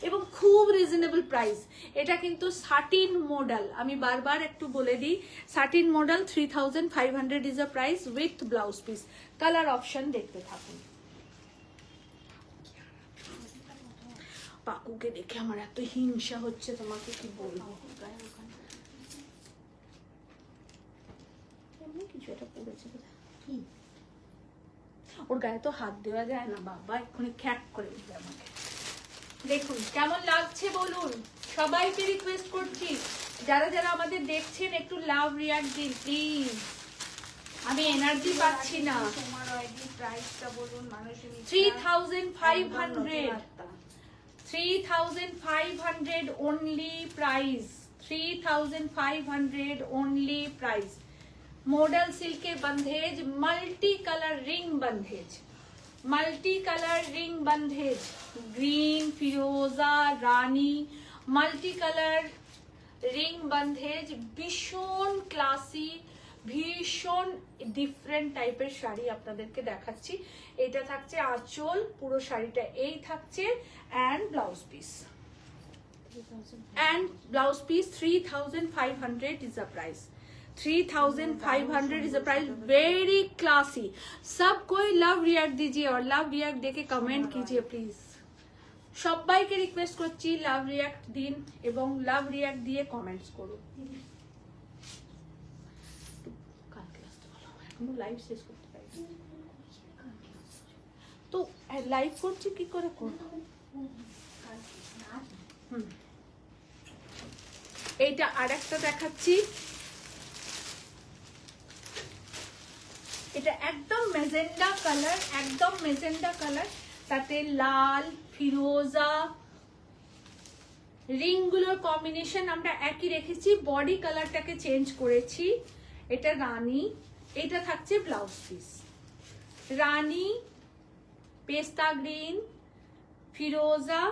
এবং খুব রিজনেবল প্রাইস। এটা কিন্তু সাটিন মডেল, আমি বারবার একটু বলে দিই, satin model 3500 is a price with blouse piece. Colour option দেখতে থাকুন। পাকুকে দেখে আমার এত হিংসা হচ্ছে, তোমাকে কি বলবো। এমনি কিছু একটা পড়েছে কি, ওর গায়ে তো হাত দেওয়া যায় না বাবা, এক্ষুনি খ্যাক করে দিবে আমাকে। দেখুন কেমন লাগছে বলুন, সবাইকে রিকোয়েস্ট করছি, যারা যারা আমাদের দেখছেন একটু লাভ রিয়াক্ট দিন প্লিজ, আমি এনার্জি পাচ্ছি না। তোমার আইডি প্রাইসটা বলুন মানুষের। 3500 only price, 3500 only price। Model silk के बंधेज, मल्टी कलर रिंग बंधेज, मल्टी कलर रिंग बंधेज, ग्रीन, फिरोजा, रानी, मल्टी कलर रिंग बंधेज, ভীষণ ক্লাসি, ভীষণ ডিফারেন্ট টাইপের শাড়ি আপনাদেরকে দেখাচ্ছি। এটা থাকছে আঁচল, পুরো শাড়িটা এই থাকছে, and blouse piece, and blouse piece 3500 is the price, 3500 is the price, very classy। सब कोई लव रिएक्ट दीजिए और लव रिएक्ट देके कमेंट कीजिए प्लीज। সবাইকে রিকোয়েস্ট করছি লাভ রিয়াক্ট দিন এবং লাভ রিয়াক্ট দিয়ে কমেন্টস করুন। কোনো লাইভ শেষ করতে পারি না। তো লাইভ করছি কি করে করব? এইটা আরেকটা দেখাচ্ছি, এটা একদম মেজেন্ডা কালার, একদম মেজেন্ডা কালার, তাতে লাল ফিরোজা রিংগুলোর কম্বিনেশন আমরা একই রেখেছি, বডি কালারটাকে চেঞ্জ করেছি। এটা রানী, এটা থাকছে ব্লাউজ পিস, রানী পেস্তা green Firoza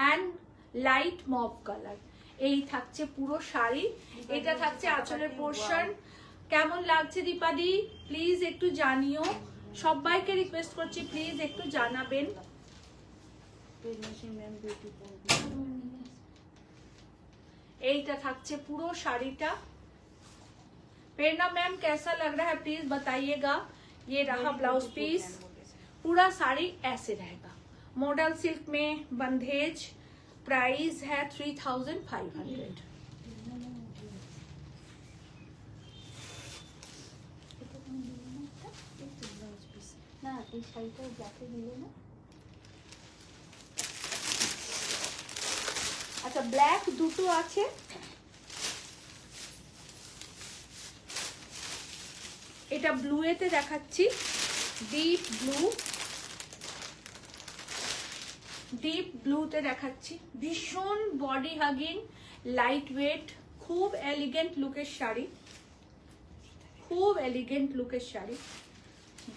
and light mauve colour, এই থাকছে পুরো শাড়ি। এটা থাকছে আঁচলের পোর্শন। কেমন লাগছে দীপাদি প্লিজ একটু জানিও, সবাইকে রিকোয়েস্ট করছি প্লিজ একটু জানাবেন। এইটা থাকছে পুরো শাড়িটা। प्रेरणा मैम कैसा लग रहा है प्लीज बताइएगा। ये रहा ब्लाउज पीस, पूरा साड़ी ऐसे रहेगा, मॉडल सिल्क में बंधेज, प्राइस है 3500। না এই শাড়িটা ব্ল্যাকে দিলে না। আচ্ছা ব্ল্যাক দুটো আছে, এটা ব্লু এতে দেখাচ্ছি, ডিপ ব্লুতে দেখাচ্ছি। ভীষণ বডি হাগিং, লাইট ওয়েট, খুব এলিগেন্ট লুকের শাড়ি, খুব এলিগেন্ট লুকের শাড়ি,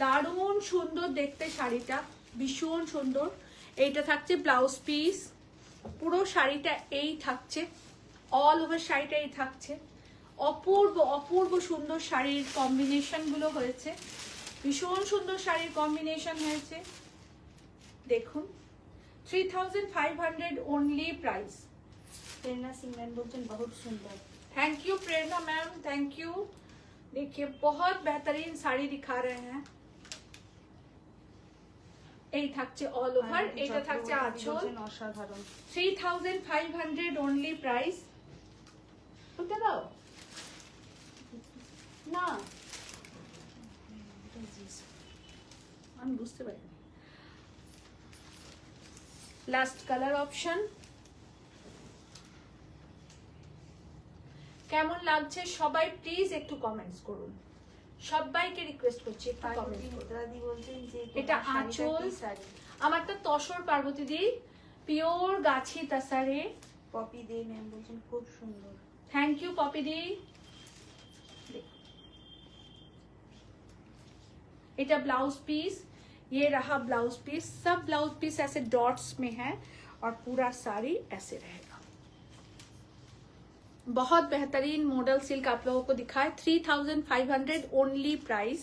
দারুণ সুন্দর দেখতে শাড়িটা, ভীষণ সুন্দর। এইটা থাকছে ব্লাউজ পিস, পুরো শাড়িটা এই থাকছে, অল ওভার শাড়িটা এই থাকছে। অপূর্ব অপূর্ব সুন্দর শাড়ির কম্বিনেশন গুলো হয়েছে, ভীষণ সুন্দর শাড়ির কম্বিনেশন হয়েছে। দেখুন 3500 ओनली प्राइस। प्रेरणा सिंह मैम बोलছেন बहुत सुंदर। Thank you Prerna ma'am, thank you. देखिए बहुत बेहतरीन साड़ी दिखा रहे हैं। এই থাকছে অল ওভার, এটা থাকছে আঁচল। অসাধারণ। 3500 ओनली प्राइस। বুঝতে দাও না, আমি বুঝতে পারিনি। Last colour option. কেমন লাগছে সবাই প্লিজ একটু কমেন্টস করুন, সবাইকে রিকোয়েস্ট করছি একটু কমেন্টস করুন। দাদি বলছেন যে এটা আঁচল, আমারটা তসর পার্বতী দি পিওর গাছি তাসারে। পপি দে ম্যাম বলছেন খুব সুন্দর। थैंक यू पॉपी दी। এটা ब्लाउज पीस, ये रहा ब्लाउज पीस, सब ब्लाउज पीस ऐसे डॉट्स में है और पूरा साड़ी ऐसे रहेगा। बहुत बेहतरीन मॉडल सिल्क आप लोगों को दिखाए। 3500 ओनली प्राइस।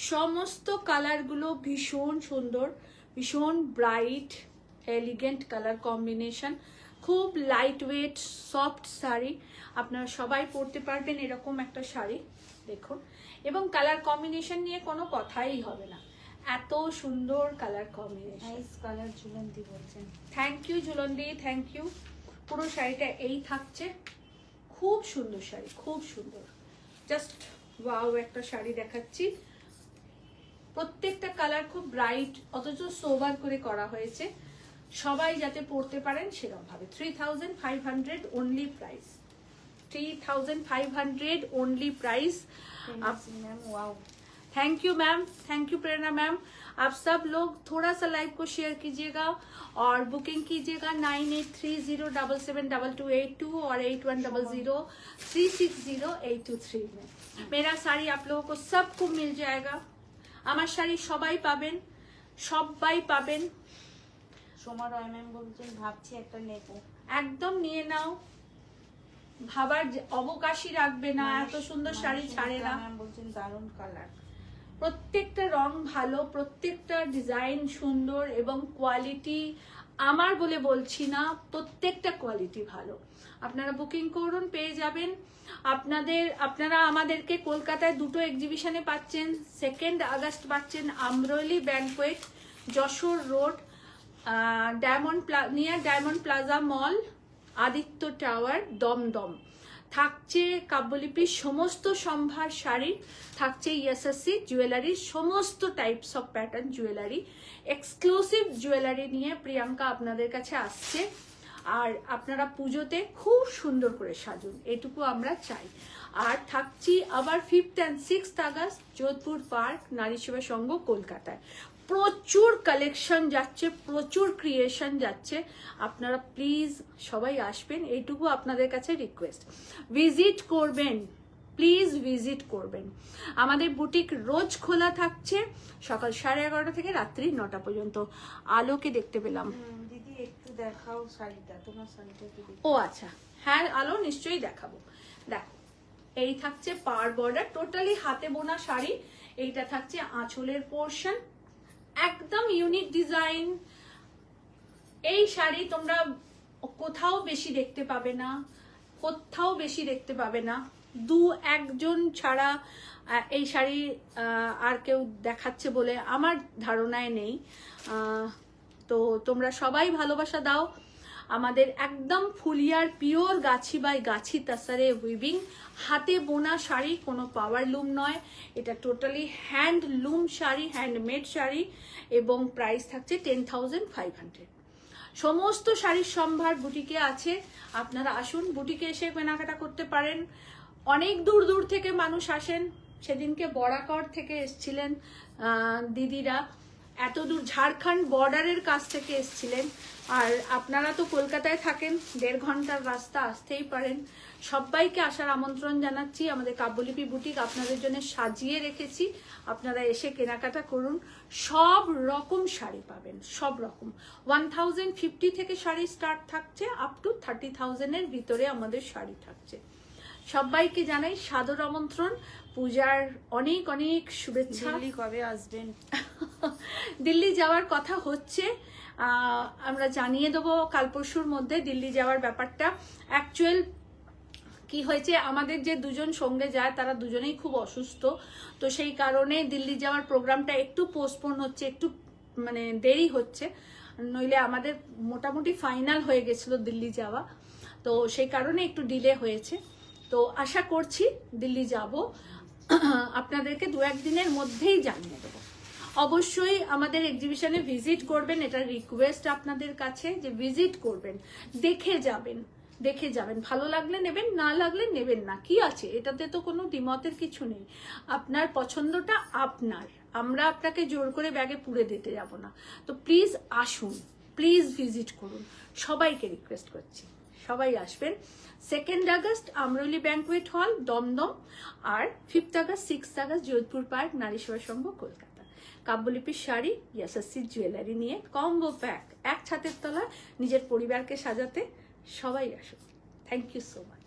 समस्त কালার গুলো ভীষণ সুন্দর, ভীষণ ব্রাইট এলিগেন্ট কালার কম্বিনেশন, খুব লাইট ওয়েট সফট শাড়ি, আপনারা সবাই পরতে পারবেন এরকম একটা শাড়ি। দেখুন, এবং কালার কম্বিনেশন নিয়ে কোনো কথাই হবে না, এত সুন্দর কালার কম্বিনেশন। নাইস কালার ঝুলন্তি বলছেন। থ্যাংক ইউ ঝুলন্দি, থ্যাংক ইউ। পুরো শাড়িটা এই থাকছে, খুব সুন্দর শাড়ি, খুব সুন্দর, জাস্ট ওয়াও একটা শাড়ি দেখাচ্ছি। প্রত্যেকটা কালার খুব ব্রাইট অথচ সোবার করে করা হয়েছে, সবাই যাতে পড়তে পারেন সেরকম ভাবে। 3500 only price, 3500 only price. Ma'am wow, thank you ma'am, thank you Prerna ma'am. आप सब लोग थोड़ा सा लाइव को शेयर कीजिएगा और बुकिंग कीजिएगा 9830772282 और 8100360823 में। मेरा साड़ी आप लोगों को सबको मिल जाएगा, আমার শাড়ি সবাই পাবেন, সবাই পাবেন। সোমা রয় ম্যাম বলছেন ভাবছি একটা নেবো। একদম নিয়ে নাও, ভাবার অবকাশই রাখবে না, এত সুন্দর শাড়ি ছাড়ে না। ম্যাম বলছেন দারুণ কালার, প্রত্যেকটা রং ভালো, প্রত্যেকটা ডিজাইন সুন্দর এবং কোয়ালিটি আমার বলে বলছি না, প্রত্যেকটা কোয়ালিটি ভালো। আপনারা বুকিং করুন, পেয়ে যাবেন। আপনারা আমাদেরকে কলকাতায় দুটো এক্সিবিশনে পাচ্ছেন। 2 আগস্ট পাচ্ছেন Amroli banquet, Jessore road, near diamond plaza mall, Aditya tower, Dumdum. থাকছে কাব্যলিপির সমস্ত সম্ভার শাড়ি, থাকছে ইএসএসসি জুয়েলারির সমস্ত types of pattern jewellery, exclusive jewellery নিয়ে প্রিয়াঙ্কা আপনাদের কাছে আসছে। আর আপনারা পুজোতে খুব সুন্দর করে সাজুন, এটুকু আমরা চাই। আর থাকছি আবার 5th and 6th August Jodhpur Park Nari Seva সংঘ কলকাতায়। প্রচুর কালেকশন যাচ্ছে, প্রচুর ক্রিয়েশন যাচ্ছে, আপনারা প্লিজ সবাই আসবেন, এইটুকু আপনাদের কাছে রিকোয়েস্ট। ভিজিট করবেন, প্লিজ ভিজিট করবেন। আমাদের বুটিক রোজ খোলা থাকছে সকাল 11:30 থেকে রাত্রি 9টা পর্যন্ত। আলোকে দেখতে পেলাম। দিদি একটু দেখাও শাড়িটা, তোমার শাড়িটা একটু ও আচ্ছা, হ্যাঁ আলো নিশ্চয়ই দেখাবো। দেখো, এই থাকছে পার বর্ডার, টোটালি হাতে বোনা শাড়ি। এইটা থাকছে আঁচলের পোর্শন, একদম ইউনিক ডিজাইন। এই শাড়ি তোমরা কোথাও বেশি দেখতে পাবে না, কোথাও বেশি দেখতে পাবে না। 2-1 ছাড়া এই শাড়ি আর কেউ দেখাচ্ছে বলে আমার ধারণায় নেই। তো তোমরা সবাই ভালোবাসা দাও। আমাদের একদম ফুলিয়ার পিওর গাছি বাই গাছি তাসারে উইভিং হাতে বোনা শাড়ি, কোনো পাওয়ার লুম নয়, এটা totally handloom sari, handmade sari, এবং প্রাইস থাকছে 10,500। সমস্ত শাড়ির সম্ভার বুটিকে আছে, আপনারা আসুন, বুটিকে এসে কেনাকাটা করতে পারেন। অনেক দূর দূর থেকে মানুষ আসেন, সেদিনকে বরাকর থেকে এসছিলেন দিদিরা, এত দূর ঝাড়খণ্ড বর্ডারের কাছ থেকে এসছিলেন। আর আপনারা তো কলকাতায় থাকেন, 1.5 ঘন্টার রাস্তা, আসতেই পারেন। সবাইকে আসার আমন্ত্রণ জানাচ্ছি। আমাদের কাব্যলিপি বুটিক আপনাদের জন্য সাজিয়ে রেখেছি, আপনারা এসে কেনাকাটা করুন। সব রকম শাড়ি পাবেন, সব রকম। 1050 থেকে শাড়ি স্টার্ট থাকছে, আপ টু 30,000-এর ভিতরে আমাদের শাড়ি থাকছে। সবাইকে জানাই সাদর আমন্ত্রণ, পূজার অনেক অনেক শুভেচ্ছা। দিল্লি কবে আসবেন? দিল্লি যাওয়ার কথা হচ্ছে, আমরা জানিয়ে দেবো কাল পরশুর মধ্যে দিল্লি যাওয়ার ব্যাপারটা। অ্যাকচুয়াল কি হয়েছে, আমাদের যে 2জন সঙ্গে যায় তারা দুজনেই খুব অসুস্থ, তো সেই কারণে দিল্লি যাওয়ার প্রোগ্রামটা একটু পোস্টপোন হচ্ছে, একটু মানে দেরি হচ্ছে। নইলে আমাদের মোটামুটি ফাইনাল হয়ে গেছিল দিল্লি যাওয়া, তো সেই কারণে একটু ডিলে হয়েছে। তো আশা করছি দিল্লি যাব, আপনাদেরকে 2-1 দিনের মধ্যেই জানিয়ে দেবো। অবশ্যই আমাদের এক্সিবিশনে ভিজিট করবেন, এটা রিকোয়েস্ট আপনাদের কাছে যে ভিজিট করবেন, দেখে যাবেন, দেখে যাবেন। ভালো লাগলে নেবেন, না লাগলে নেবেন না, কি আছে এটাতে, তো কোনো দ্বিমতের কিছু নেই। আপনার পছন্দটা আপনার, আমরা আপনাকে জোর করে ব্যাগে পুরে দিতে যাব না। তো প্লিজ আসুন, প্লিজ ভিজিট করুন, সবাইকে রিকোয়েস্ট করছি, সবাই আসবেন। 2nd আগস্ট আমরলি ব্যাংকুয়েট হল দমদম, আর 5th August 6th August Jodhpur Park Nari Seva Sangha Kolkata. কাব্যলিপির শাড়ি, ইএসএসসি জুয়েলারি নিয়ে কম্বো প্যাক, এক ছাদের তলায় নিজের পরিবারকে সাজাতে সবাই আসুন। Thank you so much.